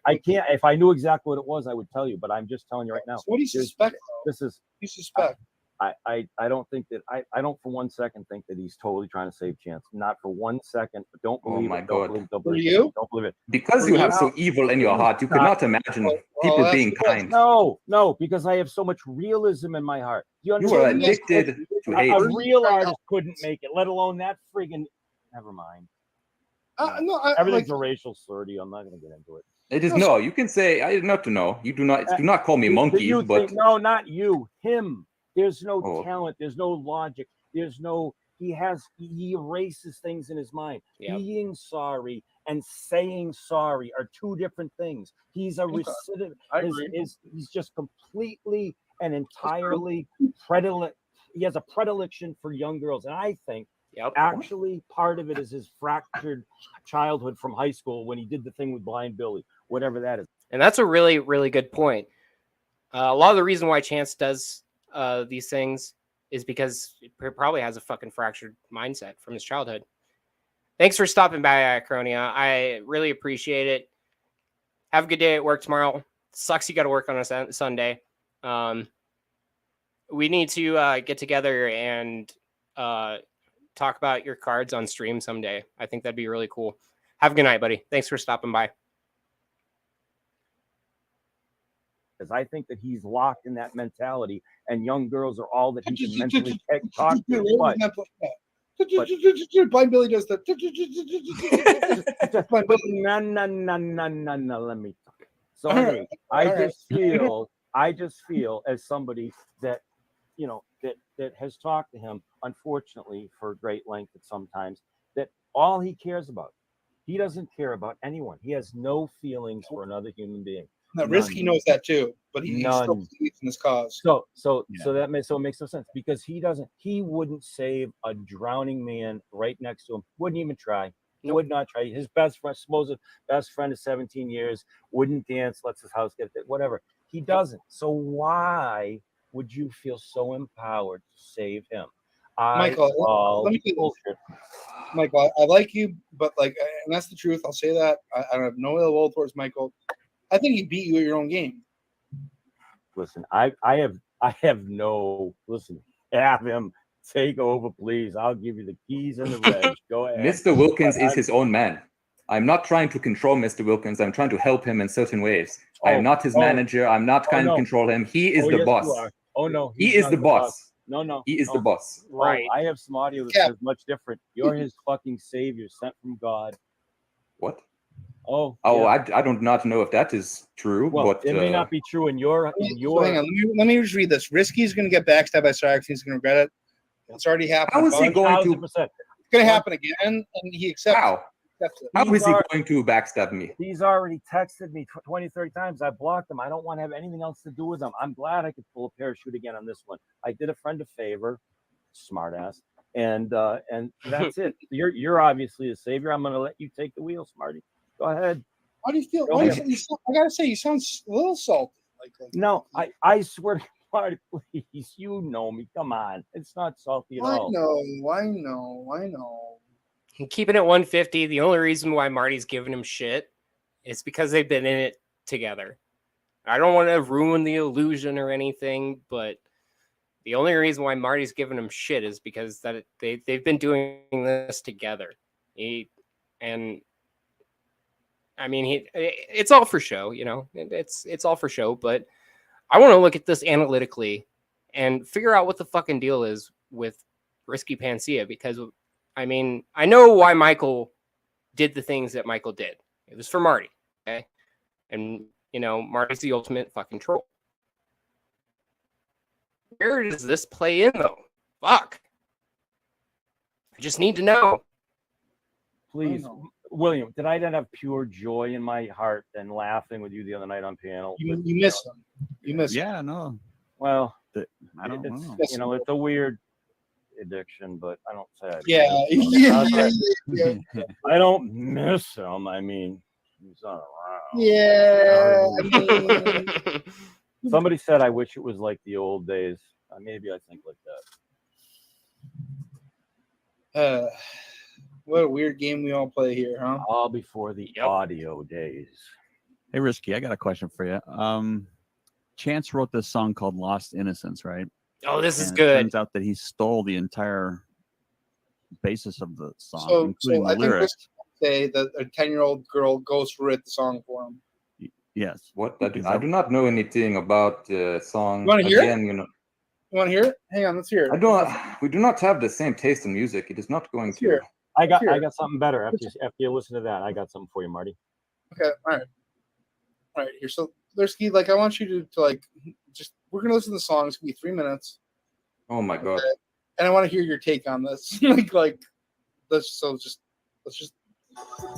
I can't. If I knew exactly what it was, I would tell you. But I'm just telling you right now.
So what do you suspect?
This is.
You suspect?
I don't think that I don't for 1 second think that he's totally trying to save Chance. Not for 1 second. But don't believe
my
it. Don't
God.
believe it. Don't
For
believe
you?
it. Don't believe it.
Because
For
you have
now-
so evil in your heart, you could not imagine people
that's
being
the
kind.
No, because I have so much realism in my heart. You
You are
understand?
addicted to hate.
A real artist couldn't make it, let alone that friggin'. Never mind.
No,
Everything's a racial slurdy. I'm not going to get into it.
It is no. You can say I not to know. You do not call me monkey,
You
but
think, no, not you. Him. There's no
Oh.
talent. There's no logic. There's no. He erases things in his mind.
Yep.
Being sorry and saying sorry are two different things. He's a recidivist. He's just completely and entirely he has a predilection for young girls, and I think actually part of it is his fractured childhood from high school when he did the thing with Blind Billy, whatever that is.
And that's a really, really good point. A lot of the reason why Chance does these things is because he probably has a fucking fractured mindset from his childhood. Thanks for stopping by, Acronia. I really appreciate it. Have a good day at work tomorrow. Sucks you got to work on a Sunday. We need to get together and talk about your cards on stream someday. I think that'd be really cool. Have a good night, buddy. Thanks for stopping by.
Because I think that he's locked in that mentality, and young girls are all that he can mentally talk to.
Blind Billy does that.
No, let me talk. So anyway, I just feel as somebody that, you know, that has talked to him, unfortunately, for great length at sometimes, that all he cares about, he doesn't care about anyone. He has no feelings for another human being.
Now, Risky knows that too, but he still believes in his cause.
So it makes no sense because he wouldn't save a drowning man right next to him. Wouldn't even try. Would not try. His supposed best friend of 17 years wouldn't dance, lets his house get whatever. He doesn't. So why would you feel so empowered to save him?
Michael, let me say this. Michael, I like you, but and that's the truth. I'll say that. I have no ill will towards Michael. I think he beat you at your own game.
Listen, I have no listen. Have him take over, please. I'll give you the keys and the reg. Go ahead.
Mr. Wilkins is his own man. I'm not trying to control Mr. Wilkins. I'm trying to help him in certain ways. I am not his manager. I'm not trying to control him. He is the boss.
Oh no,
he is the boss.
No,
he is the boss.
Right. I have some audio that says much different. You're his fucking savior, sent from God.
What?
Oh,
I don't not know if that is true.
Well,
but
it may not be true in your.
Hang on, let me just read this. Risky's going to get backstabbed by Cyraxx. He's going to regret it. It's already happened.
How is he going to?
It's going to happen again, and he accepts.
How is he going to backstab me?
He's already texted me 20, 30 times. I blocked him. I don't want to have anything else to do with him. I'm glad I could pull a parachute again on this one. I did a friend a favor, smartass, and that's it. You're obviously a savior. I'm going to let you take the wheel, Smarty. Go ahead.
How do you feel? I gotta say, you sound a little salty.
No, I swear to God, please, you know me. Come on, it's not salty at all.
I know.
Keeping it 150. The only reason why Marty's giving him shit is because they've been in it together. I don't want to ruin the illusion or anything, but the only reason why Marty's giving him shit is because they've been doing this together. It's all for show, you know. It's all for show, but I want to look at this analytically and figure out what the fucking deal is with Risky Panacea, because I know why Michael did the things that Michael did. It was for Marty, okay? And Marty's the ultimate fucking troll. Where does this play in though? Fuck. I just need to know.
Please. William, did I not have pure joy in my heart and laughing with you the other night on panel?
You miss him. You miss him.
Yeah, no.
Well,
I don't know.
It's a weird addiction, but I don't say I don't miss him. I mean, he's not around.
Yeah.
Somebody said, I wish it was like the old days. Maybe I think like that.
What a weird game we all play here, huh?
All before the audio days.
Hey, Risky, I got a question for you. Chance wrote this song called Lost Innocence, right?
Oh, this is
and
good.
It turns out that he stole the entire basis of the song,
So
including
I
the
think
lyrics.
this say that a 10-year-old girl ghost wrote the song for him.
Yes.
What? I do not know anything about the song.
You want to hear
Again,
it?
you know,
You want to hear it? Hang on, let's hear it.
I don't. We do not have the same taste in music. It is not going
Let's hear
to.
it.
I got
Here.
I got something better after you listen to that. I got something for you, Marty.
Okay, all right, here. So, Lersky, like, I want you to like, just we're gonna listen to the song. It's gonna be 3 minutes.
Oh my god!
Okay? And I want to hear your take on this. like, let's just.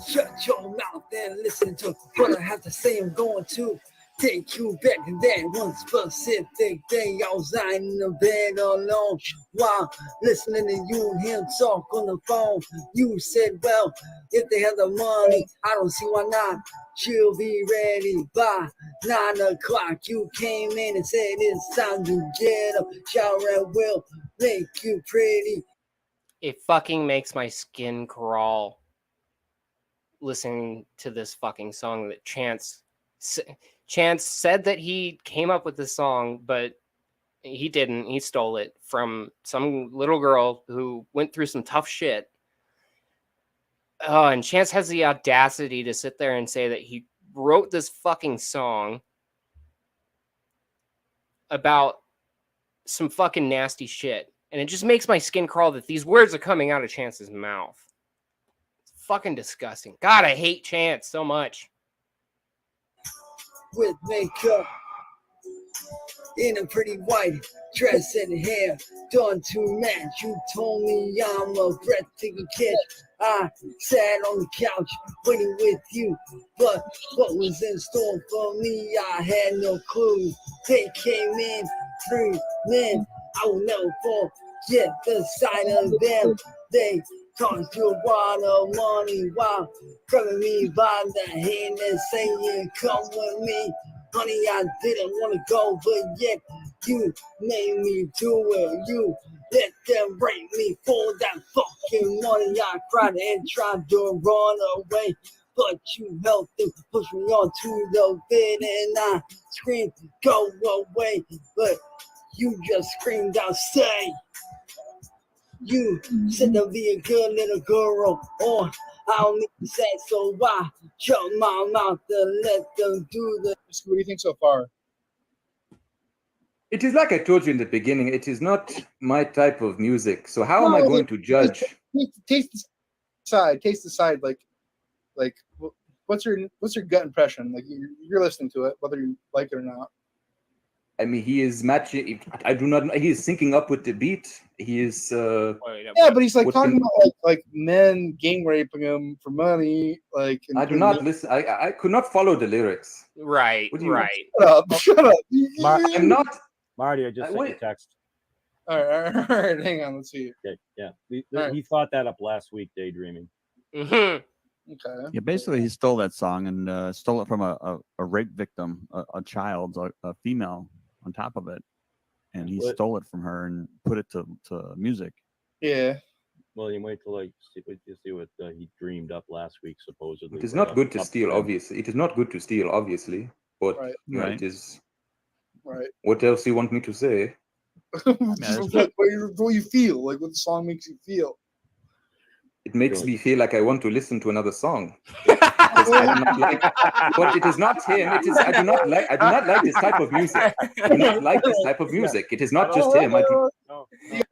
Shut your mouth and listen to what I have to say. I'm going to take you back to that one specific day. I was lying in the bed alone while listening to you and him talk on the phone. You said, well, if they have the money, I don't see why not. She'll be ready by 9 o'clock. You came in and said it's time to get up. Shower will make you pretty.
It fucking makes my skin crawl listening to this fucking song that Chance said that he came up with this song, but he didn't. He stole it from some little girl who went through some tough shit. Oh, and Chance has the audacity to sit there and say that he wrote this fucking song about some fucking nasty shit. And it just makes my skin crawl that these words are coming out of Chance's mouth. It's fucking disgusting. God, I hate Chance so much.
With makeup in a pretty white dress and hair done to match. You told me I'm a breathtaking catch. I sat on the couch waiting with you, but what was in store for me, I had no clue. They came in 3 men, I will never forget the sight of them. They cost you a lot of money while grabbing me by the hand and saying, come with me. Honey, I didn't want to go, but yet you made me do it. You let them rape me for that fucking money. I cried and tried to run away, but you helped them push me onto the bed, and I screamed, go away, but you just screamed out, stay. You said to be a good little girl, or I don't need to say, so why shut my mouth and let them do the.
What do you think so far?
It is like I told you in the beginning. It is not my type of music. So how am I going to judge?
Taste the side. Like, what's your gut impression? Like, you're listening to it, whether you like it or not.
I mean, he is matching. I do not know. He is syncing up with the beat. He is.
Yeah, but he's like talking about like men gang raping him for money. Like,
I do not listen. I could not follow the lyrics.
Right. Right.
Shut up.
I'm not.
Marty, I just sent you a text.
All right. Hang on. Let's see.
Okay, yeah.
All
He thought that up last week, daydreaming.
Okay.
Yeah, basically, he stole that song and stole it from a rape victim, a child, a female, on top of it, and he stole it from her and put it to music.
Yeah.
Well, you wait till see what he dreamed up last week, supposedly.
It is not good to steal, obviously. It is not good to steal, obviously. But you know, it is.
Right.
What else do you want me to say?
what you feel, like what the song makes you feel.
It makes me feel like I want to listen to another song. I do not like, but it is not him. It is I do not like this type of music. I do not like this type of music. It is not just him.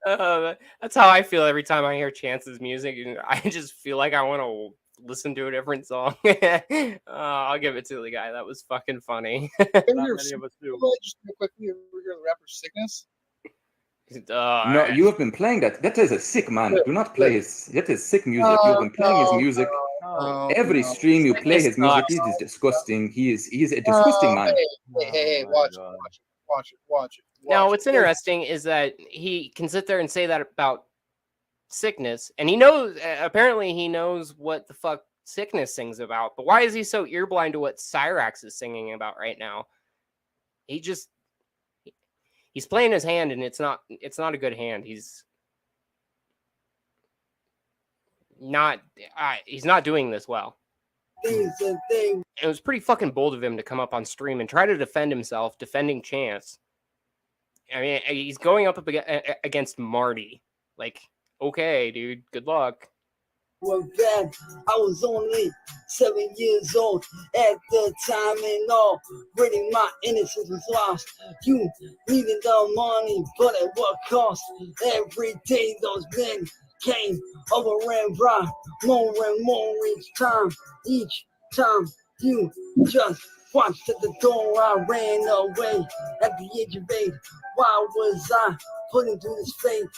That's how I feel every time I hear Chance's music. I just feel like I want to listen to a different song. I'll give it to the guy. That was fucking funny.
Not many of us do. Just real quickly, we're hearing the rapper Sickness.
No, you have been playing that. That is a sick man. Do not play his. That is sick music. You have been playing his music. Every stream you play his music, it is disgusting. He is a disgusting man.
Hey, watch it.
Now, what's interesting is that he can sit there and say that about Sickness, and he knows. Apparently, he knows what the fuck Sickness sings about. But why is he so earblind to what Cyraxx is singing about right now? He's playing his hand, and it's not a good hand. He's not doing this well. It was pretty fucking bold of him to come up on stream and try to defend himself, defending Chance. I mean, he's going up against Marty. Like, okay, dude, good luck.
Was bad. I was only 7 years old at the time, and all really my innocence was lost. You needed the money, but at what cost? Every day those men came over and brought more and more each time. Each time you just watched at the door, I ran away at the age of 8. Why was I putting through this fate?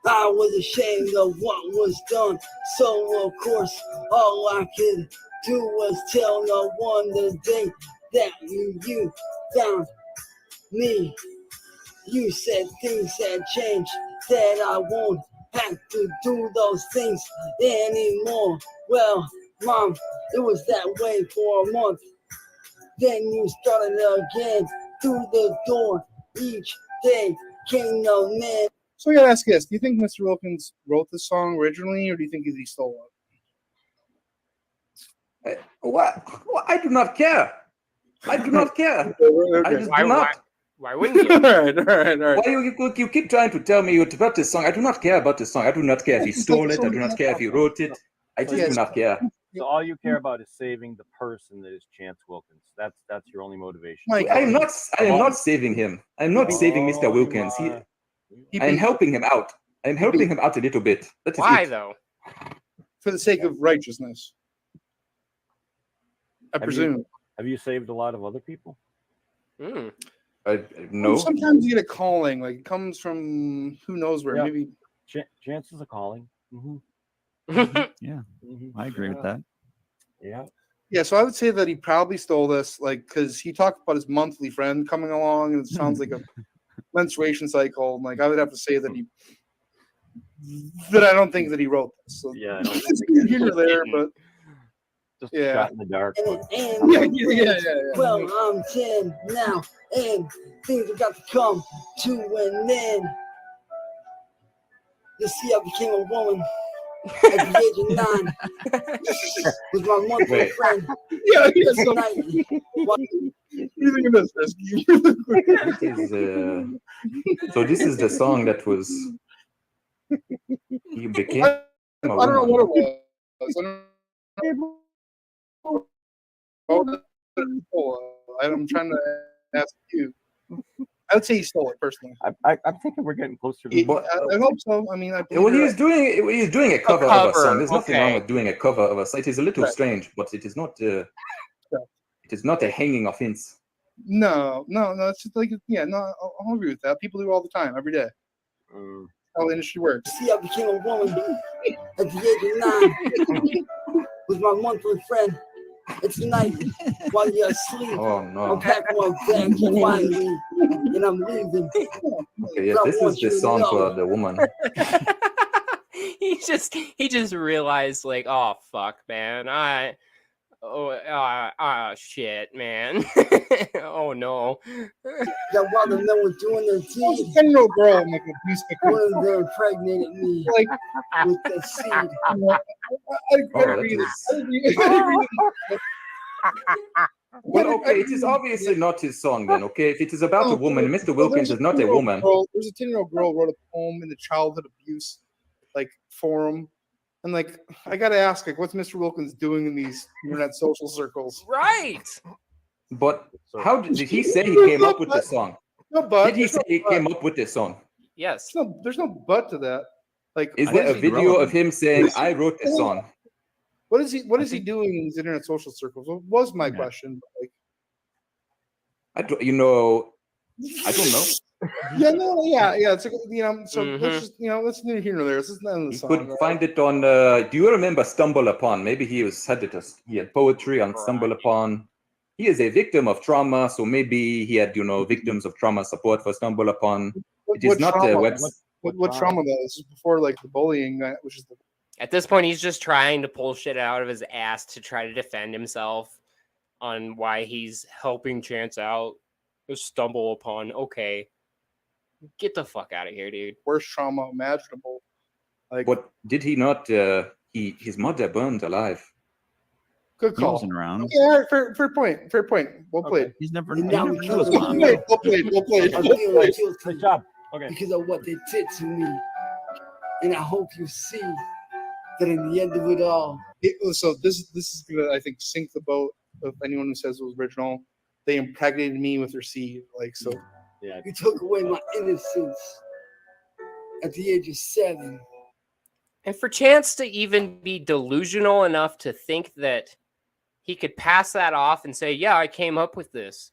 I was ashamed of what was done, so of course all I could do was tell no one the day that you found me. You said things had changed, that I won't have to do those things anymore. Well, Mom, it was that way for a month. Then you started again through the door. Each day came no man.
So I gotta ask this: do you think Mr. Wilkins wrote this song originally, or do you think he stole
it? What? I do not care. I do not care. I just do not.
Why wouldn't you?
all right.
Why you keep trying to tell me about this song? I do not care about this song. I do not care if he stole it. I do not care if he wrote it. I just do not care.
So all you care about is saving the person that is Chance Wilkins. That's your only motivation.
I am not saving him. I'm not saving Mr. Wilkins. I'm helping him out. I'm helping him out a little bit.
Why though?
For the sake of righteousness, I presume.
Have you saved a lot of other people?
Mm.
No.
Sometimes you get a calling, like it comes from who knows where.
Yeah.
Maybe
Chance is a calling. Mm-hmm.
Yeah, I agree with that.
Yeah.
Yeah, so I would say that he probably stole this, like, because he talked about his monthly friend coming along, and it sounds like a menstruation cycle. And, like, I would have to say that I don't think that he wrote this. So,
yeah,
it's here or there, but
just
yeah,
shot in the dark.
Yeah.
Well, I'm 10 now, and things have got to come to an end. You see, I became a woman at the age of 9 with my monthly friend.
Yeah.
You
think of this, Risky?
So this is the song that was. You became.
I don't know what it was. I'm trying to ask you. I would say he stole it personally.
I'm thinking we're getting closer to.
I hope so. I mean,
he's doing a cover of a song. There's nothing wrong
okay.
with doing a cover of a song. It is a little strange, but it is not. It is not a hanging offense.
No. It's just like I'll agree with that. People do it all the time, every day. How the industry works.
See, I became a woman at the age of 9 with my monthly friend. It's night while you're asleep.
Oh no!
I'm packing my bag quietly and I'm leaving.
Okay, yes, this is the song for the woman.
he just realized, like, oh fuck, man, shit, man. Oh no.
That while the men were doing their deed,
10-year-old girl make a piece of
one of them impregnated me
like
with the seed.
I agree.
Well, okay, it is obviously not his song then, okay? If it is about a woman, Mr. Wilkins is not a woman.
There's a 10-year-old girl who wrote a poem in the childhood abuse, like, forum. And, like, I got to ask, like, what's Mr. Wilkins doing in these internet social circles?
Right.
But how did he say he came up with the song?
No, but
did he say he came up with this song?
Yes.
There's no but to that. Like,
is there a video of him saying, I wrote this song?
What is he doing in these internet social circles? What was my question? Like,
I don't know.
Yeah. It's like, so let's just, let's do it here or there. This is not in the song.
You could find it on. Do you remember Stumble Upon? Maybe he had poetry on Stumble Upon. He is a victim of trauma, so maybe he had, victims of trauma support for Stumble Upon. It is not a website.
What trauma though? This is before like the bullying, which is the.
At this point, he's just trying to pull shit out of his ass to try to defend himself on why he's helping Chance out. Stumble Upon. Okay. Get the fuck out of here, dude.
Worst trauma imaginable.
Like, but did he not? His mother burned alive.
Good
He
call.
wasn't around.
Yeah, all right, fair point. Fair point. Well played.
He's never.
And
He
now
never
we
knew his
know.
mom.
Well played. Well played.
I
Well
feel
played.
guilty
Good job. Okay.
because of what they did to me. And I hope you see that in the end of it all,
So this is gonna, I think, sink the boat of anyone who says it was original. They impregnated me with their seed. Like, so.
Yeah.
you took away my innocence at the age of 7.
And for Chance to even be delusional enough to think that he could pass that off and say, yeah, I came up with this.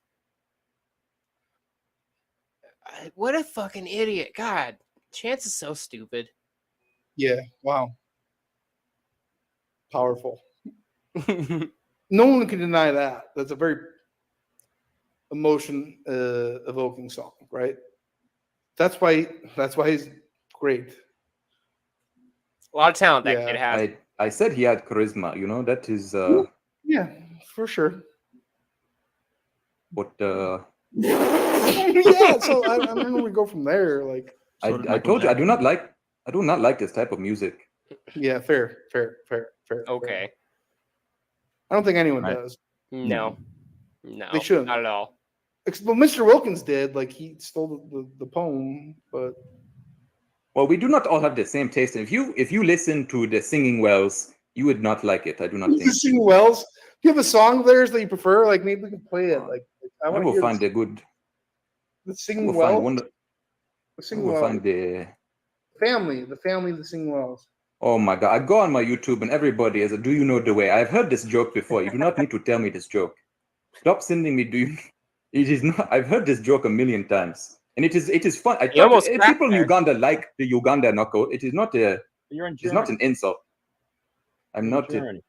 What a fucking idiot. God, Chance is so stupid.
Yeah. Wow. Powerful. No one can deny that. That's a very emotion evoking song, right? That's why he's great.
A lot of talent that kid has.
I said he had charisma. You know, that is.
Yeah, for sure.
But
yeah, so I don't know where we go from there. Like,
I told you, I do not like this type of music.
Yeah, fair.
Okay.
I don't think anyone does.
No,
They shouldn't.
Not at all.
Well, Mr. Wilkins did. Like, he stole the poem, but.
Well, we do not all have the same taste. And if you listen to the Singing Wells, you would not like it. I do not think.
The Singing Wells. Do you have a song of theirs that you prefer? Like, maybe we can play it. Like,
I will find a good.
The Singing Wells.
The Singing Wells. Find the
family of the Singing Wells.
Oh my God! I go on my YouTube and everybody is. Do you know the way? I've heard this joke before. You do not need to tell me this joke. Stop sending me. Do you? It is not. I've heard this joke a million times, and it is fun. I people in Uganda like the Uganda knockout. It is not a.
You're in Germany.
It's not an insult. I'm not.
You're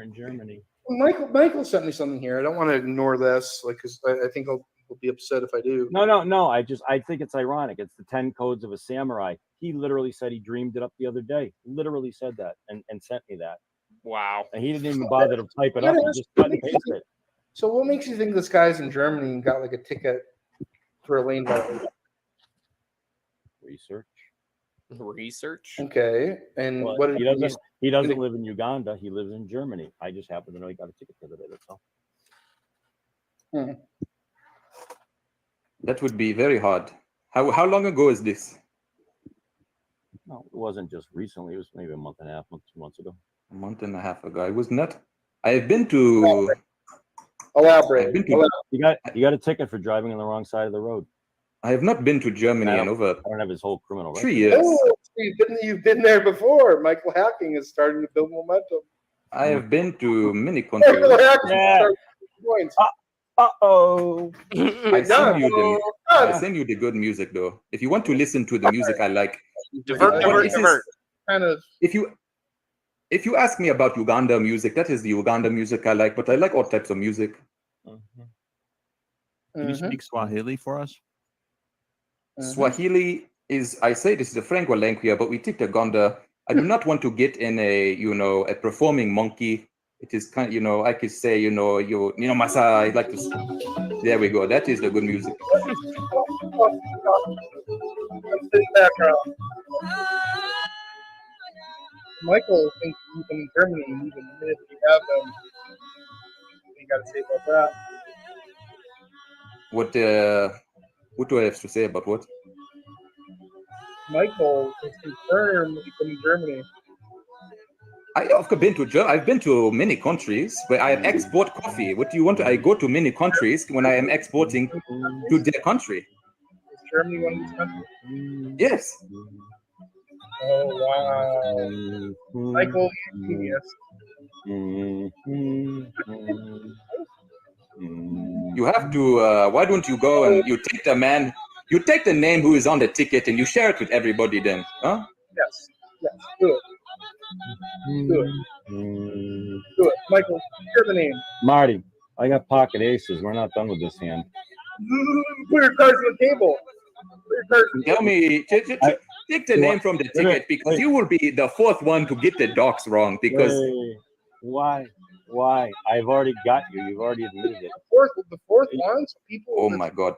in Germany.
Michael sent me something here. I don't want to ignore this, like, because I think I'll be upset if I do.
No. I think it's ironic. It's the 10 codes of a samurai. He literally said he dreamed it up the other day. Literally said that and sent me that.
Wow.
And he didn't even bother to type it up. He just cut and pasted it.
So what makes you think this guy's in Germany and got like a ticket for a lane violation?
Research.
Okay. And
well,
what
he doesn't live in Uganda. He lives in Germany. I just happen to know he got a ticket the other day. That's all.
That would be very hard. How long ago is this?
No, it wasn't just recently. It was maybe a month and a half, 2 months ago.
A month and a half ago. I was not. I have been to.
Elaborate.
You got a ticket for driving on the wrong side of the road.
I have not been to Germany in over.
I don't have his whole criminal record.
3 years.
Oh, you've been there before. Michael Hacking is starting to build momentum.
I have been to many countries.
Uh-oh.
I send you the good music though. If you want to listen to the music I like.
Divert.
Kind of.
If you ask me about Uganda music, that is the Uganda music I like, but I like all types of music.
Can you speak Swahili for us?
Swahili is, I say this is a Franco language, but we take the Uganda. I do not want to get in a performing monkey. It is kind of, I could say, Masa, I'd like to, there we go. That is the good music.
Michael thinks he's in Germany, and even if you have them, you got to say about that.
What do I have to say about what?
Michael is confirmed he's in Germany.
I've been to many countries where I export coffee. What do you want? I go to many countries when I am exporting to their country.
Is Germany one of these countries?
Yes.
Oh wow, Michael, genius.
You have to. Why don't you go and you take the man? You take the name who is on the ticket and you share it with everybody. Then, huh?
Yes. Do it. Do it, Michael. Share the name.
Marty, I got pocket aces. We're not done with this hand.
Put your cards on the table.
Tell me, take the name from the ticket because you will be the fourth one to get the docs wrong. Because
why? I've already got you. You've already admitted it.
The fourth one. So people.
Oh my God!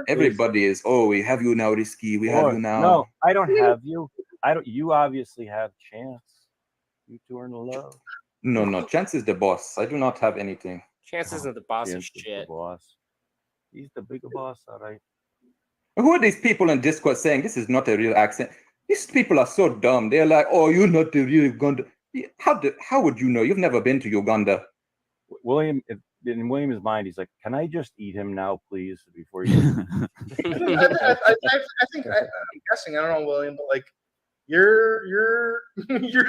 Everybody is. Oh, we have you now, Risky. We have you now.
No, I don't have you. I don't. You obviously have Chance. You two are in love.
No. Chance is the boss. I do not have anything.
Chance isn't the boss of
Chance is the
shit.
boss. He's the bigger boss, all right.
Who are these people in Discord saying this is not a real accent? These people are so dumb. They're like, oh, you're not the real Uganda. How would you know? You've never been to Uganda.
William, in William's mind, he's like, can I just eat him now, please, before you?
I think I'm guessing. I don't know, William, but like you're you're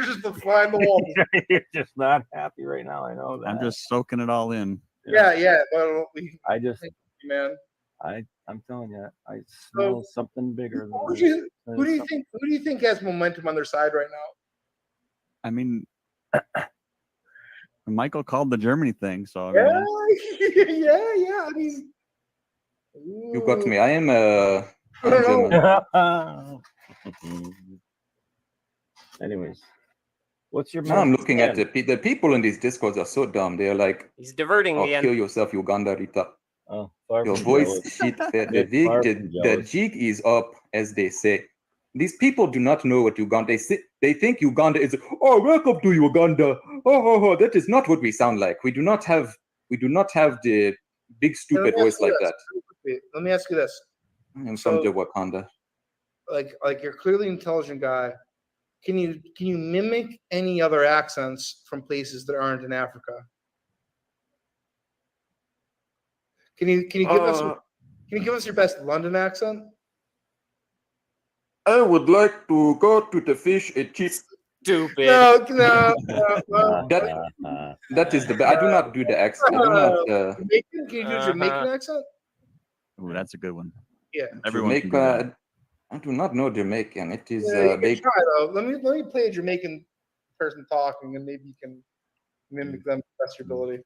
just the fly in the wall.
You're just not happy right now. I know that.
I'm just soaking it all in.
Yeah. Well,
I just,
man.
I'm telling you, I smell something bigger than
Who do you think has momentum on their side right now?
I mean, Michael called the Germany thing, so I mean,
yeah. I mean,
You got me. I am German.
Anyways, what's your?
Now I'm looking at the people in these discords are so dumb. They're like,
he's diverting me.
Kill yourself, Uganda Rita.
Oh,
your voice shit. The jig is up, as they say. These people do not know what Uganda. They think Uganda is. Oh, welcome to Uganda. Oh, that is not what we sound like. We do not have the big stupid voice like that.
Let me ask you this.
I'm from the Wakanda.
Like you're clearly an intelligent guy. Can you mimic any other accents from places that aren't in Africa? Can you give us your best London accent?
I would like to go to the fish and chips.
Stupid.
No.
That is the best. I do not do the accent. I do not.
Jamaican? Can you do a Jamaican accent?
Ooh, that's a good one.
Yeah.
Everyone can do that.
I do not know Jamaican. It is
you can try though. Let me play a Jamaican person talking, and maybe you can mimic them to the best of your ability.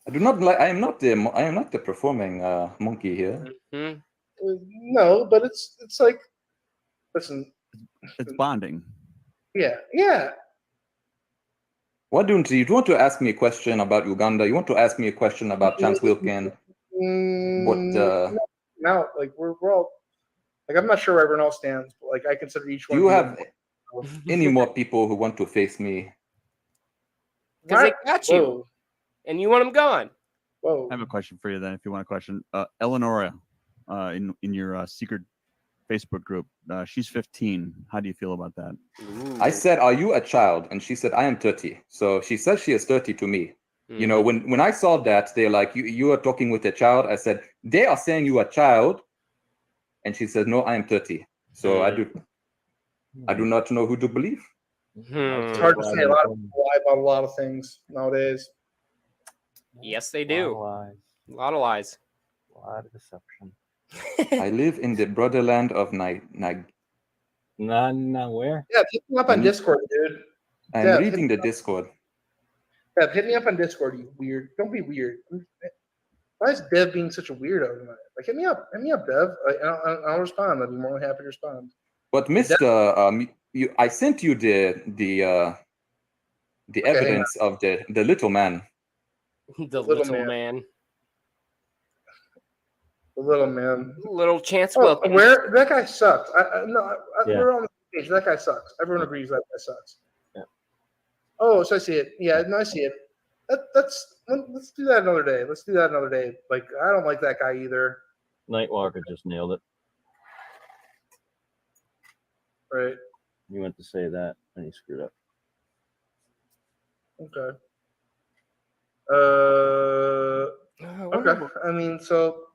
I do not like. I am not the performing monkey here.
Mm-hmm.
No, but it's like, listen.
It's bonding.
Yeah.
Why don't you want to ask me a question about Uganda? You want to ask me a question about Chance Wilkin?
Now, like we're all like, I'm not sure where everyone else stands, but like I consider each one.
Do you have any more people who want to face me?
Because they got you.
Whoa.
And you want them gone.
Whoa.
I have a question for you then, if you want a question. Eleonora, in your secret Facebook group, she's 15. How do you feel about that?
Ooh.
I said, "Are you a child?" And she said, "I am 30." So she says she is 30 to me. Mm-hmm. You know, when I saw that, they're like, "You are talking with a child." I said, "They are saying you are a child," and she said, "No, I am 30." So I do not know who to believe.
It's hard to say. A lot of people lie about a lot of things nowadays.
Yes, they do. A lot of lies.
A lot of deception.
I live in the borderland of where?
Yeah, hit me up on Discord, dude.
I'm reading the Discord.
Yeah, hit me up on Discord, you weird. Don't be weird. Why is Dev being such a weirdo tonight? Like, hit me up, Dev. I'll respond. I'd be more than happy to respond.
But Mr. I sent you the evidence of the little man.
The little man.
The little man.
Little Chance Wilkin.
Where that guy sucks. We're on the page. That guy sucks. Everyone agrees that guy sucks.
Yeah.
Oh, so I see it. Yeah, no, I see it. Let's do that another day. Like, I don't like that guy either.
Nightwalker just nailed it.
Right.
You went to say that and he screwed up.
Okay. Okay. I mean, so.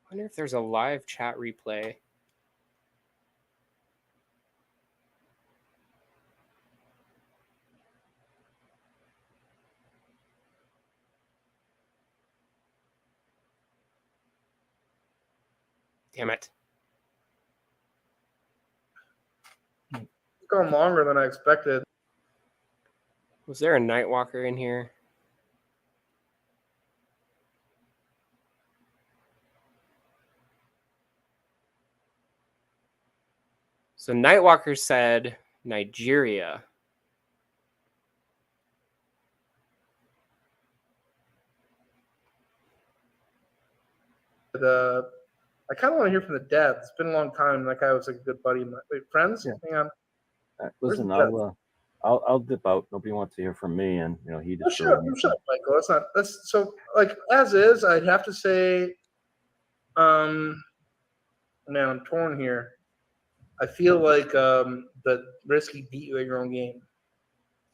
I wonder if there's a live chat replay. Damn it.
It's gone longer than I expected.
Was there a Nightwalker in here? So Nightwalker said Nigeria.
But, I kind of want to hear from the dad. It's been a long time. That guy was like a good buddy of mine. Wait, friends?
Yeah.
Hang on.
Listen, I'll dip out. Nobody wants to hear from me, and he just.
Shut up, Michael. That's not. That's so like as is. I'd have to say, man, I'm torn here. I feel like that Risky beat you at your own game.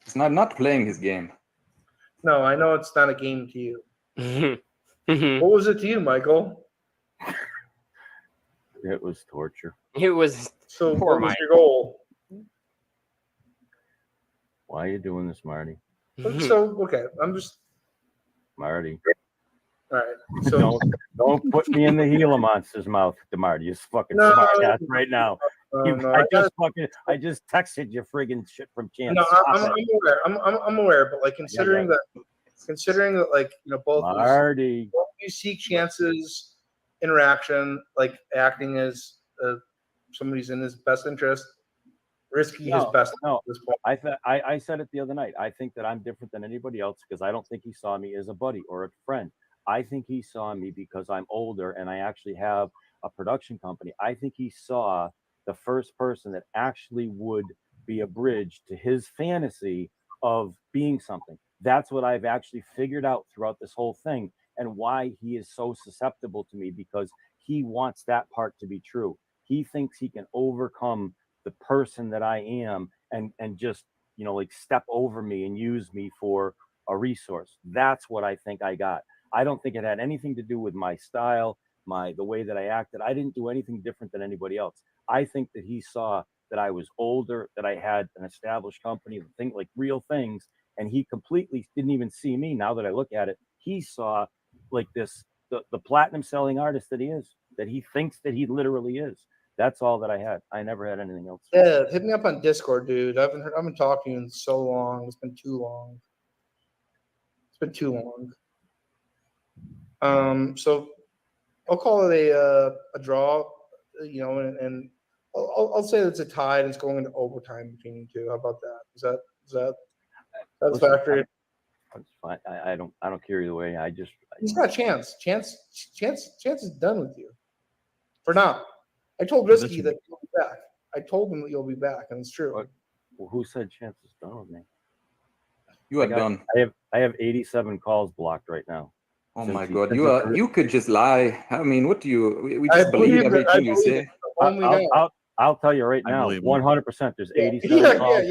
He's not playing his game.
No, I know it's not a game to you. What was it to you, Michael?
It was torture.
It was.
So what was your goal?
Why are you doing this, Marty?
So okay, I'm just
Marty.
all right. So
don't put me in the Gila monster's mouth, Marty. You're fucking
No.
smart ass right now.
No,
I just texted you friggin' shit from Chance.
No,
Stop
I'm
it.
aware. I'm aware, but like considering that, like both
Marty,
you seek Chance's interaction, like acting as somebody's in his best interest, Risky his best.
No, I said it the other night. I think that I'm different than anybody else because I don't think he saw me as a buddy or a friend. I think he saw me because I'm older and I actually have a production company. I think he saw the first person that actually would be a bridge to his fantasy of being something. That's what I've actually figured out throughout this whole thing and why he is so susceptible to me, because he wants that part to be true. He thinks he can overcome the person that I am and just, like step over me and use me for a resource. That's what I think I got. I don't think it had anything to do with my style, the way that I acted. I didn't do anything different than anybody else. I think that he saw that I was older, that I had an established company, think like real things, and he completely didn't even see me. Now that I look at it, he saw like the platinum selling artist that he is, that he thinks that he literally is. That's all that I had. I never had anything else.
Yeah, hit me up on Discord, dude. I've been talking to you in so long. It's been too long. So I'll call it a draw, and I'll say it's a tie and it's going into overtime between you two. How about that? Is that satisfactory?
That's fine. I don't care either way.
He's got a chance. Chance is done with you for now. I told Risky that you'll be back. I told him that you'll be back, and it's true.
Well, who said Chance is done with me?
You are done.
I have 87 calls blocked right now.
Oh my God, you could just lie. I mean, what do you? We just believe everything you say.
I'll tell you right now, 100%. There's 87 calls.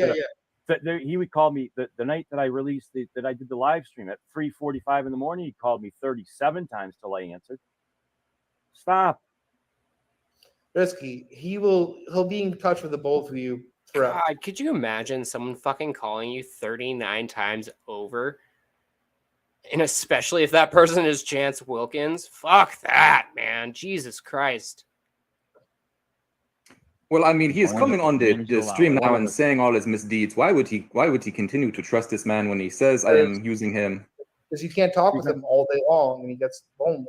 He would call me the night that I released that I did the live stream at 3:45 in the morning. He called me 37 times till I answered. Stop.
Risky, he'll be in touch with the both of you forever.
God, could you imagine someone fucking calling you 39 times over? And especially if that person is Chance Wilkins. Fuck that, man. Jesus Christ.
Well, I mean, he is coming on the stream now and saying all his misdeeds. Why would he continue to trust this man when he says I am using him?
Because you can't talk with him all day long and he gets lonely.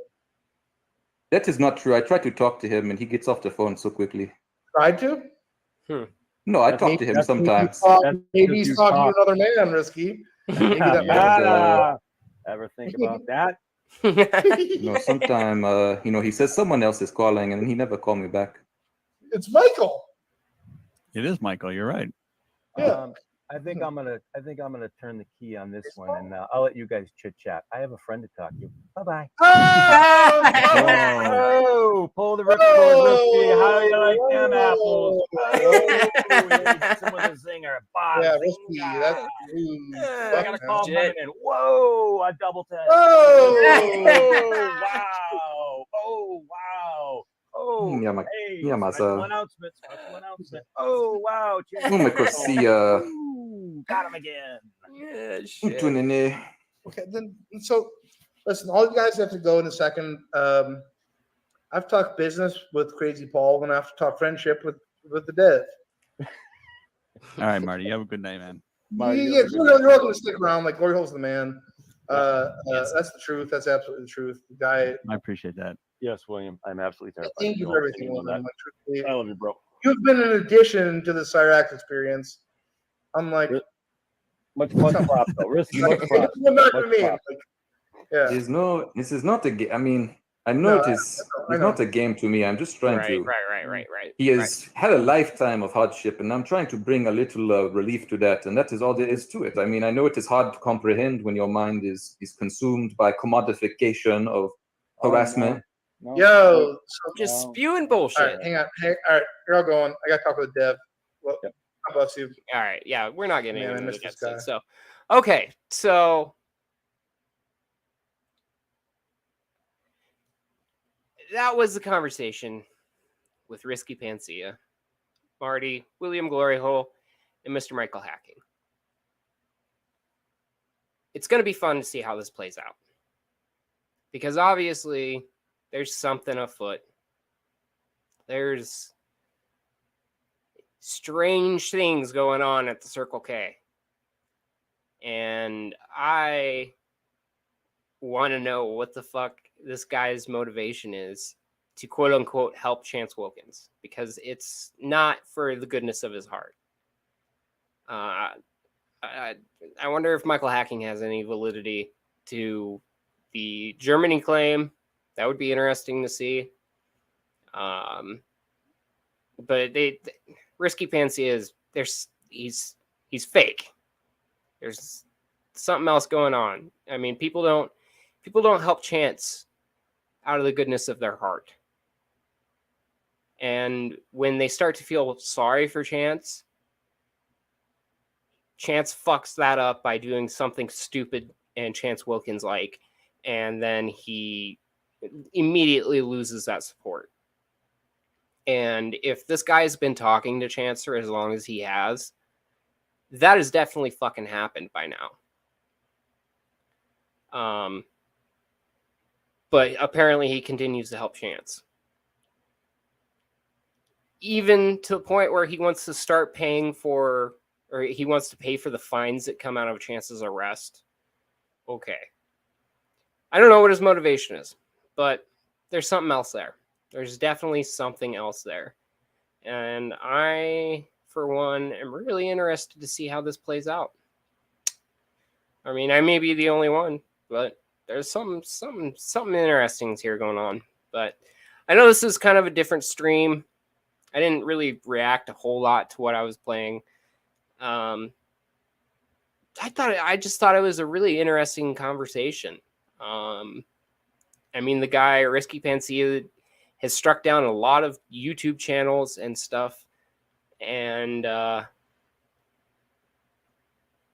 That is not true. I try to talk to him and he gets off the phone so quickly.
Tried to?
No, I talk to him sometimes.
Maybe he's talking to another man, Risky. Maybe that
ever think about that?
Sometime, he says someone else is calling and he never called me back.
It's Michael.
It is Michael. You're right.
Yeah.
I think I'm gonna turn the key on this one, and I'll let you guys chit chat. I have a friend to talk to. Bye bye. Oh, pull the ripcord, Risky. How do you like them apples? Some with a zinger. Bob,
yeah, Risky. That's
I gotta call him in. Whoa, a double tap.
Oh,
wow. Oh wow. Oh, hey,
special
announcement. Oh, wow. Got him again.
Yeah, shit.
Okay, then, so, listen, all you guys have to go in a second. I've talked business with Crazy Paul, and I have to talk friendship with the dev.
All right, Marty, you have a good night, man.
You're welcome to stick around. Like, Gloryhole's the man. That's the truth. That's absolutely the truth. The guy.
I appreciate that.
Yes, William. I'm absolutely terrified.
Thank you for everything, William.
I love you, bro.
You've been an addition to the Cyraxx experience. I'm like,
much prop though. Risky, much prop.
Yeah.
This is not a game. I mean, I know
No,
it is.
I
It's
know.
not a game to me. I'm just trying to.
Right.
He has had a lifetime of hardship, and I'm trying to bring a little relief to that, and that is all there is to it. I mean, I know it is hard to comprehend when your mind is consumed by commodification of harassment.
Yo,
just spewing bullshit.
All right, hang on. Hey, all right, you're all going. I got to talk with Dev. Well, how about you?
All right, yeah, we're not getting
Man, I
into
miss
the
this
guy.
guy.
So, okay, so that was the conversation with Risky Panacea, Marty, William Gloryhole, and Mr. Michael Hacking. It's going to be fun to see how this plays out. Because obviously, there's something afoot. There's strange things going on at the Circle K. And I want to know what the fuck this guy's motivation is to quote unquote help Chance Wilkins, because it's not for the goodness of his heart. I wonder if Michael Hacking has any validity to the Germany claim. That would be interesting to see. But Risky Panacea is he's fake. There's something else going on. I mean, people don't help Chance out of the goodness of their heart. And when they start to feel sorry for Chance fucks that up by doing something stupid and Chance Wilkins like, and then he immediately loses that support. And if this guy's been talking to Chance for as long as he has, that has definitely fucking happened by now. But apparently he continues to help Chance. Even to the point where he wants to start paying for, or he wants to pay for the fines that come out of Chance's arrest. Okay. I don't know what his motivation is, but there's something else there. There's definitely something else there. And I, for one, am really interested to see how this plays out. I mean, I may be the only one, but there's something interesting here going on. But I know this is kind of a different stream. I didn't really react a whole lot to what I was playing. I just thought it was a really interesting conversation. I mean, the guy Risky Panacea has struck down a lot of YouTube channels and stuff, and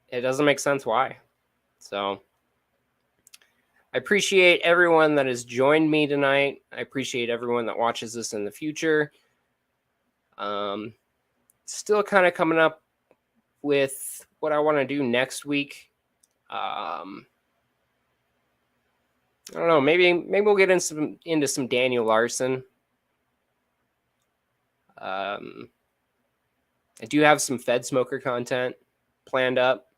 it doesn't make sense why. So I appreciate everyone that has joined me tonight. I appreciate everyone that watches this in the future. Still kind of coming up with what I want to do next week. I don't know. Maybe we'll get into some Daniel Larson. I do have some Fed Smoker content planned up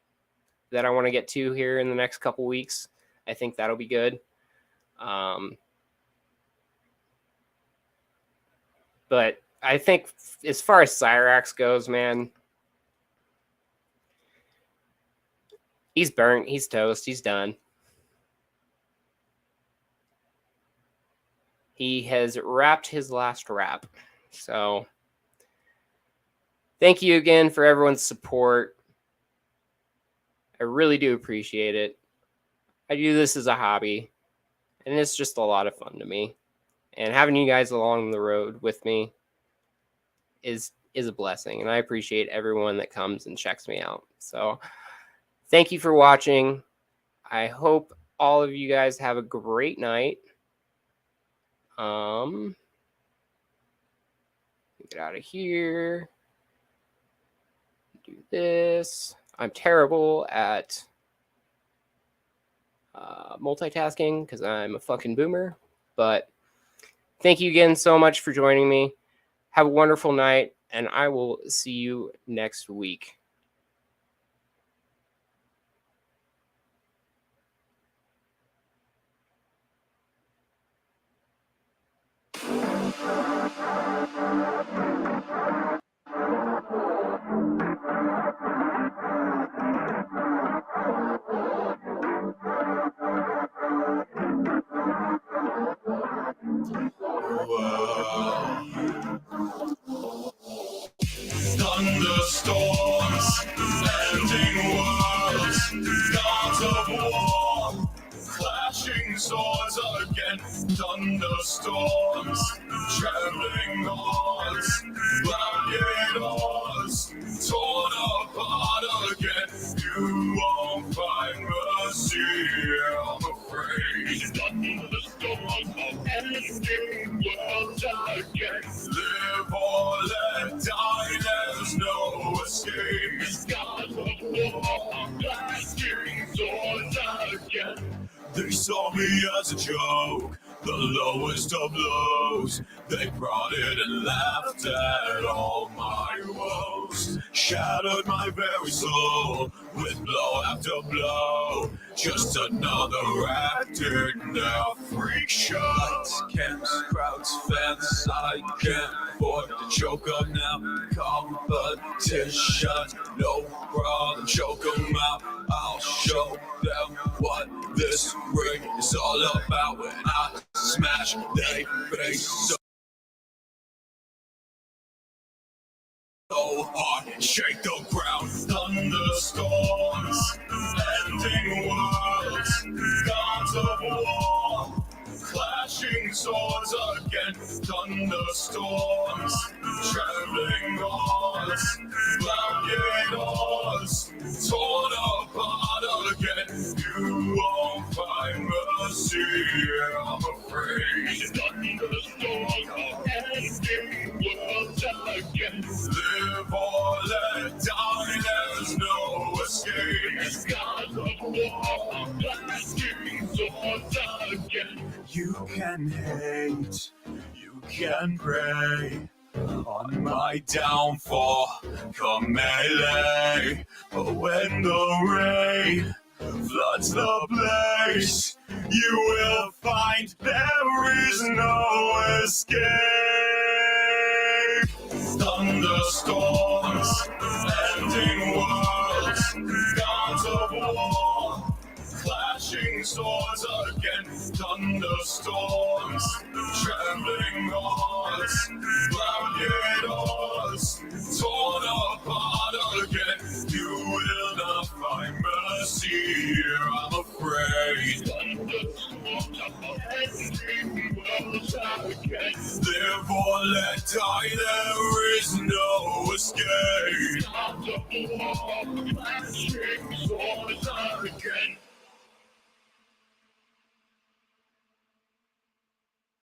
that I want to get to here in the next couple weeks. I think that'll be good. But I think as far as Cyraxx goes, man, he's burnt. He's toast. He's done. He has wrapped his last wrap. So thank you again for everyone's support. I really do appreciate it. I do this as a hobby, and it's just a lot of fun to me. And having you guys along the road with me is a blessing, and I appreciate everyone that comes and checks me out. So thank you for watching. I hope all of you guys have a great night. Get out of here. Do this. I'm terrible at multitasking because I'm a fucking boomer. But thank you again so much for joining me. Have a wonderful night, and I will see you next week.
storms, trembling odds, blinded odds, torn apart again. You won't find mercy, I'm afraid. Under the storm of anything worlds again. Live or let die, there's no escape. Scars of war, blasting swords again. They saw me as a joke, the lowest of lows. They prodded and laughed at all my woes. Shattered my very soul with blow after blow. Just another act in their freak show. Lights, camps, crowds, fans, I can't afford to choke up now. Competition, no problem, choke them out. I'll show them what this ring is all about. When I smash, they face so hard, shake the ground. Thunderstorms, ending worlds, gods of war, clashing swords again. Thunderstorms, trembling odds, blinded odds, torn apart again. You won't find mercy, I'm afraid. Thunderstorms, ending worlds again. Live or let die, there's no escape. Gods of war, blasting swords again. You can hate, you can pray on my downfall, come melee. But when the rain floods the place, you will find there is no escape. Thunderstorms, ending worlds, gods of war, clashing swords again. Thunderstorms, trembling odds, blinded odds, torn apart again. You will not find mercy, I'm afraid. Thunderstorms, ending worlds again. Live or let die, there is no escape. Gods of war, clashing swords again.